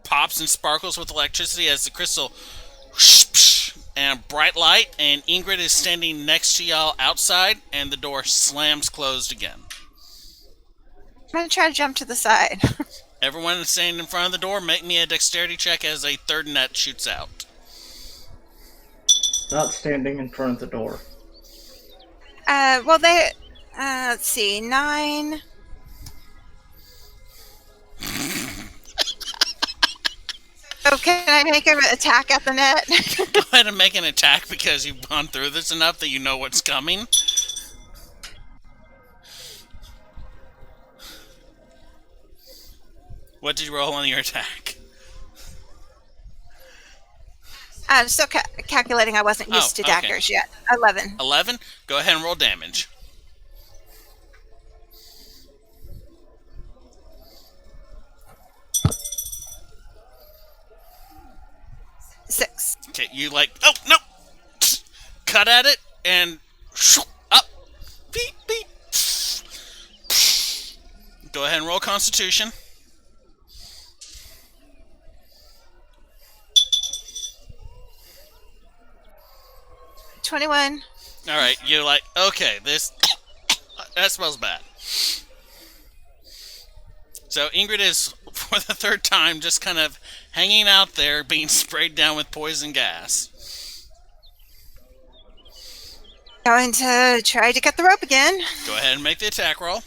pops and sparkles with electricity as the crystal and bright light. And Ingrid is standing next to y'all outside, and the door slams closed again. I'm going to try to jump to the side. Everyone standing in front of the door, make me a dexterity check as a third net shoots out. Not standing in front of the door. Well, let's see, 9. Oh, can I make an attack at the net? Go ahead and make an attack because you've gone through this enough that you know what's coming. What did you roll on your attack? I'm still calculating. I wasn't used to okay. daggers yet. 11. 11? Go ahead and roll damage. Six. Okay, you like, oh, no! Cut at it, and up. Beep, beep. Go ahead and roll Constitution. $21. Alright, you're like, okay, that smells bad. So Ingrid is, for the third time, just kind of hanging out there, being sprayed down with poison gas. Going to try to cut the rope again. Go ahead and make the attack roll.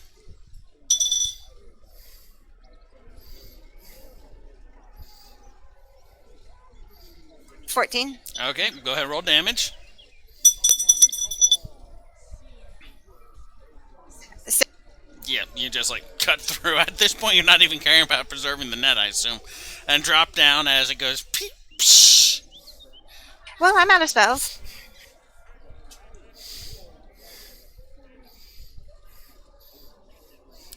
$14. Okay, go ahead and roll damage. Yeah, you just like cut through. At this point, you're not even caring about preserving the net, I assume. And drop down as it goes. Peep, psh. Well, I'm out of spells.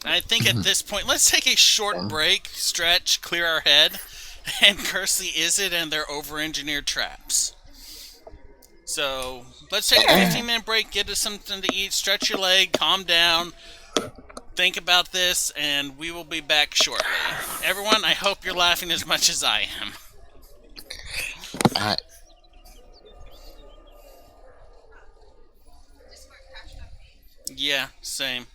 I think at this point, let's take a short break, stretch, clear our head, and curse the Izzet and their over-engineered traps. So let's take a 15-minute break, get us something to eat, stretch your leg, calm down, think about this, and we will be back shortly. Everyone, I hope you're laughing as much as I am. I, Yeah, same.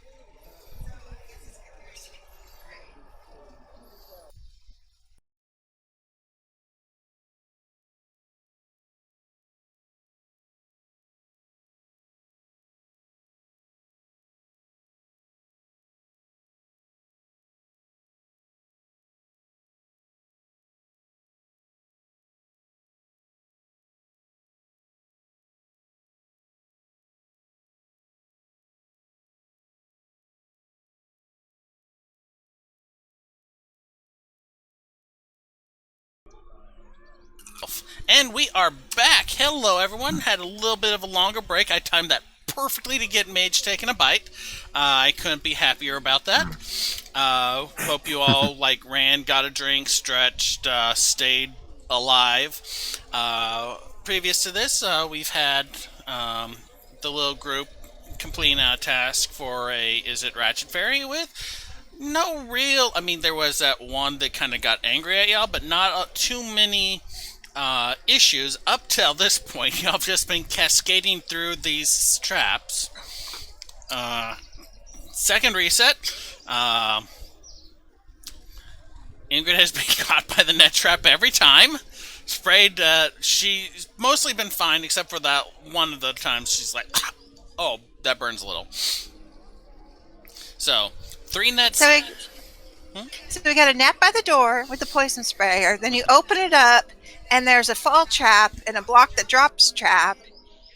And we are back. Hello, everyone. Had a little bit of a longer break. I timed that perfectly to get Mage taking a bite. I couldn't be happier about that. Hope you all ran, got a drink, stretched, stayed alive. Previous to this, we've had the little group completing a task for a Is It Ratchet Fairy with no real. I mean, there was that one that kind of got angry at y'all, but not too many issues up till this point. Y'all have just been cascading through these traps. Second reset. Ingrid has been caught by the net trap every time. Sprayed. She's mostly been fine, except for that one of the times she's like, "Oh, that burns a little." So 3 nets. So we got a net by the door with the poison sprayer. Then you open it up, and there's a fall trap and a block that drops trap.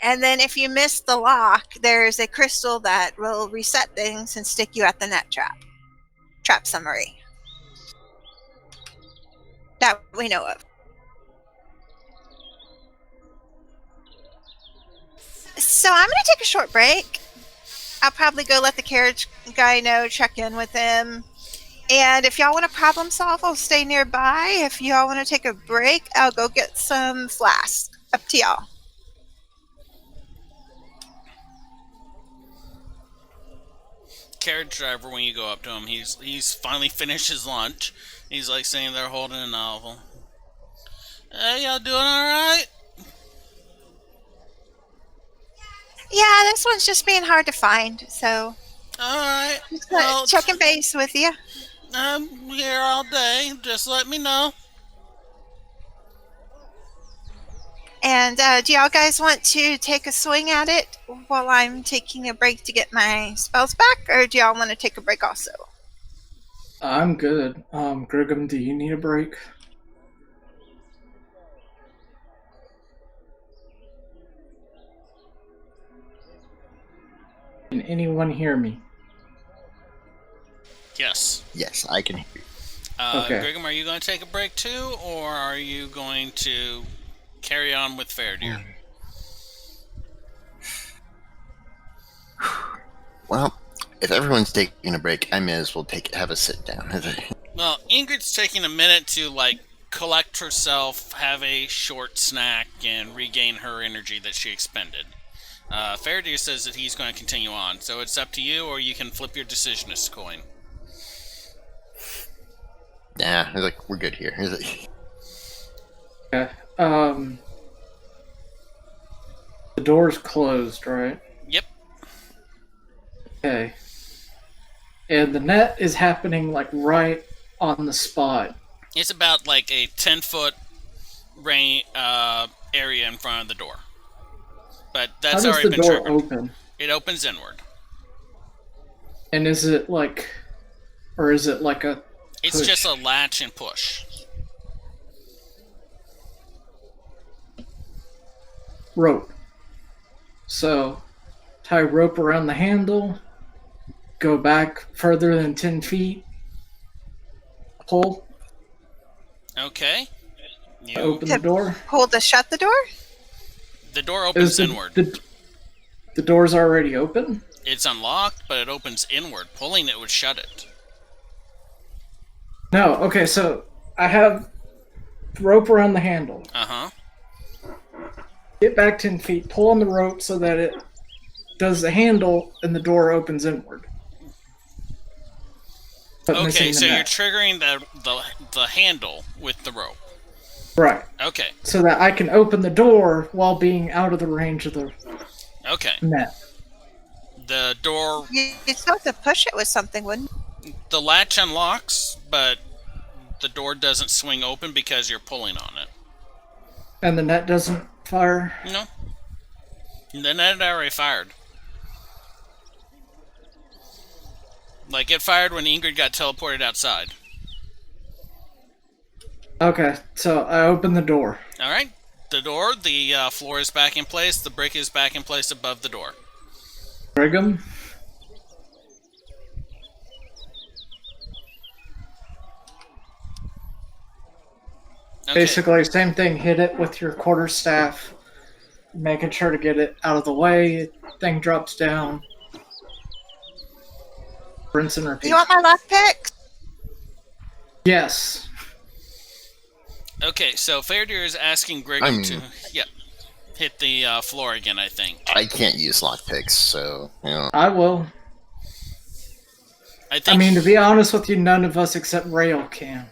And then if you miss the lock, there's a crystal that will reset things and stick you at the net trap. Trap summary. That we know of. So I'm going to take a short break. I'll probably go let the carriage guy know, check in with him. And if y'all want to problem solve, I'll stay nearby. If y'all want to take a break, I'll go get some flasks. Up to y'all. Carriage driver, when you go up to him, he's finally finished his lunch. He's saying they're holding a novel. Hey, y'all doing all right? Yeah, this one's just being hard to find. So, all right. Well, checking base with you. I'm here all day. Just let me know. And do y'all guys want to take a swing at it while I'm taking a break to get my spells back, or do y'all want to take a break also? I'm good. Grigum, do you need a break? Can anyone hear me? Yes. yes, I can hear you. Okay. Grigum, are you going to take a break too, or are you going to carry on with Fairdeer? Well, if everyone's taking a break, I may as well have a sit down. Well, Ingrid's taking a minute to collect herself, have a short snack, and regain her energy that she expended. Fairdeer says that he's going to continue on, so it's up to you, or you can flip your decisionist coin. Nah, we're good here. Okay. The door's closed, right? Yep. Okay. And the net is happening right on the spot. It's about a 10-foot area in front of the door. But that's already been triggered. How does the door open? It opens inward. And is it or is it a It's push? just a latch and push. Rope. So, tie rope around the handle, go back further than 10 feet, pull, Okay. You open the door. Hold to shut the door? The door opens inward. The door's already open? It's unlocked, but it opens inward. Pulling it would shut it. No, okay, so I have rope around the handle. Uh-huh. get back 10 feet, pull on the rope so that it does the handle and the door opens inward. But Okay, so net. you're triggering the handle with the rope. Right. Okay. So that I can open the door while being out of the range of the net. The door... You'd still have to push it with something, wouldn't you? The latch unlocks, but the door doesn't swing open because you're pulling on it. And the net doesn't fire? No. The net had already fired. Like, it fired when Ingrid got teleported outside. Okay, so I open the door. Alright. The door, the floor is back in place, the brick is back in place above the door. Brigham? Okay. Basically, same thing. Hit it with your quarterstaff, making sure to get it out of the way. Thing drops down. Rinse and repeat. You want my lockpick? Yes. Okay, so Fairdeer is asking Brigham to hit the floor again, I think. I can't use lockpicks, so, you know. I will. I mean, to be honest with you, none of us except Rail can.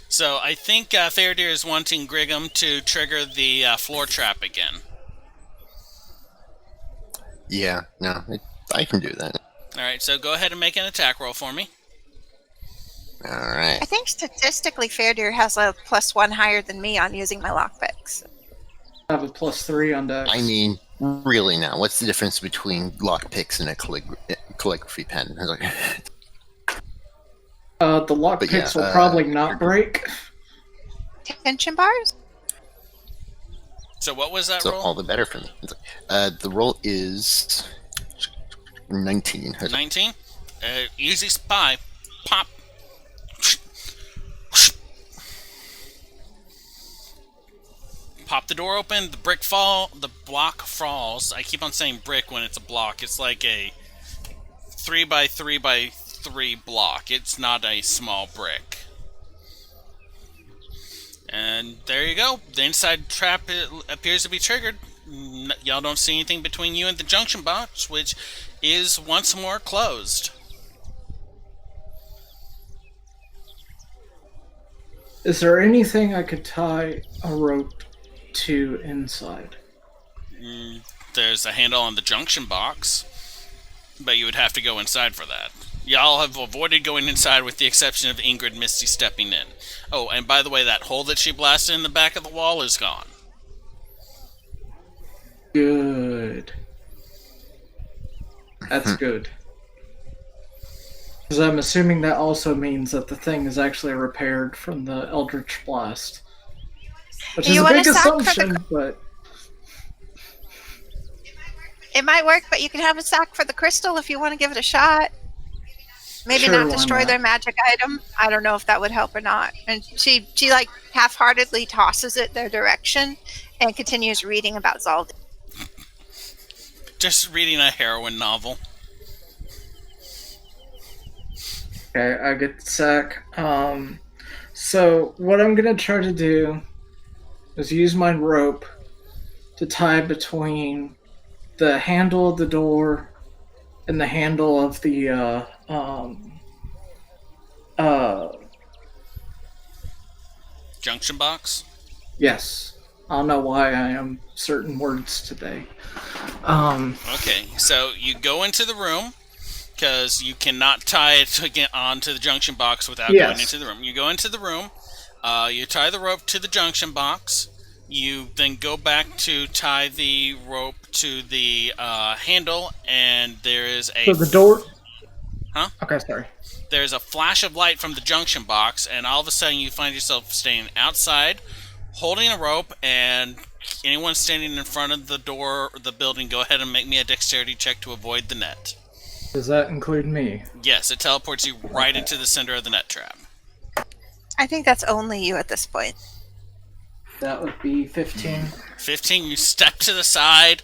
So I think Fairdeer is wanting Brigham to trigger the floor trap again. Yeah, no, I can do that. Alright, so go ahead and make an attack roll for me. Alright. I think statistically, Fairdeer has a +1 higher than me on using my lockpicks. I have a +3 on dex. I mean, really now, what's the difference between lockpicks and a calligraphy pen? I was like, the lockpicks will probably not break. Tension bars? So what was that so roll? all the better for me. The roll is 19. 19? Easy spy. Pop. Pop the door open, the block falls. I keep on saying brick when it's a block. It's like a 3x3x3 block. It's not a small brick. And there you go. The inside trap appears to be triggered. Y'all don't see anything between you and the junction box, which is once more closed. Is there anything I could tie a rope to inside? There's a handle on the junction box, but you would have to go inside for that. Y'all have avoided going inside with the exception of Ingrid Misty stepping in. Oh, and by the way, that hole that she blasted in the back of the wall is gone. Good. That's good. Because I'm assuming that also means that the thing is actually repaired from the Eldritch Blast. Which is a big assumption, but... It might work, but you can have a sack for the crystal if you want to give it a shot. Maybe Sure, not destroy their magic item. I don't know if that would help or not. And she like half-heartedly tosses it their direction and continues reading about Zaldi. Just reading a heroine novel. Okay, I get the sack. So what I'm gonna try to do is use my rope to tie between the handle of the door and the handle of the Junction box? yes. I don't know why I am certain words today. Okay, so you go into the room, because you cannot tie it to get onto the junction box without going into the room. You go into the room, you tie the rope to the junction box, you then go back to tie the rope to the handle, and there is a... So the door... Huh? Okay, sorry. There's a flash of light from the junction box, and all of a sudden you find yourself standing outside, holding a rope, and anyone standing in front of the door of the building, go ahead and make me a dexterity check to avoid the net. Does that include me? Yes, it teleports you right into the center of the net trap. I think that's only you at this point. That would be 15. 15, you step to the side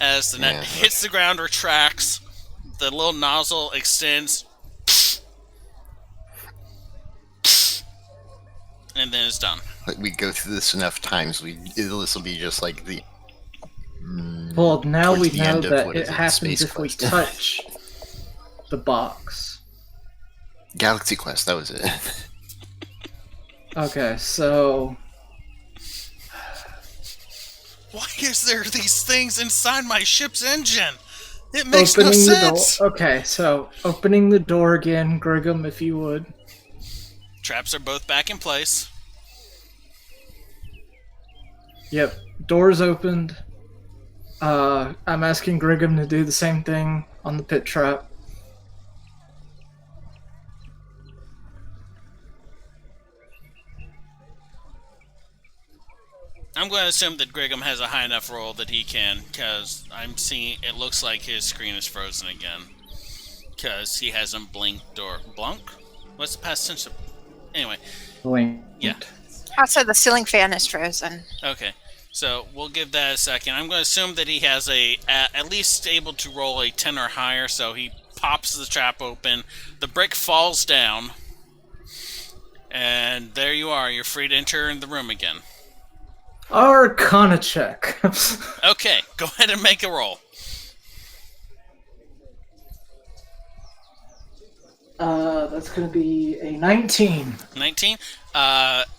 as the net hits the ground, retracts, the little nozzle extends, and then it's done. Like, we go through this enough times, this will be just like the. Well, now towards we the know end of, that what it is it, happens Space if we Quest. touch the box. Galaxy Quest, that was it. Okay, so Why is there these things inside my ship's engine? It makes no opening the sense. door. Okay, so opening the door again, Grigum, if you would. Traps are both back in place. Yep, doors opened. I'm asking Grigum to do the same thing on the pit trap. I'm going to assume that Grigum has a high enough roll that he can, because I'm seeing it looks like his screen is frozen again. Because he hasn't blinked or blunk? What's the past tense? Anyway, Blink. yeah. Also, the ceiling fan is frozen. Okay, so we'll give that a second. I'm going to assume that he has at least able to roll a 10 or higher, so he pops the trap open. The brick falls down, and there you are. You're free to enter in the room again. Arcana check. Okay, go ahead and make a roll. That's gonna be a 19. 19.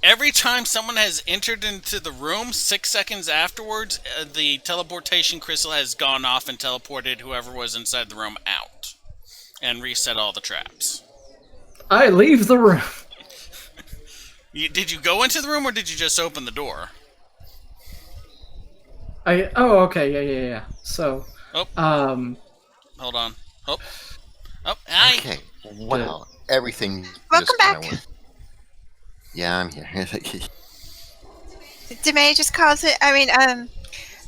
Every time someone has entered into the room, 6 seconds afterwards, the teleportation crystal has gone off and teleported whoever was inside the room out. And reset all the traps. I leave the room. Did you go into the room or did you just open the door? Okay, yeah. So, Oh, hold on. Oh, hi. Okay. Wow. Everything. Welcome just kinda back. went- Yeah, I'm here. Did May just cause it?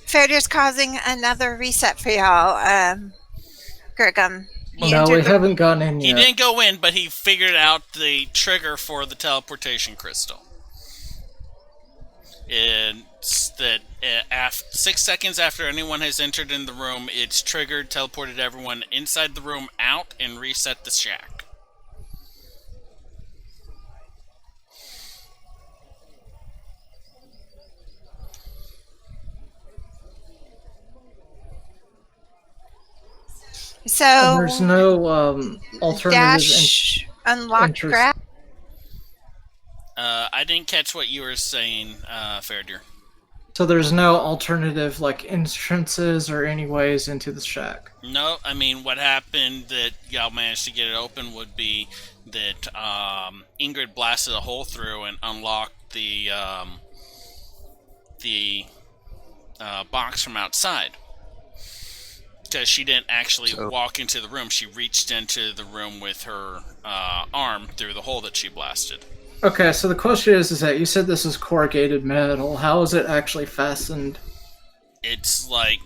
Faradir's causing another reset for y'all. Grigum. He no, we entered the- haven't gone in He yet. didn't go in, but he figured out the trigger for the teleportation crystal. It's that 6 seconds after anyone has entered in the room, it's triggered, teleported everyone inside the room out, and reset the shack. So And there's no alternative. dash unlock interest. grab. I didn't catch what you were saying, Faradir. So there's no alternative like entrances or any ways into the shack. No, I mean, what happened that y'all managed to get it open would be that Ingrid blasted a hole through and unlocked the box from outside. Because she didn't actually walk into the room, she reached into the room with her arm through the hole that she blasted. Okay, so the question is that you said this is corrugated metal. How is it actually fastened? It's like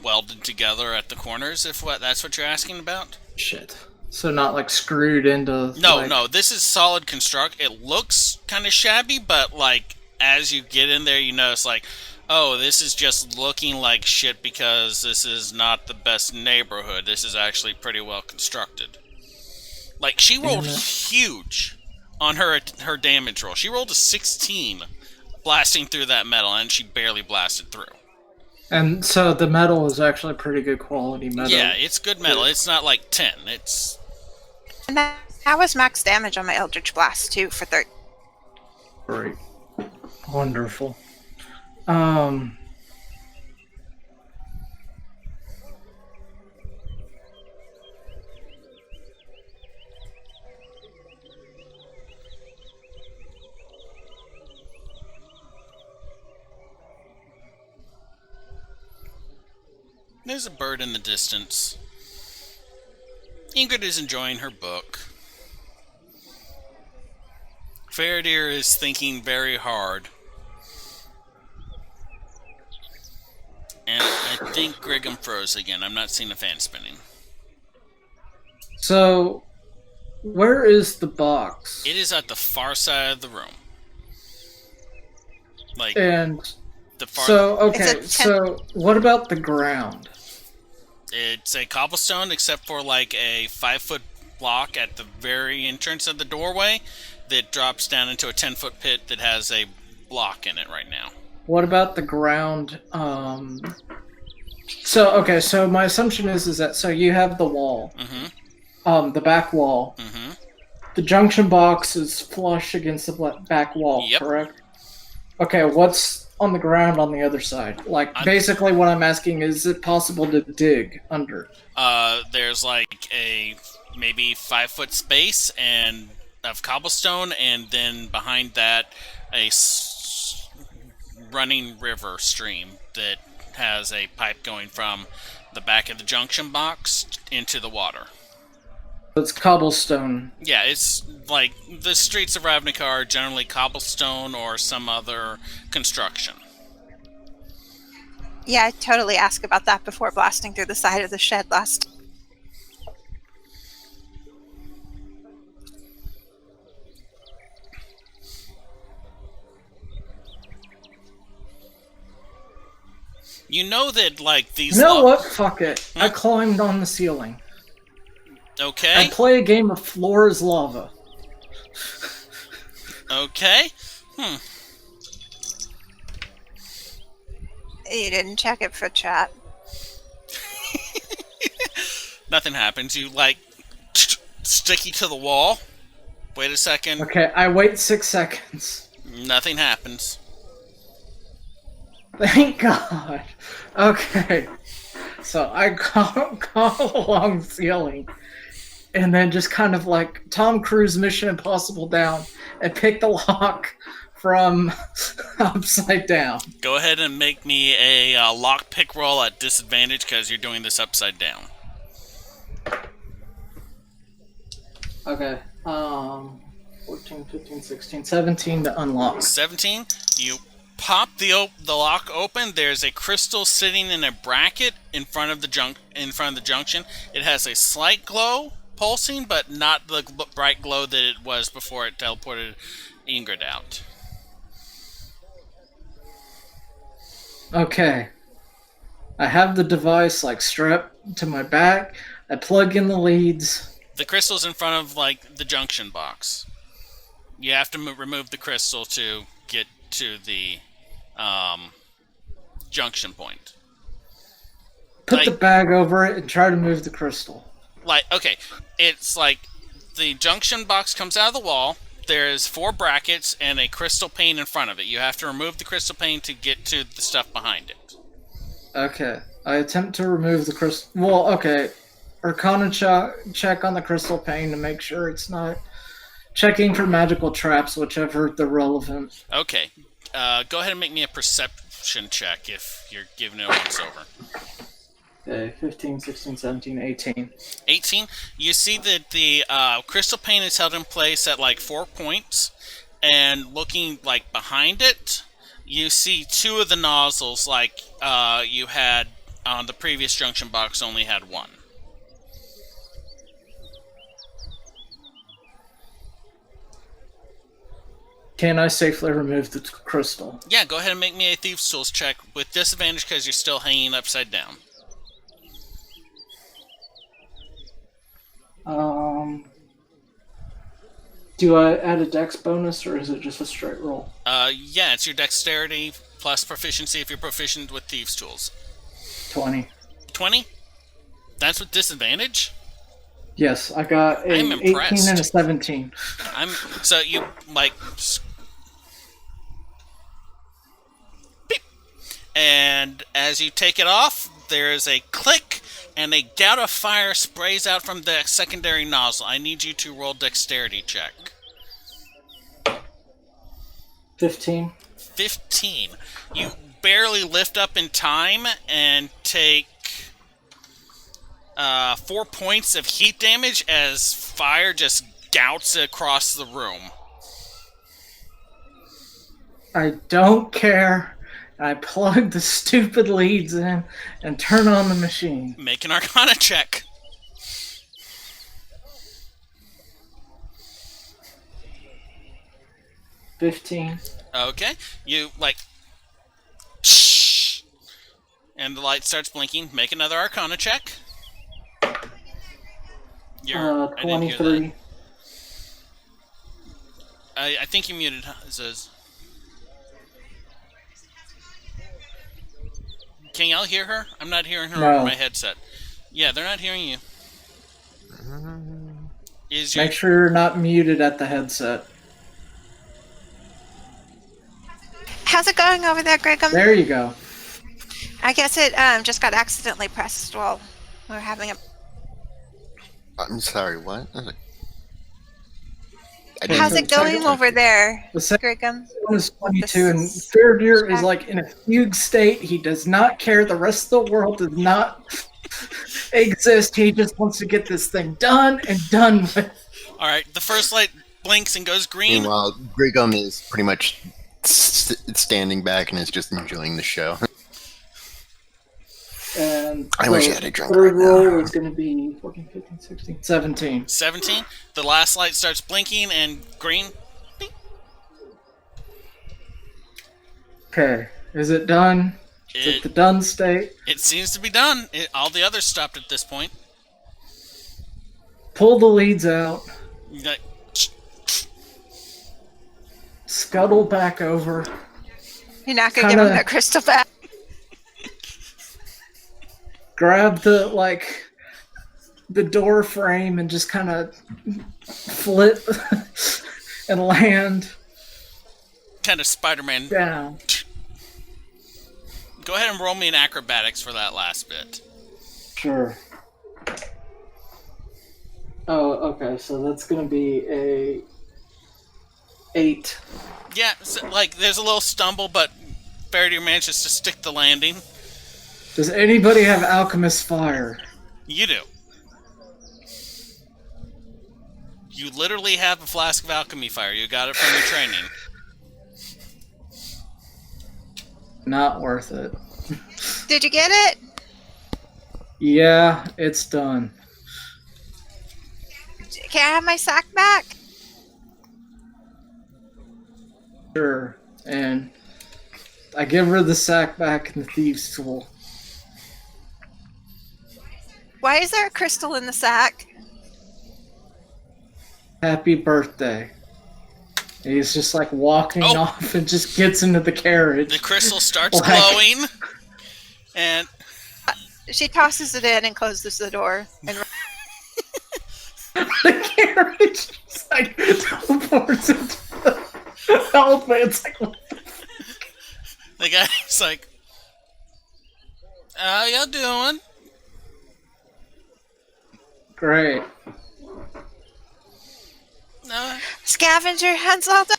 welded together at the corners, if that's what you're asking about. Shit. So not like screwed into. No, this is solid construct. It looks kind of shabby, but like as you get in there, you notice like, oh, this is just looking like shit because this is not the best neighborhood. This is actually pretty well constructed. Like she rolled huge on her damage roll. She rolled a 16 blasting through that metal, and she barely blasted through. And so the metal is actually pretty good quality metal. Yeah, it's good metal. It's not like 10. It's... And that was max damage on my Eldritch Blast too for 30. Great. Wonderful. There's a bird in the distance. Ingrid is enjoying her book. Faradir is thinking very hard. And I think Grigum froze again. I'm not seeing a fan spinning. So, where is the box? It is at the far side of the room. Like, And the far... so, okay, It's a so what about the ground? It's a cobblestone, except for like a 5-foot block at the very entrance of the doorway that drops down into a 10-foot pit that has a block in it right now. What about the ground? So my assumption is that so you have the wall, the back wall. Mm-hmm. The junction box is flush against the back wall, Yep. correct? Okay, what's on the ground on the other side? Like, basically what I'm asking is it possible to dig under? There's like a maybe 5-foot space and of cobblestone, and then behind that a running river stream that has a pipe going from the back of the junction box into the water. It's cobblestone. Yeah, it's like the streets of Ravnica are generally cobblestone or some other construction. Yeah, I totally asked about that before blasting through the side of the shed last. You know that, like, these... You know what? Fuck it. I climbed on the ceiling. Okay. I play a game of Floor is Lava. Okay. You didn't check it for chat. Nothing happens. You, like, sticky to the wall. Wait a second. Okay, I wait 6 seconds. Nothing happens. Thank God. Okay. So I go along the ceiling and then just kind of like Tom Cruise Mission Impossible down and pick the lock from upside down. Go ahead and make me a lockpick roll at disadvantage because you're doing this upside down. Okay. 14, 15, 16, 17 to unlock. 17. You pop the lock open. There's a crystal sitting in a bracket in front of the junction. It has a slight glow pulsing, but not the bright glow that it was before it teleported Ingrid out. Okay. I have the device like strapped to my back. I plug in the leads. The crystal's in front of like the junction box. You have to remove the crystal to get to the junction point. Put the bag over it and try to move the crystal. Like, okay, it's like the junction box comes out of the wall. There's 4 brackets and a crystal pane in front of it. You have to remove the crystal pane to get to the stuff behind it. Okay. I attempt to remove the crystal. Well, okay. Arcana check on the crystal pane to make sure it's not checking for magical traps, whichever the relevant. Okay. Go ahead and make me a perception check if you're giving it a once-over. Okay, 15, 16, 17, 18. 18. You see that the crystal pane is held in place at like 4 points, and looking like behind it, you see 2 of the nozzles like you had on the previous junction box only had 1. Can I safely remove the crystal? Yeah, go ahead and make me a Thieves' Tools check with disadvantage because you're still hanging upside down. Do I add a dex bonus or is it just a straight roll? Yeah, it's your dexterity plus proficiency if you're proficient with Thieves' Tools. 20. 20? That's with disadvantage? Yes, I got a 18 and a 17. So you, like... Beep. And as you take it off, there's a click, and a gout of fire sprays out from the secondary nozzle. I need you to roll dexterity check. 15. 15. You barely lift up in time and take 4 points of heat damage as fire just gouts across the room. I don't care. I plug the stupid leads in and turn on the machine. Make an Arcana check. $15. Okay. You, like... Shh! And the light starts blinking. Make another Arcana check. I didn't hear 23. I think you muted. It says. Can y'all hear her? I'm not hearing her over my headset. Yeah, they're not hearing you. Make sure you're not muted at the headset. How's it going over there, Grigum? There you go. I guess it just got accidentally pressed while we were having a... I'm sorry, what? How's it going over there, The second Grigum? one is 22, and Fairdeer is like in a fugue state. He does not care. The rest of the world does not exist. He just wants to get this thing done and done with. All right, the first light blinks and goes green. Meanwhile, Grigum is pretty much standing back and is just enjoying the show. And I wish I had a drink third right roll now. is going to be 14, 15, 16, 17. 17. The last light starts blinking and green. Beep. Okay, is it done? Is it the done state? It seems to be done. All the others stopped at this point. Pull the leads out. You got, Scuttle back over. You're not going to give him that crystal back? Grab the door frame and just kind of flip and land kind of Spider-Man down. Go ahead and roll me an acrobatics for that last bit. Sure. Oh, okay. So that's gonna be a 8. Yeah, so, there's a little stumble, but Faraday manages to stick the landing. Does anybody have Alchemist Fire? You do. You literally have a flask of alchemy fire. You got it from your training. Not worth it. Did you get it? Yeah, it's done. Can I have my sack back? Sure. And I give her the sack back and the thieves' tool. Why is there a crystal in the sack? Happy birthday. And he's just walking off and just gets into the carriage. The crystal starts glowing. And she tosses it in and closes the door. And the carriage just teleports into the elevator. It's what the fuck? The guy's like, how y'all doing? Great. Scavenger hunts all done?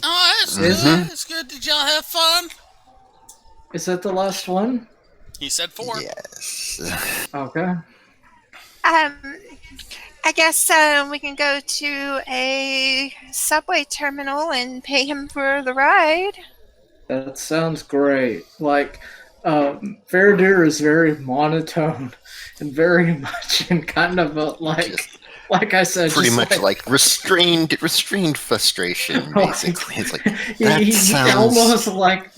Oh, that's good. That's good. Did y'all have fun? Is that the last one? He said 4. Yes. Okay. I guess we can go to a subway terminal and pay him for the ride. That sounds great. Faradir is very monotone and very much in kind of a like I said, pretty much restrained frustration, basically. It's he's almost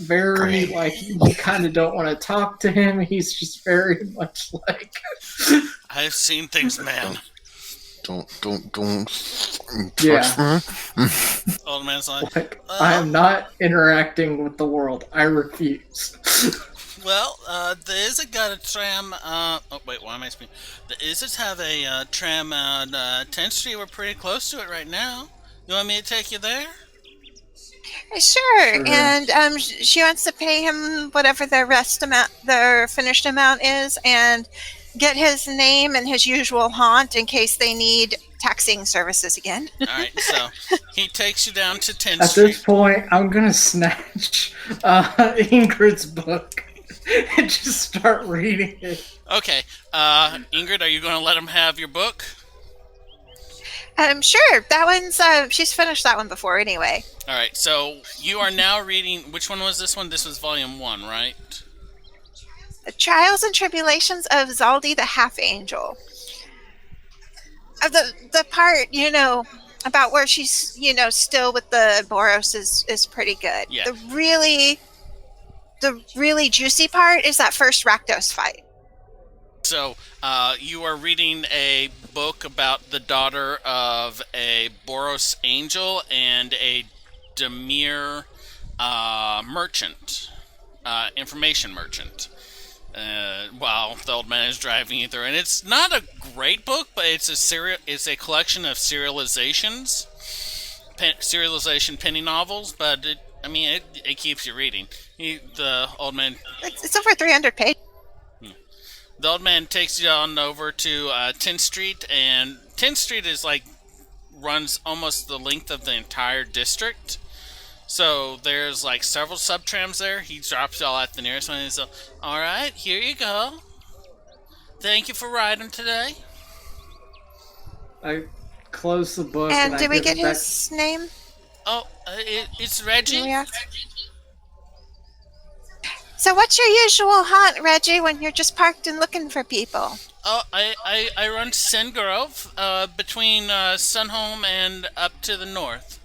very great. You kind of don't want to talk to him. He's just very much I've seen things, man. Don't. Yeah. Old man's like, I am not interacting with the world. I refuse. Well, the Izzet got a tram, oh wait, why am I speaking? The Izzets have a tram on 10th Street. We're pretty close to it right now. You want me to take you there? Sure. And she wants to pay him whatever their finished amount is, and get his name and his usual haunt in case they need taxiing services again. Alright, so he takes you down to 10th At Street. this point, I'm gonna snatch Ingrid's book and just start reading it. Okay, Ingrid, are you going to let him have your book? Sure. That one's, she's finished that one before anyway. Alright, so you are now reading, which one was this one? This was volume 1, right? The Trials and Tribulations of Zaldi the Half-Angel. The part, about where she's, still with the Boros is pretty good. Yeah. The really juicy part is that first Rakdos fight. So, you are reading a book about the daughter of a Boros angel and a Demir merchant, information merchant. While the old man is driving you through, and it's not a great book, but it's a collection of serialization penny novels. But it keeps you reading. The old man It's over 300 pages. The old man takes you on over to 10th Street, and 10th Street is like runs almost the length of the entire district. So there's like several subtrams there. He drops y'all at the nearest one. And he's like, "All right, here you go. Thank you for riding today." I close the book And I did we give get it back. his name? Oh, it's Did Reggie. we ask? So what's your usual haunt, Reggie, when you're just parked and looking for people? Oh, I run Sengrove, between Sunhome and up to the north.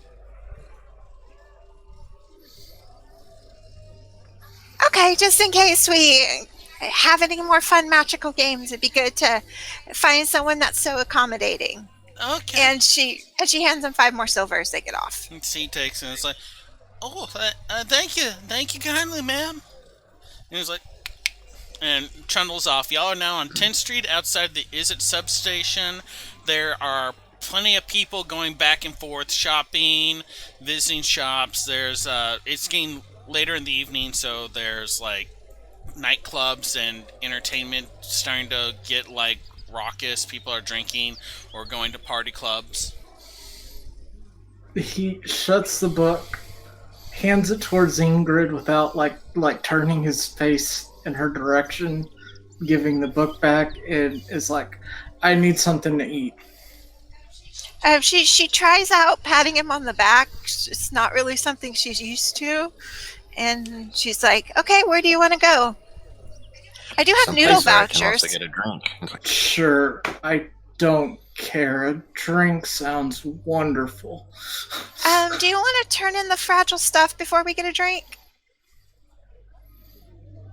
Okay, just in case we have any more fun magical games, it'd be good to find someone that's so accommodating. Okay. And she hands him 5 more silver as they get off. And he takes it and it's like, "Oh, thank you kindly, ma'am." And he's like, and trundles off. Y'all are now on 10th Street outside the Is It substation. There are plenty of people going back and forth, shopping, visiting shops. There's it's getting later in the evening, so there's like nightclubs and entertainment starting to get like raucous. People are drinking or going to party clubs. He shuts the book, hands it towards Ingrid without like turning his face in her direction, giving the book back, and is like, "I need something to eat." She tries out patting him on the back. It's not really something she's used to. And she's like, "Okay, where do you want to go?" I do have noodle Someplace where I can vouchers. also get a drink. Sure, I don't care. A drink sounds wonderful. Do you want to turn in the fragile stuff before we get a drink?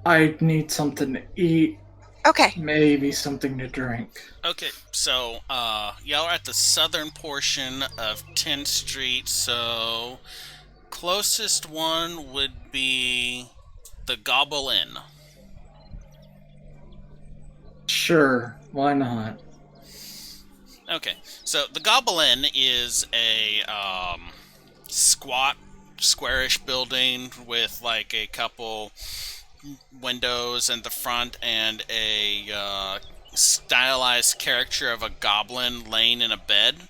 I need something to eat, Okay. maybe something to drink. Okay, so y'all are at the southern portion of 10th Street, so closest one would be the Gobble Inn. Sure, why not? Okay, so the Gobble Inn is a squat, squarish building with like a couple windows in the front and a stylized caricature of a goblin laying in a bed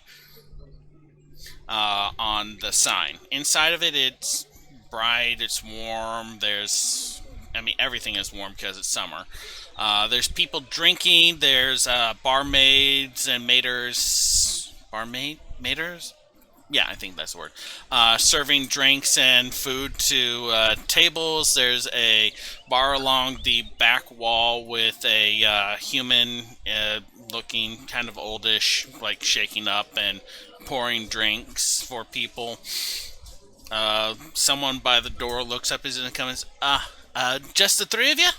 on the sign. Inside of it, it's bright, it's warm. Everything is warm because it's summer. There's people drinking. There's barmaids and maiders. Maiders? Yeah, I think that's the word. Serving drinks and food to tables. There's a bar along the back wall with a human looking kind of oldish, like shaking up and pouring drinks for people. Someone by the door looks up as it comes. Just the 3 of you?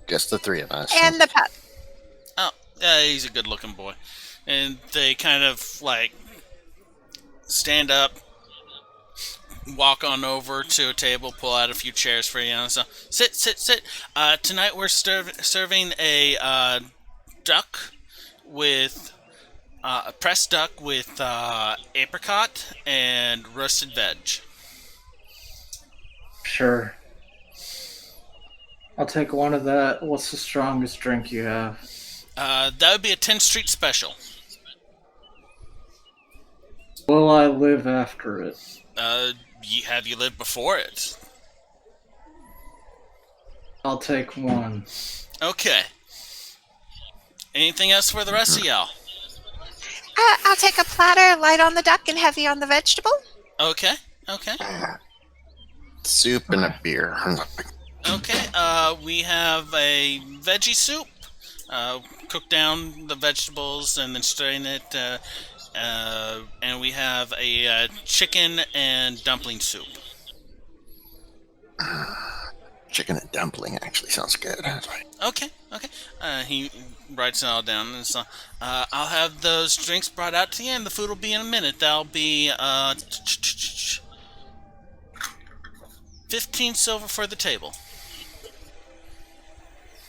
Just the 3 of us. And the pup. Oh, he's a good-looking boy. And they kind of like stand up, walk on over to a table, pull out a few chairs for you. And so sit. Tonight we're serving a duck with a pressed duck with apricot and roasted veg. Sure. I'll take one of that. What's the strongest drink you have? That would be a 10th Street special. Will I live after it? Have you lived before it? I'll take one. Okay. Anything else for the rest of y'all? I'll take a platter, light on the duck and heavy on the vegetable. Okay. Soup and a beer. Okay, we have a veggie soup. Cook down the vegetables and then strain it. And we have a chicken and dumpling soup. chicken and dumpling actually sounds good. Okay. He writes it all down, and so I'll have those drinks brought out to you, and the food will be in a minute. That'll be 15 silver for the table.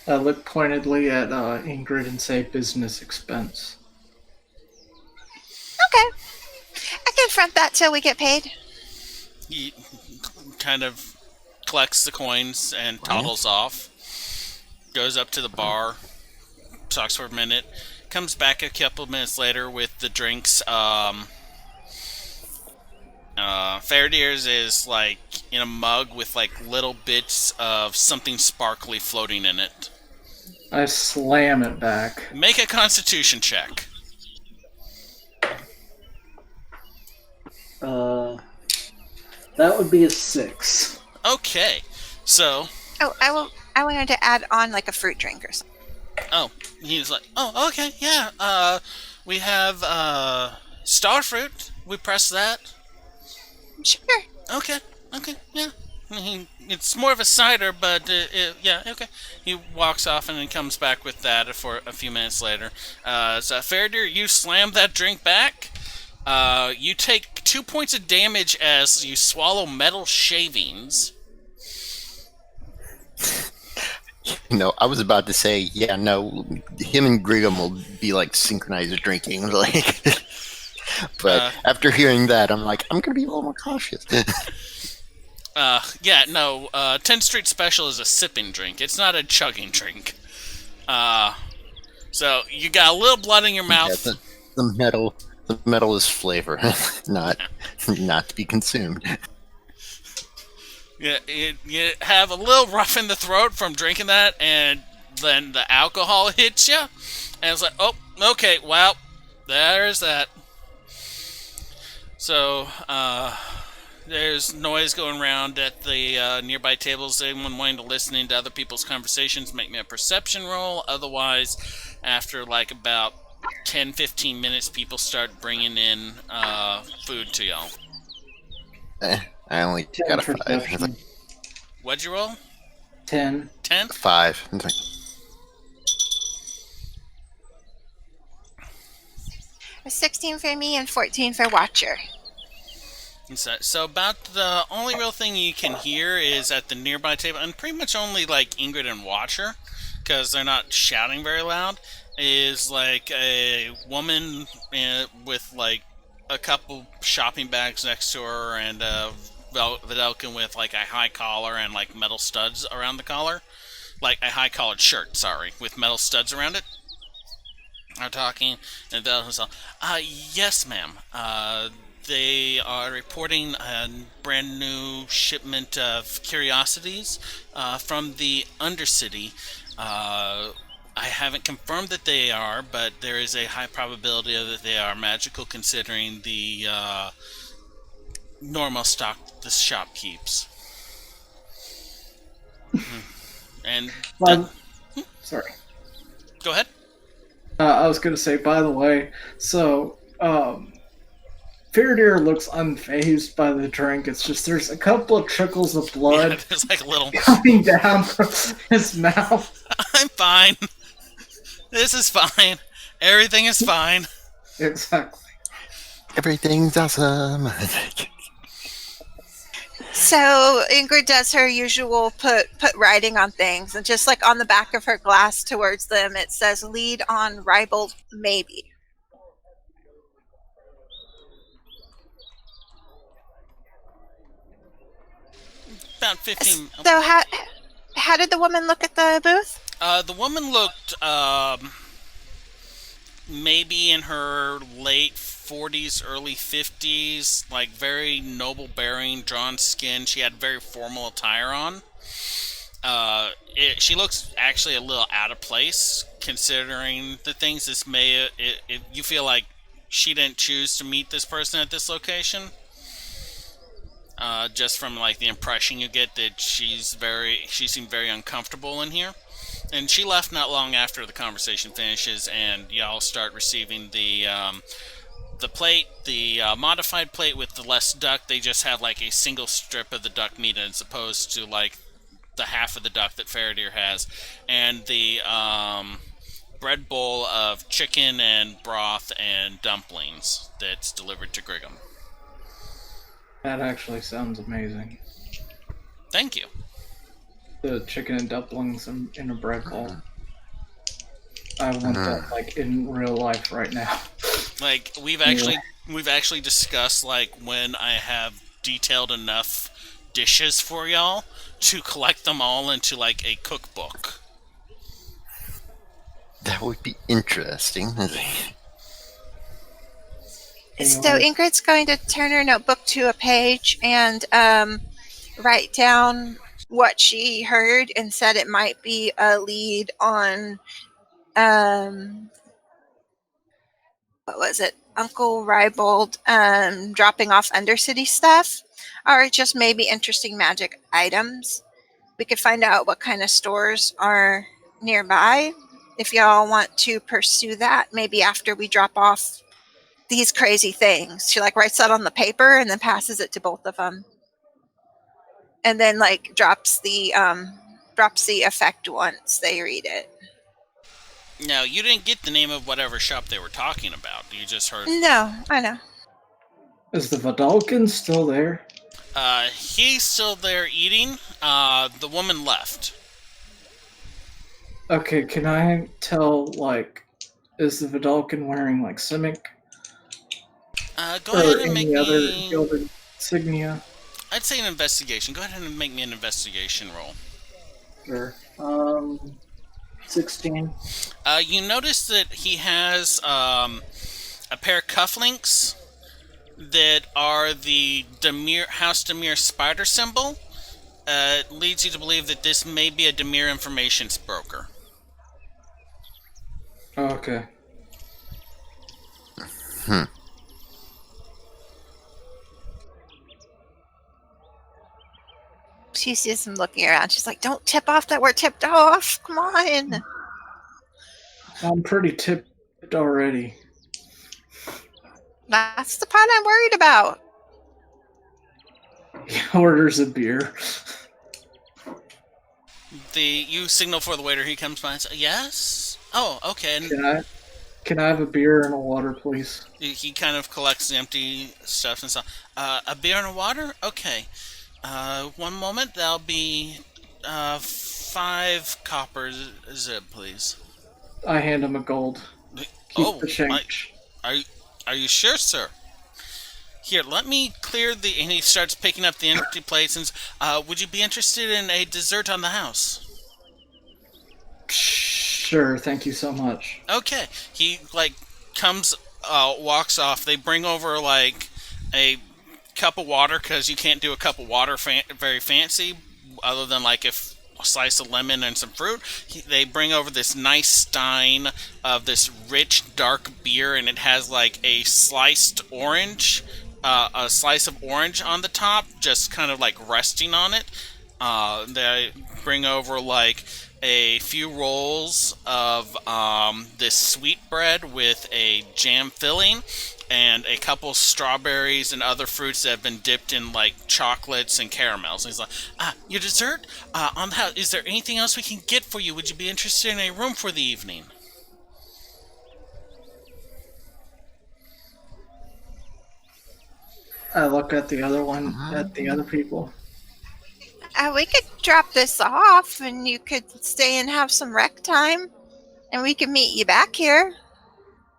I look pointedly at Ingrid and say business expense. Okay. I can front that till we get paid. He kind of collects the coins and toddles off. Goes up to the bar, talks for a minute, comes back a couple of minutes later with the drinks. Faradier's is like in a mug with like little bits of something sparkly floating in it. I slam it back. Make a Constitution check. That would be a 6. Okay, so Oh, I wanted to add on like a fruit drink or something. he's like, oh, okay, yeah. We have starfruit. We press that. Sure. Okay, yeah. It's more of a cider, but yeah, okay. He walks off and then comes back with that for a few minutes later. So Faradir, you slam that drink back. You take 2 points of damage as you swallow metal shavings. No, I was about to say, yeah, no, him and Griggum will be like synchronized drinking, like. But after hearing that, I'm like, I'm gonna be a little more cautious. Yeah, no. 10th Street Special is a sipping drink. It's not a chugging drink. So you got a little blood in your mouth. Yeah, the metal is flavor, not to be consumed. You have a little rough in the throat from drinking that, and then the alcohol hits you, and it's like, oh, okay, well, there's that. So, there's noise going around at the nearby tables. Anyone wanting to listen into other people's conversations, make me a perception roll. Otherwise, after like about 10-15 minutes, people start bringing in food to y'all. I only got a 5. What'd you roll? 10. 10? 5. A 16 for me and 14 for Watcher. So about the only real thing you can hear is at the nearby table, and pretty much only like Ingrid and Watcher, because they're not shouting very loud, is like a woman with like a couple shopping bags next to her and a Videlkin with like a high collar and like metal studs around the collar. Like a high collared shirt, sorry, with metal studs around it. Are talking, and Videlkin's all, yes ma'am. They are reporting a brand new shipment of curiosities from the Undercity. I haven't confirmed that they are, but there is a high probability that they are magical considering the normal stock the shop keeps. And Sorry. go ahead. I was going to say, by the way, so Faradir looks unfazed by the drink. It's just there's a couple of trickles of blood Yeah, there's like a little. coming down from his mouth. I'm fine. This is fine. Everything is fine. Exactly. Everything's awesome. So Ingrid does her usual put writing on things, and just like on the back of her glass towards them, it says "Lead on Ribald, maybe." About 15. So how did the woman look at the booth? The woman looked maybe in her late 40s, early 50s, like very noble bearing, drawn skin. She had very formal attire on. She looks actually a little out of place considering the things this may. You feel like she didn't choose to meet this person at this location. Just from like the impression you get that she seemed very uncomfortable in here. And she left not long after the conversation finishes, and y'all start receiving the plate, the modified plate with the less duck. They just have like a single strip of the duck meat as opposed to like the half of the duck that Faradir has, and the bread bowl of chicken and broth and dumplings that's delivered to Grigham. That actually sounds amazing. Thank you. The chicken and dumplings in a bread bowl. I want that like in real life right now. Like we've actually discussed like when I have detailed enough dishes for y'all to collect them all into like a cookbook. That would be interesting. So Ingrid's going to turn her notebook to a page and write down what she heard and said it might be a lead on what was it? Uncle Rybold dropping off Undercity stuff, or just maybe interesting magic items. We could find out what kind of stores are nearby if y'all want to pursue that, maybe after we drop off these crazy things. She like writes that on the paper and then passes it to both of them, and then like drops the effect once they read it. Now, you didn't get the name of whatever shop they were talking about. You just heard. No, I know. Is the Vidalkin still there? He's still there eating. The woman left. Okay, can I tell, like, is the Vidalkin wearing, like, Simic? Go ahead and make any other me. gilded insignia? I'd say an investigation. Go ahead and make me an investigation roll. Sure. 16. You notice that he has a pair of cufflinks that are the House Demir spider symbol. It leads you to believe that this may be a Demir information broker. Oh, okay. She sees him looking around. She's like, "Don't tip off that we're tipped off. Come on." I'm pretty tipped already. That's the part I'm worried about. He orders a beer. You signal for the waiter. He comes by and says, "Yes." Oh, okay. And Can I have a beer and a water, please? he kind of collects the empty stuff and stuff. A beer and a water? Okay. 1 moment. That'll be 5 copper zip, please. I hand him a gold. Keep the change. Are you sure, sir? Here, let me clear the... And he starts picking up the empty plates and would you be interested in a dessert on the house? Sure, thank you so much. Okay. He, like, walks off. They bring over, like, a cup of water, because you can't do a cup of water very fancy, other than, like, if a slice of lemon and some fruit. They bring over this nice stein of this rich, dark beer, and it has, like, a sliced orange... a slice of orange on the top, just kind of like resting on it. They bring over like a few rolls of this sweet bread with a jam filling, and a couple strawberries and other fruits that have been dipped in like chocolates and caramels. And he's like, your dessert on the house. Is there anything else we can get for you? Would you be interested in a room for the evening? I look at the other one, at the other people. We could drop this off and you could stay and have some rec time, and we can meet you back here.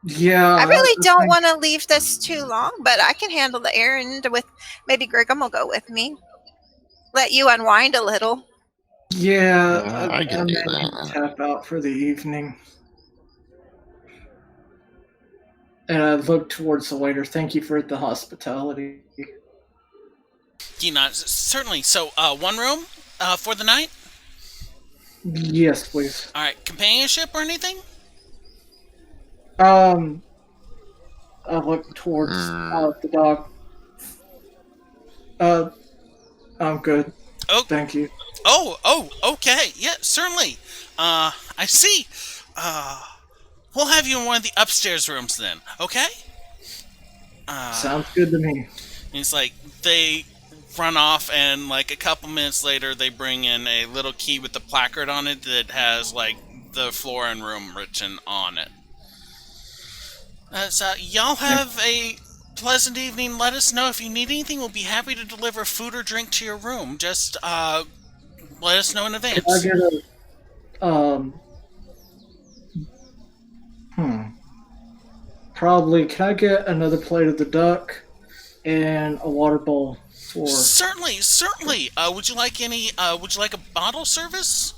Yeah. I really don't want to leave this too long, but I can handle the errand with... Maybe Grigham will go with me. Let you unwind a little. Yeah, I can do may that. tap out for the evening. And I look towards the waiter. Thank you for the hospitality. He nods. Certainly. So, 1 room for the night? Yes, please. Alright, companionship or anything? I look towards the dog. I'm good. Oh, Thank you. Okay. Yeah, certainly. I see. We'll have you in one of the upstairs rooms then, okay? Sounds good to me. And it's like, they run off, and like a couple minutes later, they bring in a little key with the placard on it that has like the floor and room written on it. So y'all have a pleasant evening. Let us know if you need anything. We'll be happy to deliver food or drink to your room. Just let us know in Can I advance. get a Probably. Can I get another plate of the duck and a water bowl for? Certainly, certainly. Would you like any? Would you like a bottle service?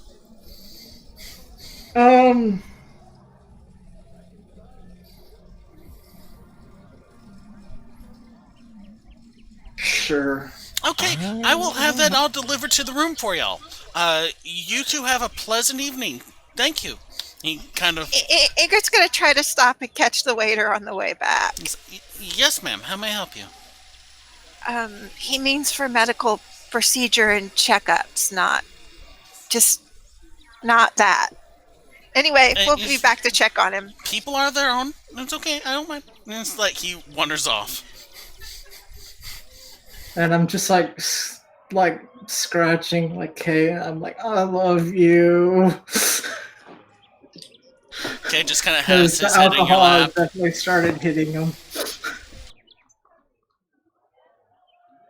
Sure. Okay, I will have that all delivered to the room for y'all. You two have a pleasant evening. Thank you. He kind of. Ingrid's going to try to stop and catch the waiter on the way back. Yes, ma'am. How may I help you? He means for medical procedure and checkups, not that. Anyway, we'll be back to check on him. People are their own. It's okay. I don't mind. And it's like he wanders off. And I'm just like scratching, like, hey, I'm like, I love you. Okay, just kind of has The his head in your alcohol lap. definitely started hitting him.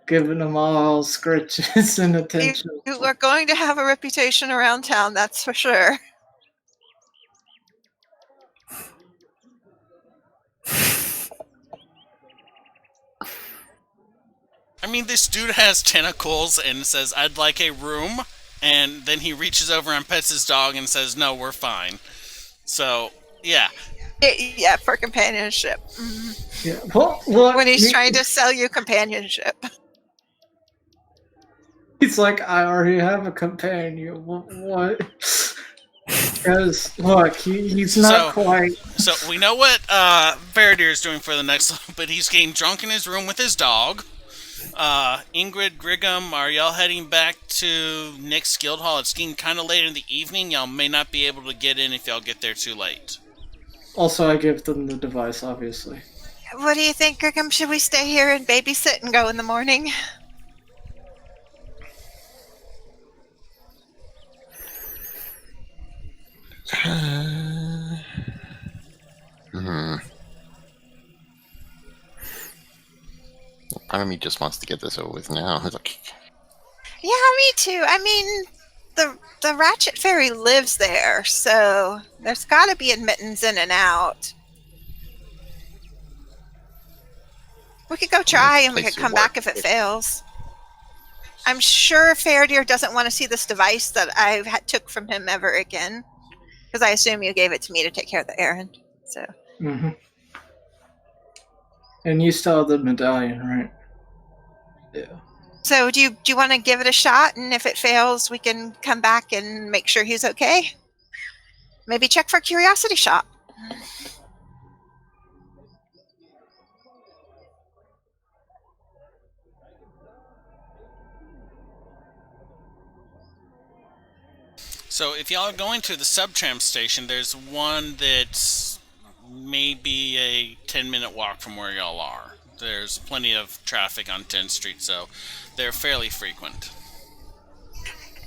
Giving them all scratches and attention. You are going to have a reputation around town, that's for sure. I mean, this dude has tentacles and says, I'd like a room. And then he reaches over and pets his dog and says, no, we're fine. So, yeah. Yeah, for companionship. Mm-hmm. Yeah. Well, look, when he's trying to sell you companionship. He's like, I already have a companion. What? Because, look, he's not quite... So, we know what Veridir is doing for the next level, but he's getting drunk in his room with his dog. Ingrid, Griggum, are y'all heading back to Nick's Guild Hall? It's getting kind of late in the evening. Y'all may not be able to get in if y'all get there too late. Also, I give them the device, obviously. What do you think, Griggum? Should we stay here and babysit and go in the morning? Part of me just wants to get this over with now. Like, yeah, me too. I mean, the Ratchet Fairy lives there, so there's got to be admittance in and out. We could go try, and we could come back if it fails. I'm sure Faradir doesn't want to see this device that I took from him ever again, because I assume you gave it to me to take care of the errand. So. Mm-hmm. And you still have the medallion, right? Yeah. So do you want to give it a shot, and if it fails, we can come back and make sure he's okay? Maybe check for curiosity shot. So if y'all are going to the subtram station, there's one that's maybe a 10-minute walk from where y'all are. There's plenty of traffic on 10th Street, so they're fairly frequent.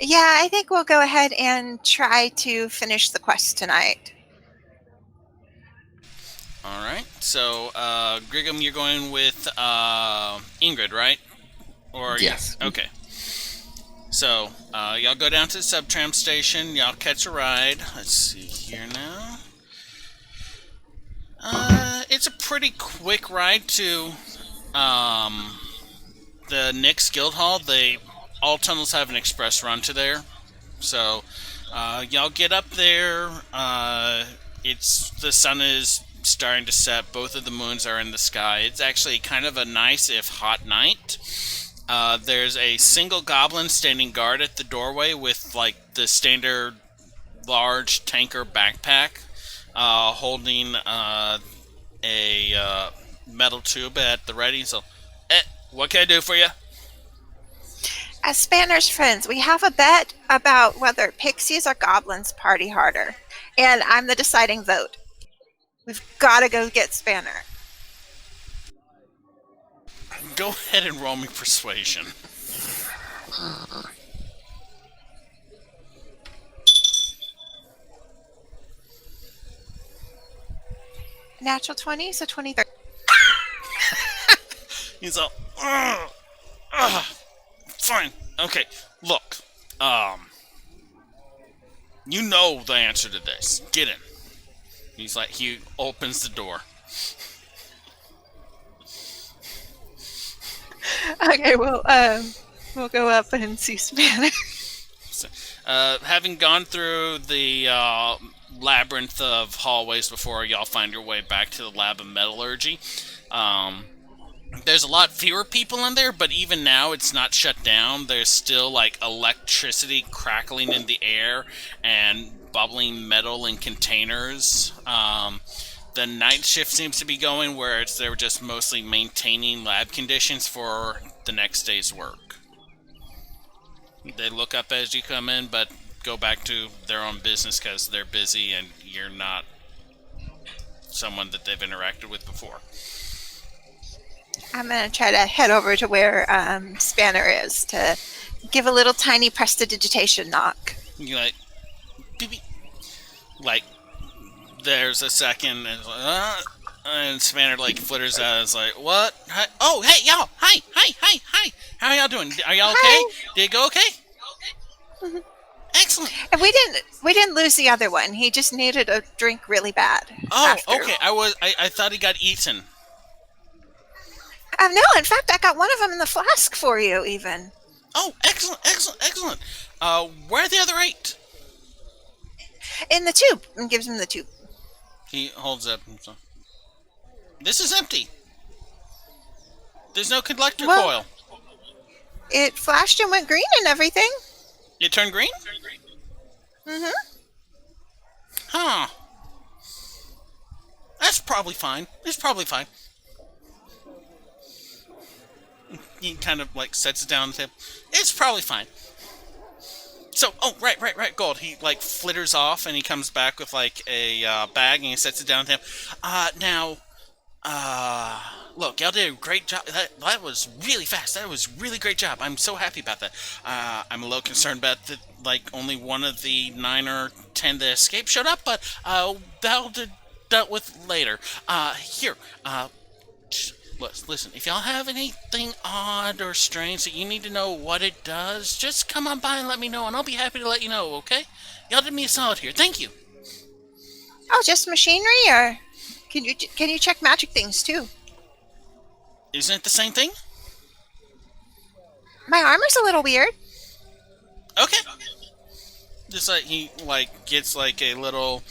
Yeah, I think we'll go ahead and try to finish the quest tonight. Alright, so Griggum, you're going with Ingrid, right? Or yes. Okay. So, y'all go down to the subtram station, y'all catch a ride. Let's see here now. It's a pretty quick ride to the Nick's Guild Hall. All tunnels have an express run to there. So, y'all get up there. The sun is starting to set. Both of the moons are in the sky. It's actually kind of a nice, if hot, night. There's a single goblin standing guard at the doorway with like the standard large tanker backpack, holding a metal tube at the ready. So, what can I do for you? As Spanner's friends, we have a bet about whether pixies or goblins party harder, and I'm the deciding vote. We've got to go get Spanner. Go ahead and roll me persuasion. Natural 20, so 23. He's all, fine. Okay, look. You know the answer to this. Get in. He's like, he opens the door. Okay, well, we'll go up and see Spanner. So, having gone through the labyrinth of hallways before y'all find your way back to the lab of metallurgy, there's a lot fewer people in there, but even now it's not shut down. There's still like electricity crackling in the air and bubbling metal in containers. The night shift seems to be going where they're just mostly maintaining lab conditions for the next day's work. They look up as you come in, but go back to their own business because they're busy and you're not someone that they've interacted with before. I'm going to try to head over to where Spanner is to give a little tiny prestidigitation knock. You like, beep, beep. Like, there's a second, and Spanner like flitters out. It's like, what? Hi. Oh, hey, y'all! Hi! How are y'all doing? Are y'all okay? Hi. Did it go okay? Mhm. Excellent. And we didn't lose the other one. He just needed a drink really bad. Oh, after. okay. I thought he got eaten. No, in fact, I got one of them in the flask for you, even. Oh, excellent. Where are the other 8? In the tube. And gives him the tube. He holds up himself. This is empty. There's no conductor coil. It flashed and went green and everything. It turned green? Mm-hmm. Huh. That's probably fine. It's probably fine. He kind of like sets it down on the table. It's probably fine. So, right, Gold. He like flitters off and he comes back with like a bag and he sets it down on the table. Look, y'all did a great job. That was really fast. That was really great job. I'm so happy about that. I'm a little concerned about that. Like only one of the 9 or 10 that escaped showed up, but that'll be dealt with later. Here. Listen, if y'all have anything odd or strange that you need to know what it does, just come on by and let me know, and I'll be happy to let you know, okay? Y'all did me a solid here. Thank you. Oh, just machinery, or can you check magic things too? Isn't it the same thing? My armor's a little weird. Okay. Just like he gets like a little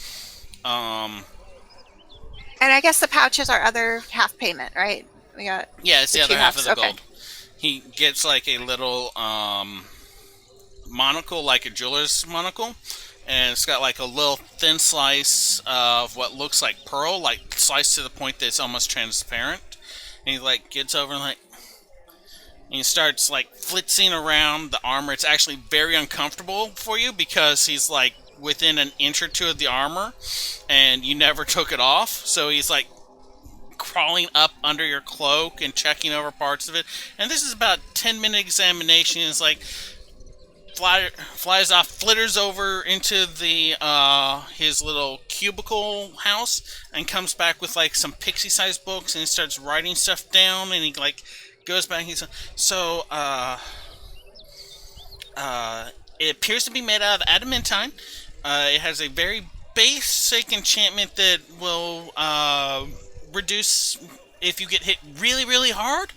And I guess the pouch is our other half payment, right? We got it's the other half of the okay. gold. He gets like a little monocle, like a jeweler's monocle, and it's got like a little thin slice of what looks like pearl, like sliced to the point that it's almost transparent. And he like gets over and and he starts like flitzing around the armor. It's actually very uncomfortable for you because he's like within an inch or two of the armor, and you never took it off. So he's like crawling up under your cloak and checking over parts of it. And this is about 10-minute examination. It's like flies off, flitters over into the his little cubicle house, and comes back with like some pixie-sized books, and he starts writing stuff down. And he like goes back. He's so it appears to be made out of adamantine. It has a very basic enchantment that will reduce if you get hit really, really hard.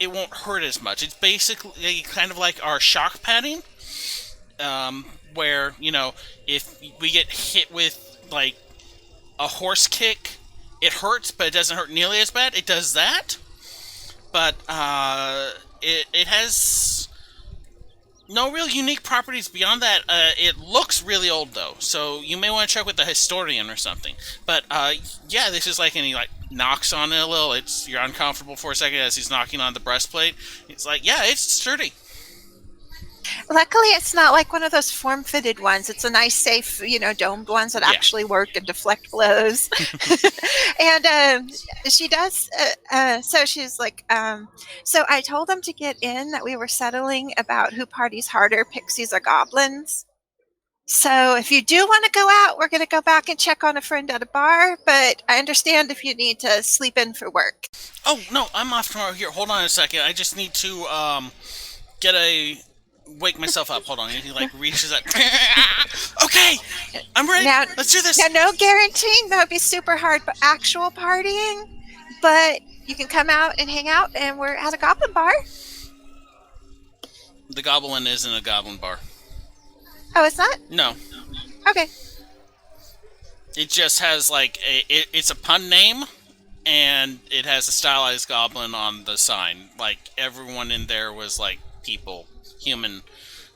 It won't hurt as much. It's basically kind of like our shock padding, where, you know, if we get hit with like a horse kick, it hurts, but it doesn't hurt nearly as bad. It does that, but it has no real unique properties beyond that. It looks really old though, so you may want to check with the historian or something. But yeah, this is like, and he like knocks on it a little. You're uncomfortable for a second as he's knocking on the breastplate. It's like, yeah, it's sturdy. Luckily, it's not like one of those form-fitted ones. It's a nice, safe, domed ones that Yeah. actually work and deflect blows. And she does. So she's like, so I told them to get in that we were settling about who parties harder, pixies or goblins. So if you do want to go out, we're going to go back and check on a friend at a bar. But I understand if you need to sleep in for work. Oh, no, I'm off tomorrow. Here, hold on a second. I just need to, wake myself up. Hold on. He, reaches up. Okay, I'm ready. Now, Let's do this. Now, no guaranteeing that would be super hard, but actual partying. But you can come out and hang out, and we're at a goblin bar. The Goblin isn't a goblin bar. Oh, it's not? No. Okay. It just has, it's a pun name, and it has a stylized goblin on the sign. Everyone in there was, people. Human,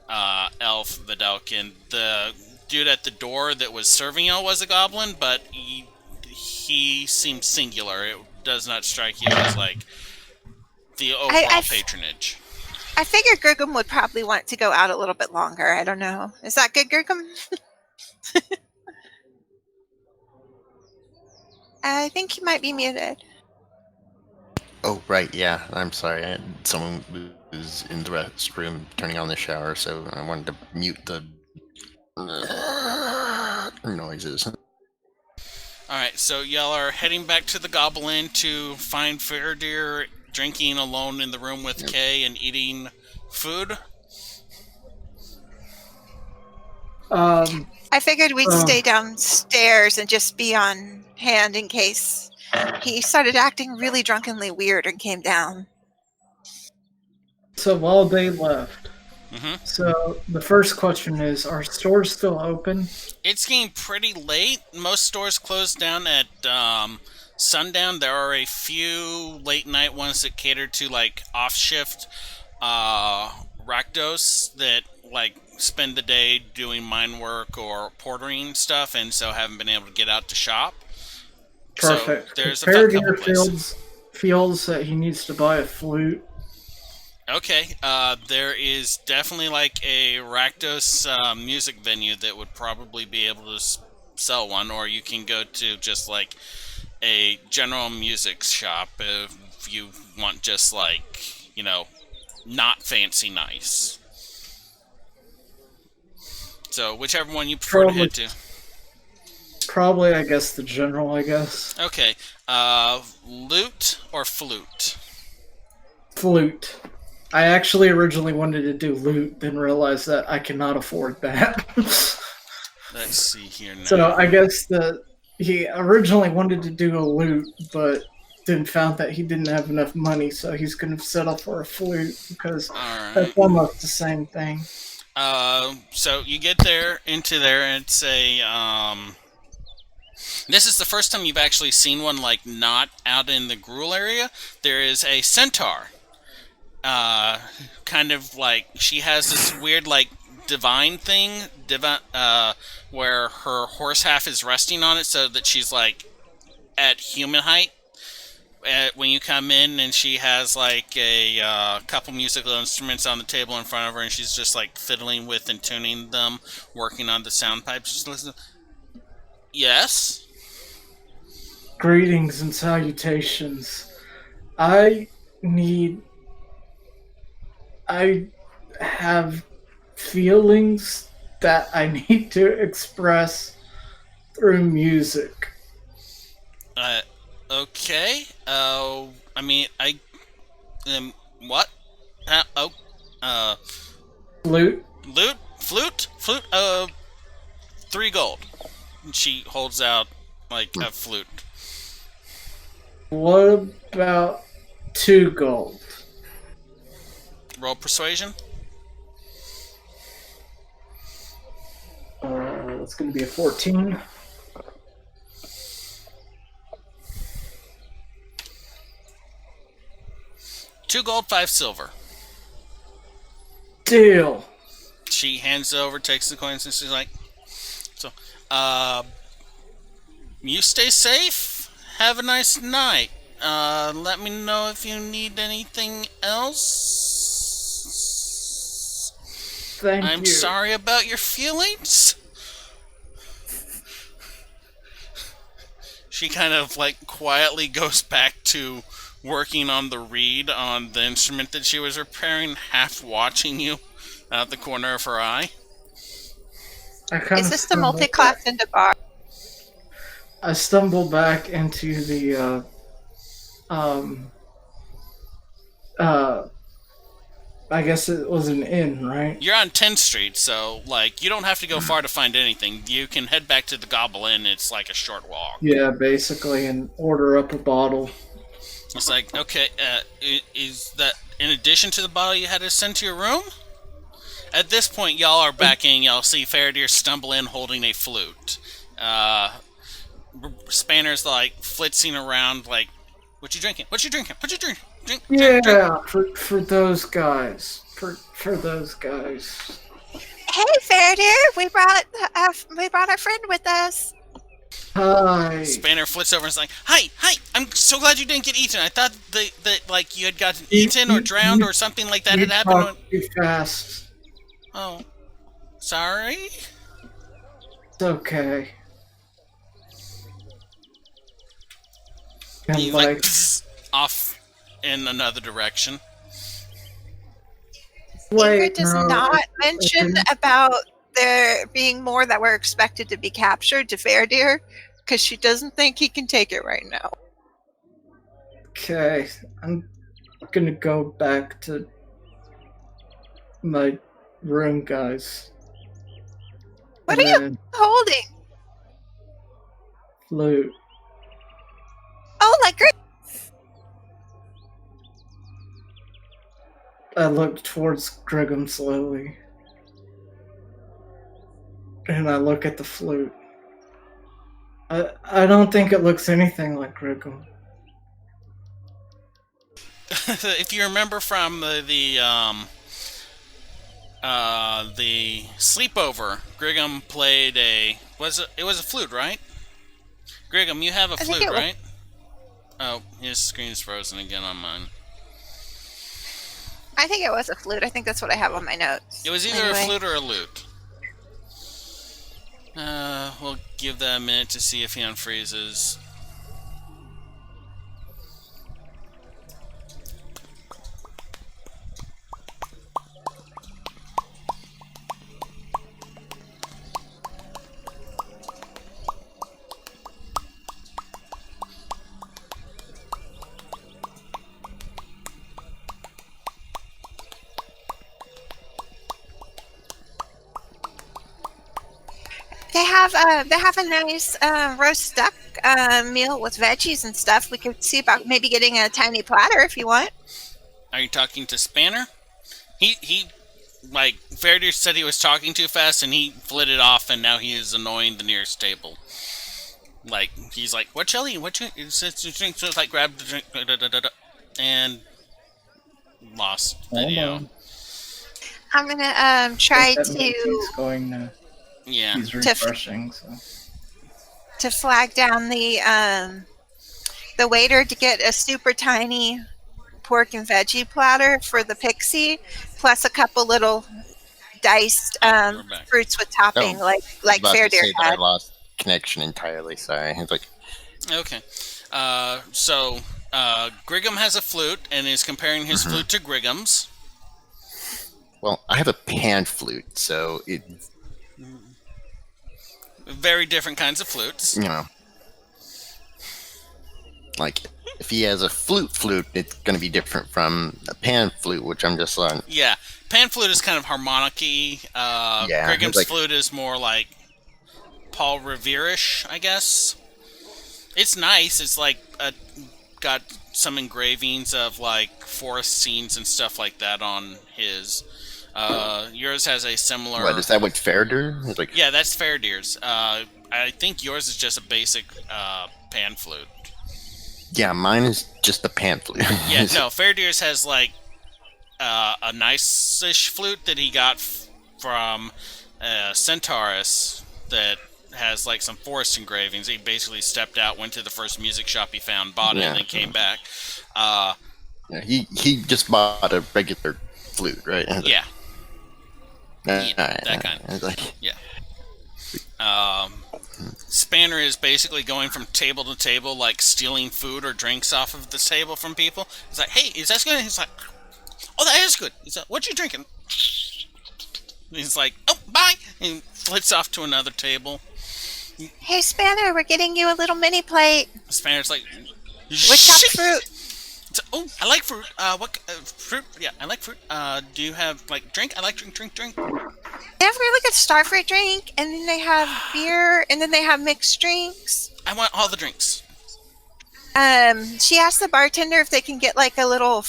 elf, Vidalkin. The dude at the door that was serving y'all was a goblin, but he seemed singular. It does not strike you as, the overall patronage. I figured Gurgum would probably want to go out a little bit longer. I don't know. Is that good, Gurgum? I think he might be muted. Oh, right, yeah. I'm sorry. Someone was in the restroom turning on the shower, so I wanted to mute the noises. Alright, so y'all are heading back to the Goblin to find Fairdeer drinking alone in the room with Kay and eating food? I figured we'd stay downstairs and just be on hand in case he started acting really drunkenly weird and came down. So while they left, Mm-hmm. so the first question is, are stores still open? It's getting pretty late. Most stores close down at sundown. There are a few late night ones that cater to off shift Rakdos that spend the day doing mine work or portering stuff, and so haven't been able to get out to shop. Perfect. So there's a Fairdeer couple places. feels that he needs to buy a flute. Okay, there is definitely a Rakdos music venue that would probably be able to sell one, or you can go to just a general music shop if you want just not fancy nice. So whichever one you prefer to head to. Probably, I guess, the general, I guess. Okay, lute or flute? Flute. I actually originally wanted to do lute, then realized that I cannot afford that. Let's see here now. So I guess he originally wanted to do a lute, but then found that he didn't have enough money, so he's going to settle for a flute because that's almost the same thing. So you get into there, and it's this is the first time you've actually seen one not out in the Gruul area. There is a centaur. Kind of she has this weird divine thing, where her horse half is resting on it, so that she's at human height when you come in, and she has a couple musical instruments on the table in front of her, and she's just fiddling with and tuning them, working on the sound pipes. Just listen. Yes. Greetings and salutations. I have feelings that I need to express through music. Okay. What? Flute? Flute? 3 gold. And she holds out, a flute. What about 2 gold? Roll persuasion. It's going to be a 14. $2 gold, 5 silver. Deal. She hands it over, takes the coins, and she's you stay safe. Have a nice night. Let me know if you need anything else. Thank you. I'm sorry about your feelings. She kind of like quietly goes back to working on the reed on the instrument that she was repairing, half watching you out the corner of her eye. Is this the multi-class into bar? I stumble back into the I guess it was an inn, right? You're on 10th Street, so like you don't have to go far to find anything. You can head back to the Gobble Inn. It's like a short walk. Yeah, basically, and order up a bottle. It's like, okay, is that in addition to the bottle you had to send to your room? At this point, y'all are back in. Y'all see Faradir stumble in holding a flute. Spanner's like flitzing around, like, "What you drinking? What you drinking? What you drinking? Yeah, for those guys. For those guys. Hey, Faradir, we brought our friend with us. Hi. Spanner flits over and is like, "Hi, I'm so glad you didn't get eaten. I thought that like you had gotten eaten or drowned or something like that had happened." Too fast. Oh, sorry. It's okay. And He's like off in another direction. Ingrid does not mention about there being more that were expected to be captured to Faradir, because she doesn't think he can take it right now. Okay, I'm gonna go back to my room, guys. What are you holding? Flute. Oh, like great. I look towards Grigum slowly. And I look at the flute. I don't think it looks anything like Grigum. If you remember from the sleepover, Grigum played it was a flute, right? Grigum, you have a flute, right? Oh, his screen's frozen again on mine. I think it was a flute. I think that's what I have on my notes. It was either a flute or a lute. We'll give that a minute to see if he unfreezes. They have a nice roast duck meal with veggies and stuff. We could see about maybe getting a tiny platter if you want. Are you talking to Spanner? He like Faradir said he was talking too fast and he flitted off and now he is annoying the nearest table. Like he's like, "What shall eat? What you drink?" So like grab the drink and lost video. I'm gonna try to. He's going to. Yeah. He's refreshing. To flag down the waiter to get a super tiny pork and veggie platter for the pixie, plus a couple little diced fruits with topping, like Faradir had. I lost connection entirely. Sorry. It's like. Okay. So Grigum has a flute and is comparing his flute to Grigum's. Well, I have a pan flute, so it. Very different kinds of flutes. You know, like if he has a flute, it's going to be different from a pan flute, which I'm just on. Yeah, pan flute is kind of harmonic-y. Grigum's flute is more like Paul Revere-ish, I guess. It's nice. It's like got some engravings of like forest scenes and stuff like that on his. Yours has a similar. What is that? What Faradir? Like. Yeah, that's Faradir's. I think yours is just a basic pan flute. Yeah, mine is just the pan flute. Yeah, no, Faradir's has like a nice-ish flute that he got from Centaurus that has like some forest engravings. He basically stepped out, went to the first music shop he found, bought it, and then came back. Yeah, he just bought a regular flute, right? Yeah. That kind. Yeah. Spanner is basically going from table to table, like stealing food or drinks off of the table from people. He's like, "Hey, is that good?" He's like, "Oh, that is good." He's like, "What you drinking?" He's like, "Oh, bye," and flits off to another table. Hey, Spanner, we're getting you a little mini plate. Spanner's like, with chopped fruit. Oh, I like fruit. What fruit? Yeah, I like fruit. Do you have like drink? I like drink. They have really good starfruit drink, and then they have beer, and then they have mixed drinks. I want all the drinks. She asked the bartender if they can get like a little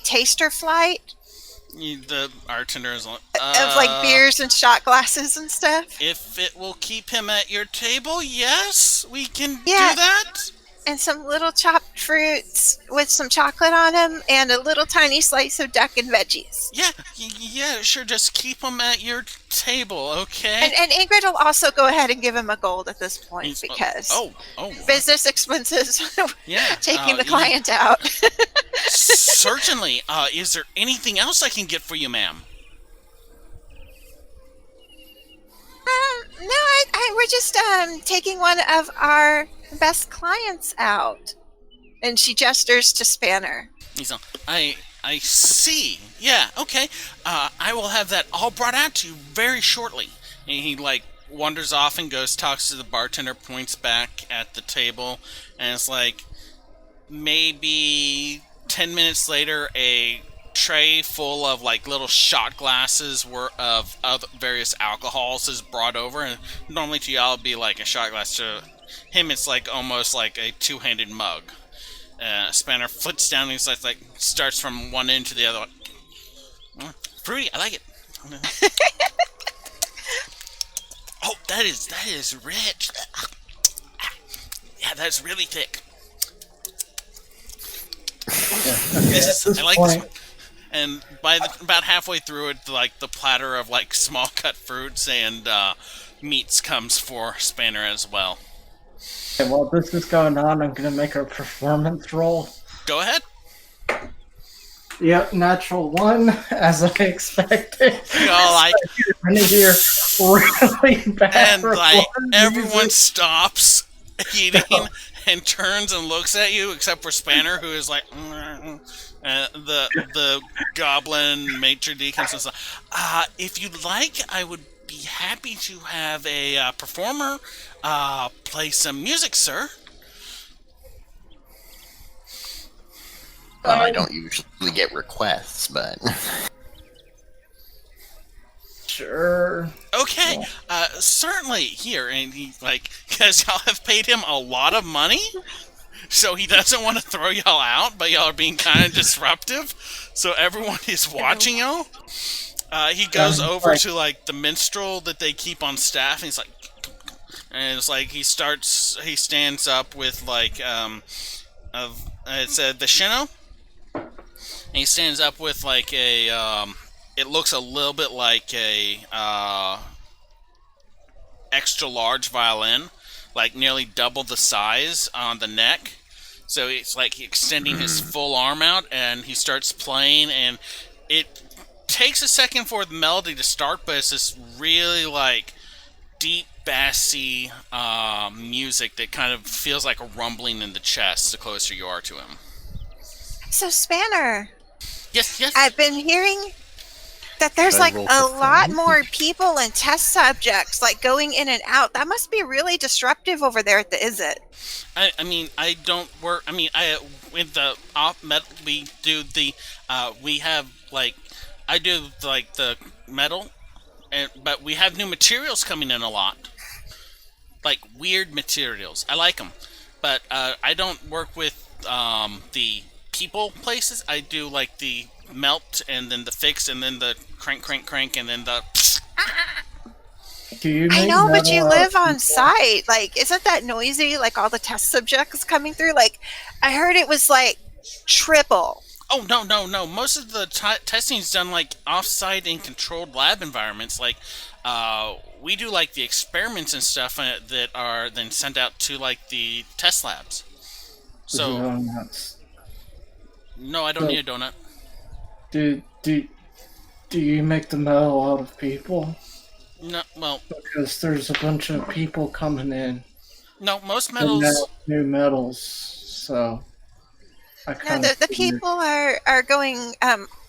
taster flight. The bartender is like, of like beers and shot glasses and stuff. If it will keep him at your table, yes, we can do that. And some little chopped fruits with some chocolate on them, and a little tiny slice of duck and veggies. Yeah, sure. Just keep him at your table, okay? And Ingrid will also go ahead and give him a gold at this point because business expenses. Taking the client out. Certainly. Is there anything else I can get for you, ma'am? No, we're just taking one of our best clients out. And she gestures to Spanner. He's like, I see. Yeah, okay. I will have that all brought out to you very shortly. And he like wanders off and goes, talks to the bartender, points back at the table, and it's like maybe 10 minutes later, a tray full of like little shot glasses of various alcohols is brought over, and normally to y'all it'd be like a shot glass. To him it's like almost like a two-handed mug. Spanner flits down and he's like starts from one end to the other. Fruity, I like it. Oh, that is rich. Yeah, that's really thick. I like this one. And about halfway through it, like the platter of like small cut fruits and meats comes for Spanner as well. Okay, while this is going on, I'm gonna make a performance roll. Go ahead. Yep, natural 1, as I expected. Really bad. And like everyone stops eating and turns and looks at you, except for Spanner, who is like. The goblin maitre d' comes and says, if you'd like, I would be happy to have a performer play some music, sir. I don't usually get requests, but sure. Okay, certainly. Here, and he like, because y'all have paid him a lot of money. So he doesn't want to throw y'all out, but y'all are being kind of disruptive. So everyone is watching y'all. He goes over to like the minstrel that they keep on staff, and he's like, and it's like he stands up with like it's the Shino, and he stands up with like a it looks a little bit like a extra large violin. Like nearly double the size on the neck. So it's like extending his full arm out, and he starts playing, and it takes a second for the melody to start, but it's this really like deep bassy music that kind of feels like a rumbling in the chest the closer you are to him. So Spanner. Yes. I've been hearing that there's like a lot more people and test subjects like going in and out. That must be really disruptive over there at the Izzet. I mean, I don't work. I mean, with the op metal we do the we have like I do like the metal, but we have new materials coming in a lot, like weird materials. I like them, but I don't work with the people places. I do like the melt and then the fix and then the crank and then the I know, but you live on site. Like, isn't that noisy? Like all the test subjects coming through? Like, I heard it was like triple. Oh, no. Most of the testing is done like off-site in controlled lab environments. Like, we do like the experiments and stuff that are then sent out to like the test labs. So, donuts. No, I don't need a donut. Do do you make the metal out of people? No, well, Because there's a bunch of people coming in. no, most And now metals. new metals, so I No, kind of the people are going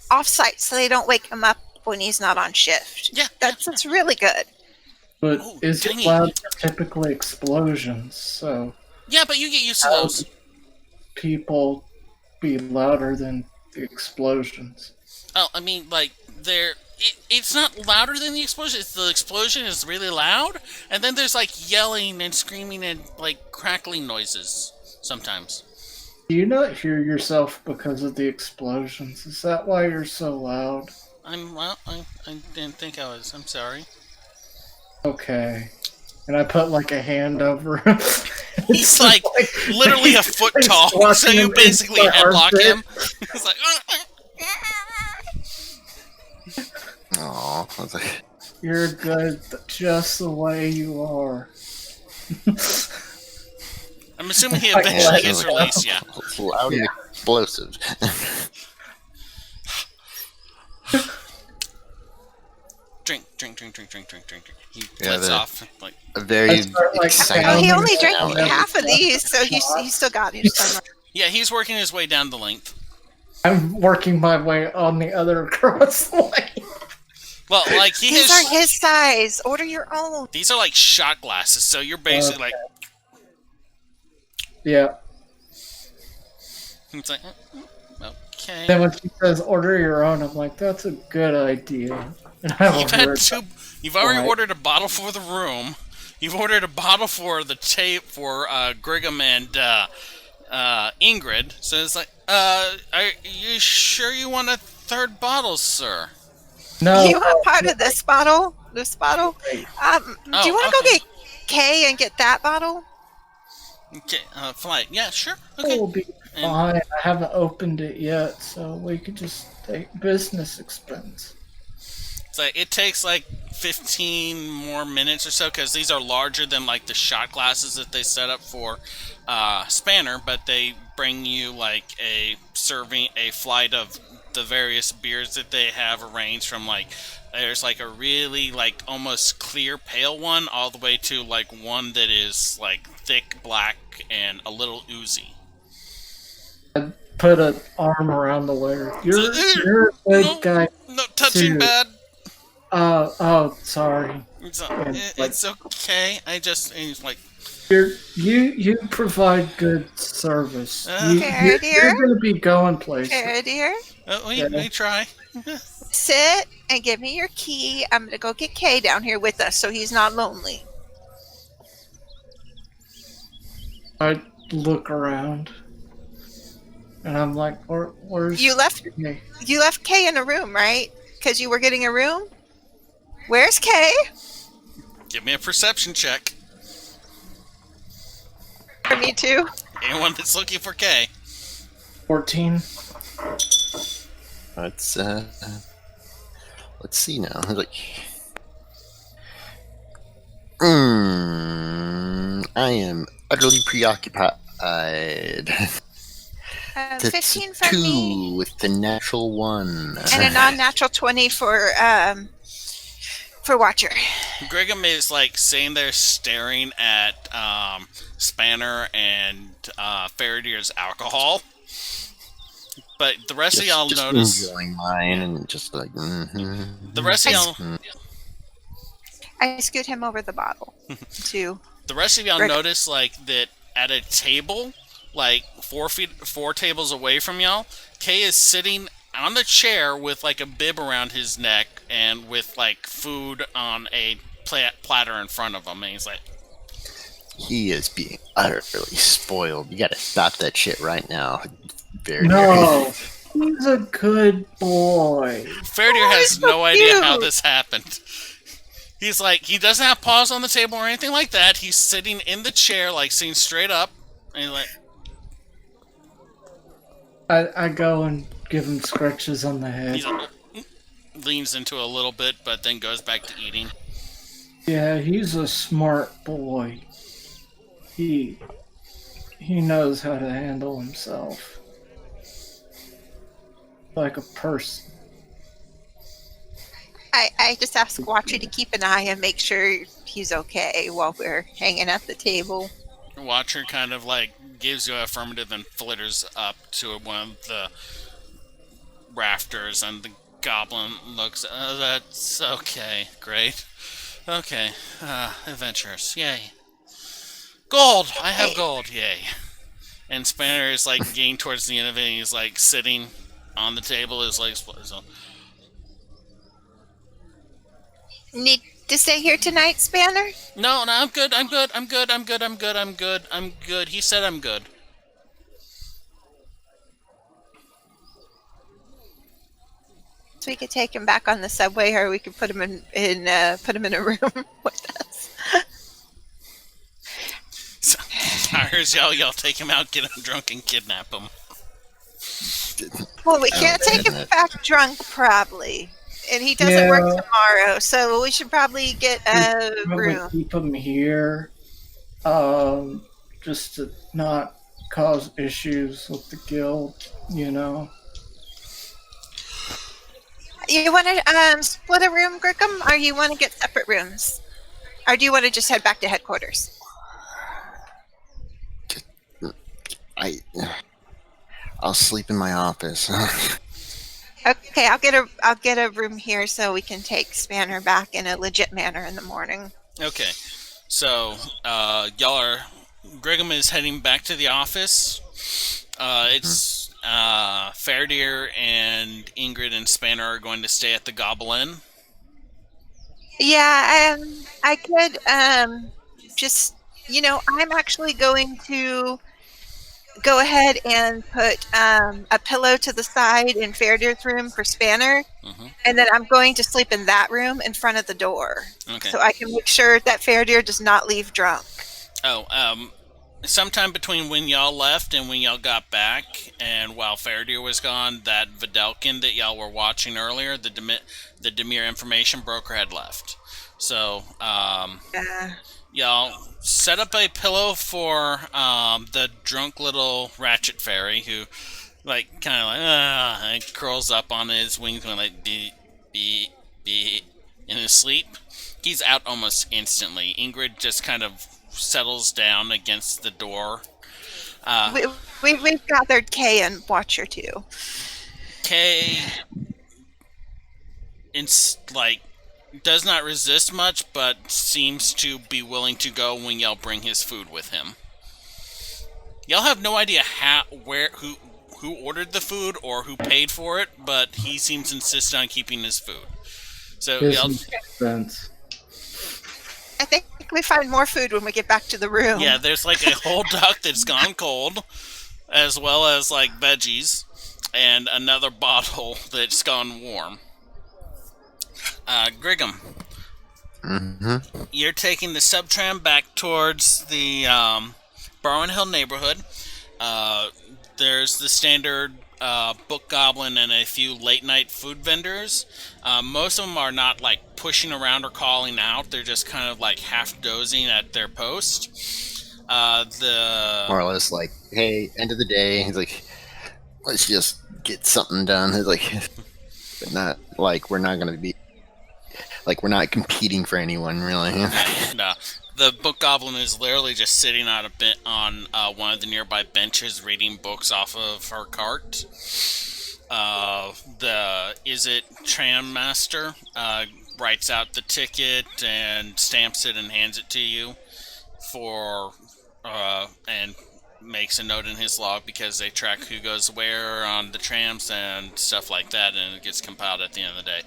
off-site, so they don't wake him up when he's not on shift. Yeah, That's really good. But Oh, is dang it it. loud for typically explosions? So Yeah, but you get used to those. people be louder than the explosions. Oh, I mean, like it's not louder than the explosion. It's the explosion is really loud, and then there's like yelling and screaming and like crackling noises sometimes. Do you not hear yourself because of the explosions? Is that why you're so loud? I didn't think I was. I'm sorry. Okay. And I put like a hand over him. He's like literally a foot tall, so you basically headlock him. He's like, Aw, I was like, You're good just the way you are. I'm assuming he eventually gets like, released. Yeah. it's loud and explosive. Drink. He Yeah, lets the- off like. A very like, exciting. Oh, he only drank analogy. half of these, so he's still got his. Yeah, he's working his way down the length. I'm working my way on the other across the lane. Well, like he These has. aren't his size. Order your own. These are like shot glasses, so you're basically like. Yeah. It's like, okay. Then when she says order your own, I'm like, that's a good idea. And I You've had two. You've already ordered a bottle for the room. You've ordered a bottle for the tape for Grigham and Ingrid. So it's like, are you sure you want a third bottle, sir? No. You want part of this bottle? This bottle? Do you want to go get Kay and get that bottle? Okay, flight. Yeah, sure. Okay. Will be fine. I haven't opened it yet, so we could just take business expense. It's like it takes like 15 more minutes or so because these are larger than like the shot glasses that they set up for Spanner, but they bring you like a flight of the various beers that they have arranged from like there's like a really like almost clear pale one all the way to like one that is like thick black and a little oozy. I put an arm around the wearer. You're a good guy. No touching too. bad. Oh, sorry. It's okay. It's like You provide good service. Fair, dear. You're going to be going places. Here, dear. we try. Sit and give me your key. I'm going to go get Kay down here with us so he's not lonely. I look around, and I'm like, where's You left me? You left Kay in a room, right? Because you were getting a room? Where's Kay? Give me a perception check. For me too. Anyone that's looking for K. 14. Let's see now. Like, I am utterly preoccupied. 15 from 2 me. with the natural 1. And a non-natural 20 for Watcher. Grigham is like sitting there staring at Spanner and Faraday's alcohol. But the rest of y'all just notice. Enjoying mine and just like. The rest of y'all. I scoot him over the bottle too. The rest of y'all notice like that at a table, like 4 tables away from y'all, Kay is sitting on the chair with like a bib around his neck and with like food on a platter in front of him, and he's like, he is being utterly spoiled. You gotta stop that shit right now. No, he's a good boy. Faraday has no idea how this happened. He's like, he doesn't have paws on the table or anything like that. He's sitting in the chair, like sitting straight up, and he's like, I go and give him scratches on the head. he's like, leans into a little bit, but then goes back to eating. Yeah, he's a smart boy. He knows how to handle himself. Like a person. I just ask Watcher to keep an eye and make sure he's okay while we're hanging at the table. Watcher kind of like gives you an affirmative and flitters up to one of the rafters, and the goblin looks. That's okay. Great. Okay. Adventurers. Yay. Gold! I have gold. Yay. And Spanner is like getting towards the end of it, and he's like sitting on the table, his legs split. So. Need to stay here tonight, Spanner? No, I'm good. I'm good. He said I'm good. So we could take him back on the subway, or we could put him in a room with us. So, Tires, y'all take him out, get him drunk, and kidnap him. Well, we can't take him back drunk, probably. And he doesn't work tomorrow, so we should probably get a room. Keep him here, just to not cause issues with the guild, you know. You want to split a room, Grickham, or you want to get separate rooms? Or do you want to just head back to headquarters? I'll sleep in my office. Okay, I'll get a room here so we can take Spanner back in a legit manner in the morning. Okay, so y'all are. Grigham is heading back to the office. It's Fairdeer and Ingrid and Spanner are going to stay at the Goblin. Yeah, I could just, I'm actually going to go ahead and put a pillow to the side in Fairdeer's room for Spanner, and then I'm going to sleep in that room in front of the door, so I can make sure that Fairdeer does not leave drunk. Sometime between when y'all left and when y'all got back, and while Fairdeer was gone, that Videlkin that y'all were watching earlier, the Demir information broker, had left. So, y'all set up a pillow for the drunk little Ratchet fairy who, like, kind of and curls up on his wings and like be in his sleep. He's out almost instantly. Ingrid just kind of settles down against the door. We've gathered Kay and Watcher too. Kay, does not resist much, but seems to be willing to go when y'all bring his food with him. Y'all have no idea who ordered the food or who paid for it, but he seems insistent on keeping his food. So y'all. Sense. I think we find more food when we get back to the room. Yeah, there's like a whole duck that's gone cold, as well as like veggies, and another bottle that's gone warm. Grigham, you're taking the subtram back towards the Barwon Hill neighborhood. There's the standard book goblin and a few late-night food vendors. Most of them are not like pushing around or calling out. They're just kind of like half dozing at their post. More or less like, hey, end of the day. He's like, let's just get something done. It's like, but not like we're not going to be. Like, we're not competing for anyone, really. No. The book goblin is literally just sitting on one of the nearby benches reading books off of her cart. The tram master writes out the ticket and stamps it and hands it to you and makes a note in his log because they track who goes where on the trams and stuff like that, and it gets compiled at the end of the day.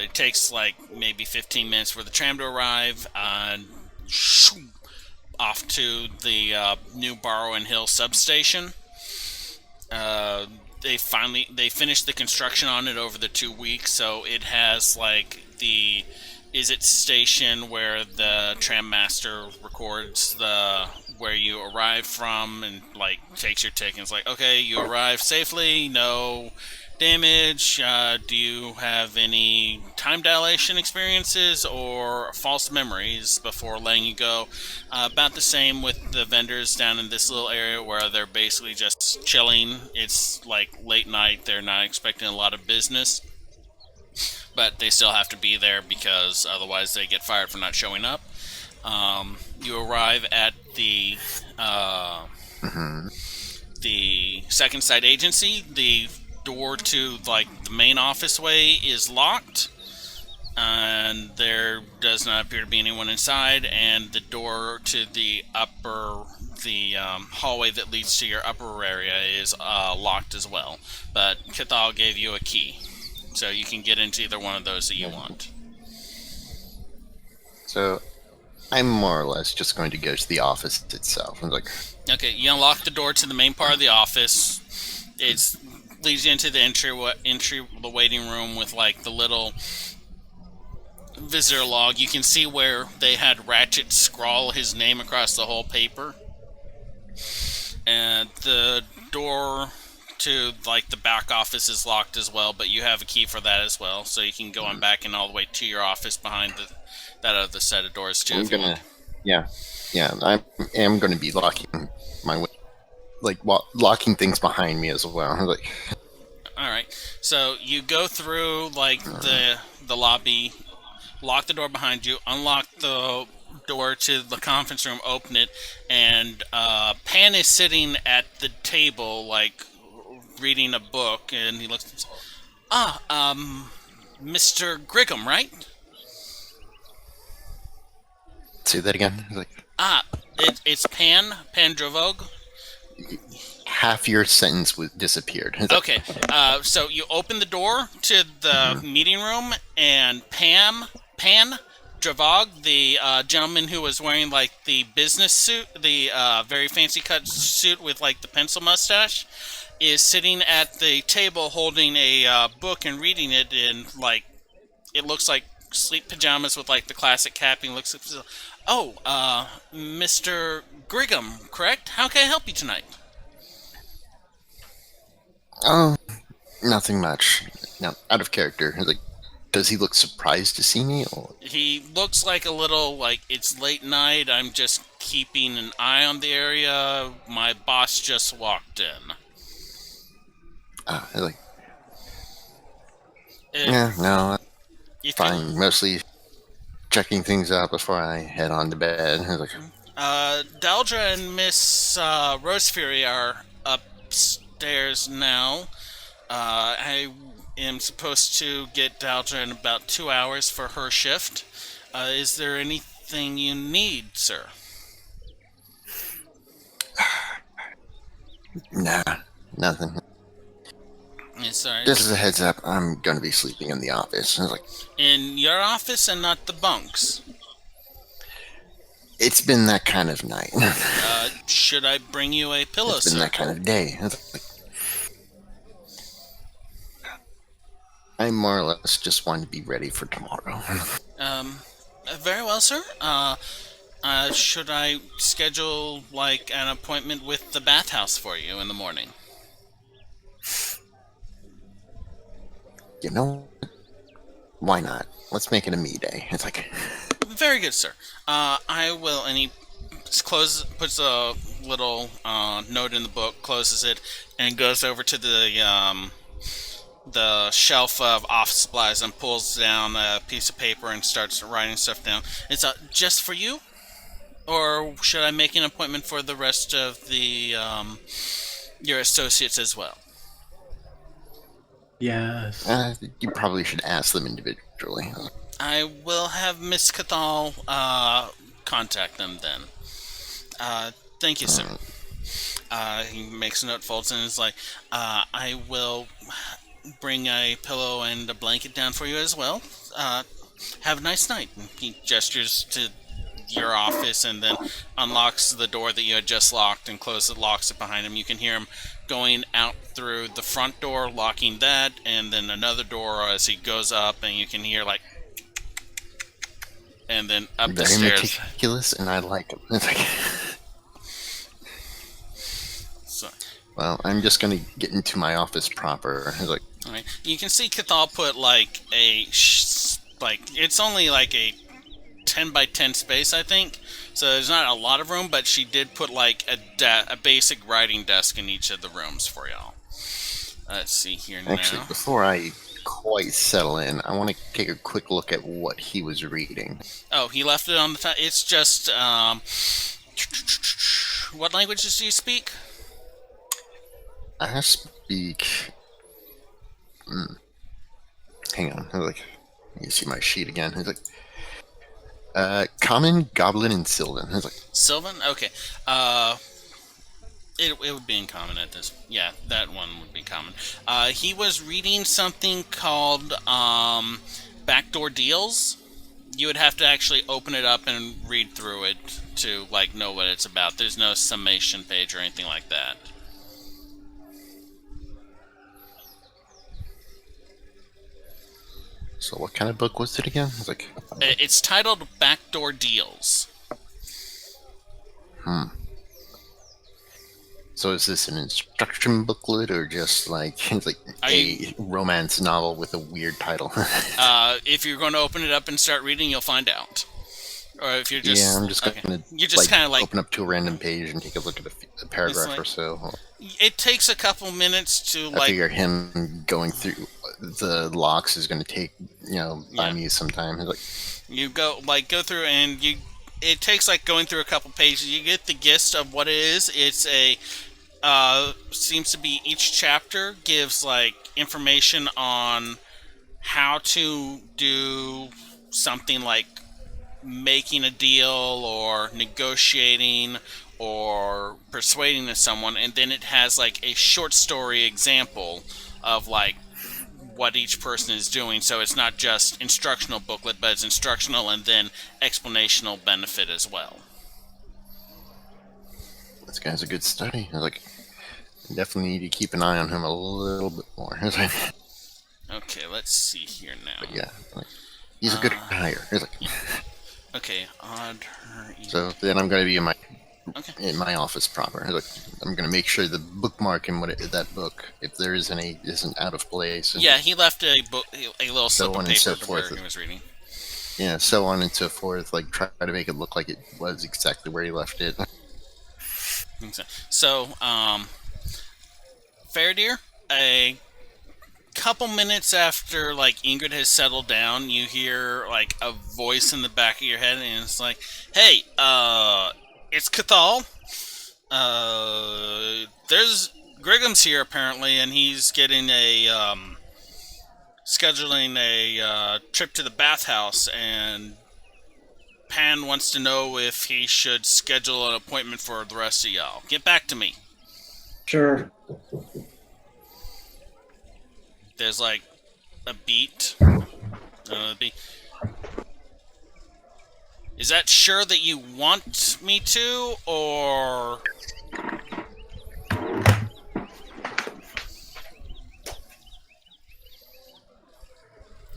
It takes like maybe 15 minutes for the tram to arrive and off to the new Barwon Hill substation. They finished the construction on it over the 2 weeks, so it has like the station where the tram master records where you arrive from and like takes your ticket. It's like, okay, you arrived safely, no damage. Do you have any time dilation experiences or false memories before letting you go? About the same with the vendors down in this little area where they're basically just chilling. It's like late night. They're not expecting a lot of business. but they still have to be there because otherwise they get fired for not showing up. You arrive at the the second site agency. The door to like the main office way is locked, and there does not appear to be anyone inside. And the door to the hallway that leads to your upper area is locked as well. But Cathal gave you a key, so you can get into either one of those that you want. So I'm more or less just going to go to the office itself. I'm like, okay, you unlock the door to the main part of the office. It leads you into the the waiting room with like the little visitor log. You can see where they had Ratchet scrawl his name across the whole paper. And the door to like the back office is locked as well, but you have a key for that as well, so you can go on back and all the way to your office behind that other set of doors too. I am gonna be locking my locking things behind me as well. I'm like, all right, so you go through like the lobby, lock the door behind you, unlock the door to the conference room, open it, and Pan is sitting at the table, like reading a book, and he looks. Mr. Griggum, right? say that again. Like, it's Pan Dravog. Half your sentence disappeared. Okay, so you open the door to the meeting room, and Pan Dravog, the gentleman who was wearing like the business suit, the very fancy cut suit with like the pencil mustache, is sitting at the table holding a book and reading it in like it looks like sleep pajamas with like the classic capping. Looks like, Mr. Griggum, correct? How can I help you tonight? Oh, nothing much. No, out of character. Like, does he look surprised to see me? Or? He looks like a little like it's late night. I'm just keeping an eye on the area. My boss just walked in. No, fine. Mostly checking things out before I head on to bed. Daldra and Miss Rosefury are upstairs now. I am supposed to get Daldra in about 2 hours for her shift. Is there anything you need, sir? Nah, nothing. It's all right. Just as a heads up, I'm going to be sleeping in the office. In your office and not the bunks? It's been that kind of night. Should I bring you a pillow, It's been sir? that kind of day. I more or less just want to be ready for tomorrow. Very well, sir. Should I schedule like an appointment with the bathhouse for you in the morning? You know, why not? Let's make it a me day. It's like, very good, sir. I will. And he puts a little note in the book, closes it, and goes over to the shelf of office supplies and pulls down a piece of paper and starts writing stuff down. It's just for you, or should I make an appointment for the rest of the your associates as well? Yes. you probably should ask them individually. I will have Miss Cathal contact them then. Thank you, sir. He makes a note, folds, and is like, I will bring a pillow and a blanket down for you as well. Have a nice night. And he gestures to your office and then unlocks the door that you had just locked and locks it behind him. You can hear him going out through the front door, locking that, and then another door as he goes up, and you can hear like, and then up the Very stairs. meticulous, and I like it. It's like, So, well, I'm just gonna get into my office proper. It's like, all right. You can see Cathal put like it's only like a 10 by 10 space, I think. So there's not a lot of room, but she did put like a basic writing desk in each of the rooms for y'all. Let's see here now. actually, before I quite settle in. I want to take a quick look at what he was reading. Oh, he left it on the top. It's just, what languages do you speak? I speak... Hang on. Let me see my sheet again. It's like... Common, Goblin, and Sylvan. It's like... Sylvan? Okay. It would be in common at this... Yeah, that one would be common. He was reading something called, Backdoor Deals. You would have to actually open it up and read through it to, like, know what it's about. There's no summation page or anything like that. So what kind of book was it again? It's like... It's titled Backdoor Deals. So is this an instruction booklet or just like it's like a romance novel with a weird title? If you're going to open it up and start reading, you'll find out. Or if you're just... Yeah, I'm just going to you just kind of like open up to a random page and take a look at a paragraph like, or so. It takes a couple minutes to I figure him going through the locks is going to take, buy me some time. Like, you go through and it takes like going through a couple pages. You get the gist of what it is. It's a seems to be each chapter gives like information on how to do something like making a deal or negotiating or persuading someone, and then it has like a short story example of like what each person is doing. So it's not just instructional booklet, but it's instructional and then explanational benefit as well. This guy's a good study. I definitely need to keep an eye on him a little bit more. Okay, let's see here now. But yeah, he's a good hire. Okay, odd. So then I'm going to be in my office proper. I'm going to make sure the bookmark in that book, if there is any, isn't out of place. Yeah, he left a little slip of paper so to where forth. he was reading. Yeah, so on and so forth. Like try to make it look like it was exactly where he left it. So, Fair Deer, a couple minutes after like Ingrid has settled down, you hear like a voice in the back of your head, and it's like, "Hey, it's Cathal. There's Grigham's here apparently, and he's getting scheduling a trip to the bathhouse, and Pan wants to know if he should schedule an appointment for the rest of y'all. Get back to me." Sure. There's like a beat. Is that sure that you want me to, or...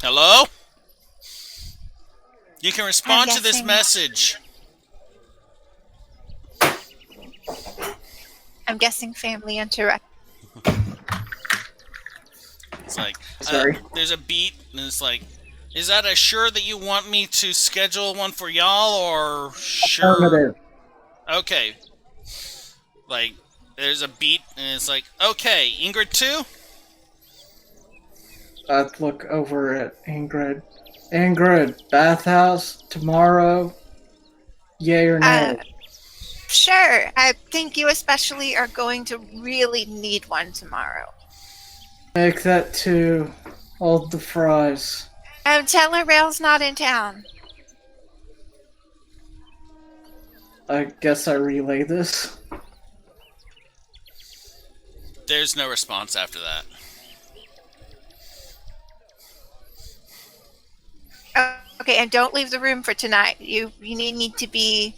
Hello? You can respond to this message. I'm guessing family interrupt. It's like, Sorry. There's a beat, and it's like, is that a sure that you want me to schedule one for y'all, or sure? Affirmative. Okay. Like, there's a beat, and it's like, okay, Ingrid too? I'd look over at Ingrid. Ingrid, bathhouse tomorrow? Yay or no? Sure. I think you especially are going to really need one tomorrow. Make that two. Hold the fries. Tell her Rail's not in town. I guess I relay this. There's no response after that. Okay, and don't leave the room for tonight. You need to be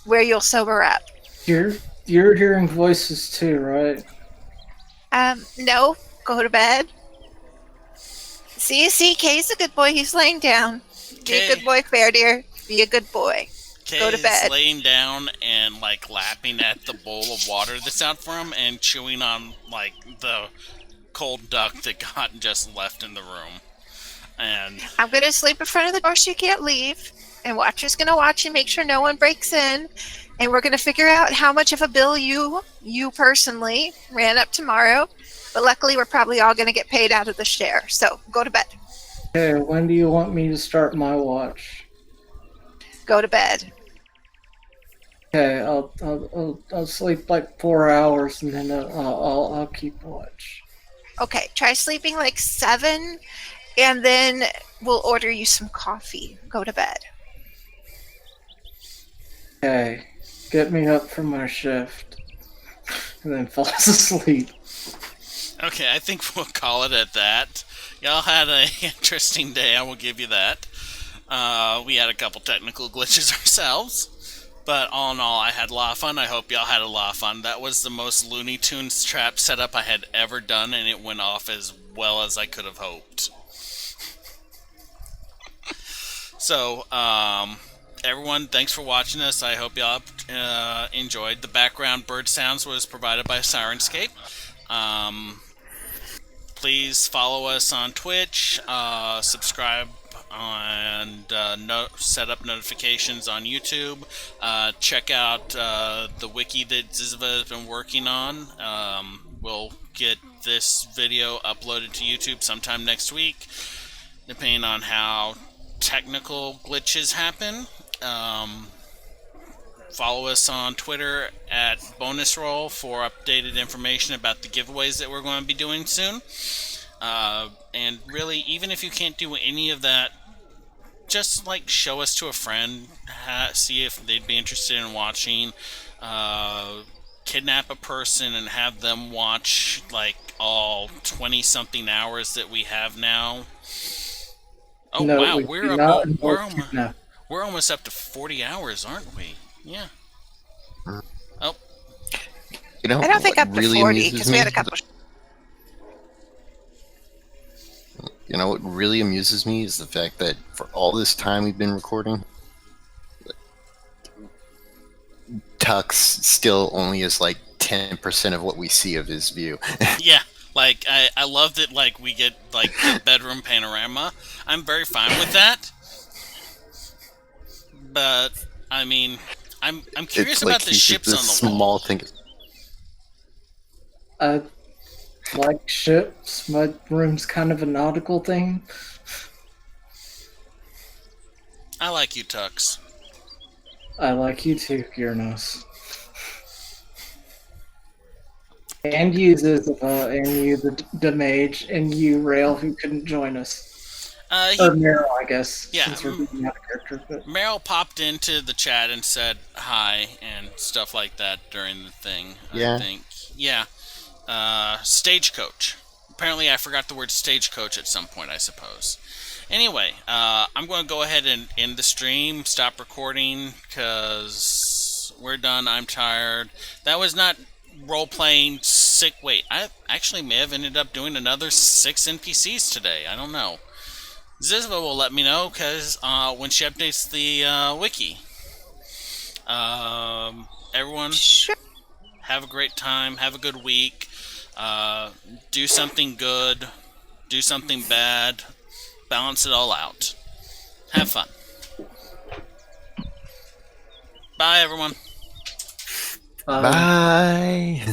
where you'll sober up. You're hearing voices too, right? No. Go to bed. See, Kay's a good boy. He's laying down. Be a good boy, Fair Deer. Be a good boy. Go to bed. Kay's laying down and, like, lapping at the bowl of water that's out for him and chewing on, like, the cold duck that got just left in the room. And I'm gonna sleep in front of the door so you can't leave. And Watcher's gonna watch and make sure no one breaks in. and we're going to figure out how much of a bill you personally ran up tomorrow. But luckily, we're probably all going to get paid out of the share. So go to bed. Okay, when do you want me to start my watch? Go to bed. Okay, I'll sleep like 4 hours and then I'll keep watch. Okay, try sleeping like 7, and then we'll order you some coffee. Go to bed. Okay, get me up from my shift and then fall asleep. Okay, I think we'll call it at that. Y'all had an interesting day, I will give you that. We had a couple technical glitches ourselves, but all in all, I had a lot of fun. I hope y'all had a lot of fun. That was the most Looney Tunes trap setup I had ever done, and it went off as well as I could have hoped. So, everyone, thanks for watching us. I hope y'all enjoyed. The background bird sounds was provided by Sirenscape. Please follow us on Twitch, subscribe, and set up notifications on YouTube. Check out the wiki that Ziva has been working on. We'll get this video uploaded to YouTube sometime next week, depending on how technical glitches happen. Follow us on Twitter at bonusroll for updated information about the giveaways that we're going to be doing soon. And really, even if you can't do any of that, just like show us to a friend, see if they'd be interested in watching. Kidnap a person and have them watch like all 20-something hours that we have now. Oh No, wow, we we're do about not we're almost up to 40 hours, aren't we? Yeah. Oh, You know, I don't think what up to really 40 amuses because we me? had a couple. You know what really amuses me is the fact that for all this time we've been recording, Tux still only is like 10% of what we see of his view. yeah. Like I love that. Like we get like the bedroom panorama. I'm very fine with that. But I mean, I'm curious It's about like the he's ships just on a the wall. I small thing. like ships. My room's kind of a nautical thing. I like you, Tux. I like you too, Kiernos. And you, Ziziva, and you, the mage, and you, Rail, who couldn't join us. Or Meryl, I guess, Yeah, since we're being out of character. But Meryl popped into the chat and said hi and stuff like that during the thing. Yeah. I think. Yeah. Stagecoach. Apparently, I forgot the word stagecoach at some point, I suppose. Anyway, I'm going to go ahead and end the stream, stop recording, because we're done. I'm tired. That was not role-playing sick. Wait, I actually may have ended up doing another 6 NPCs today. I don't know. Zizva will let me know, because when she updates the wiki. Everyone, Sure. have a great time. Have a good week. Do something good. Do something bad. Balance it all out. Have fun. Bye, everyone. Bye.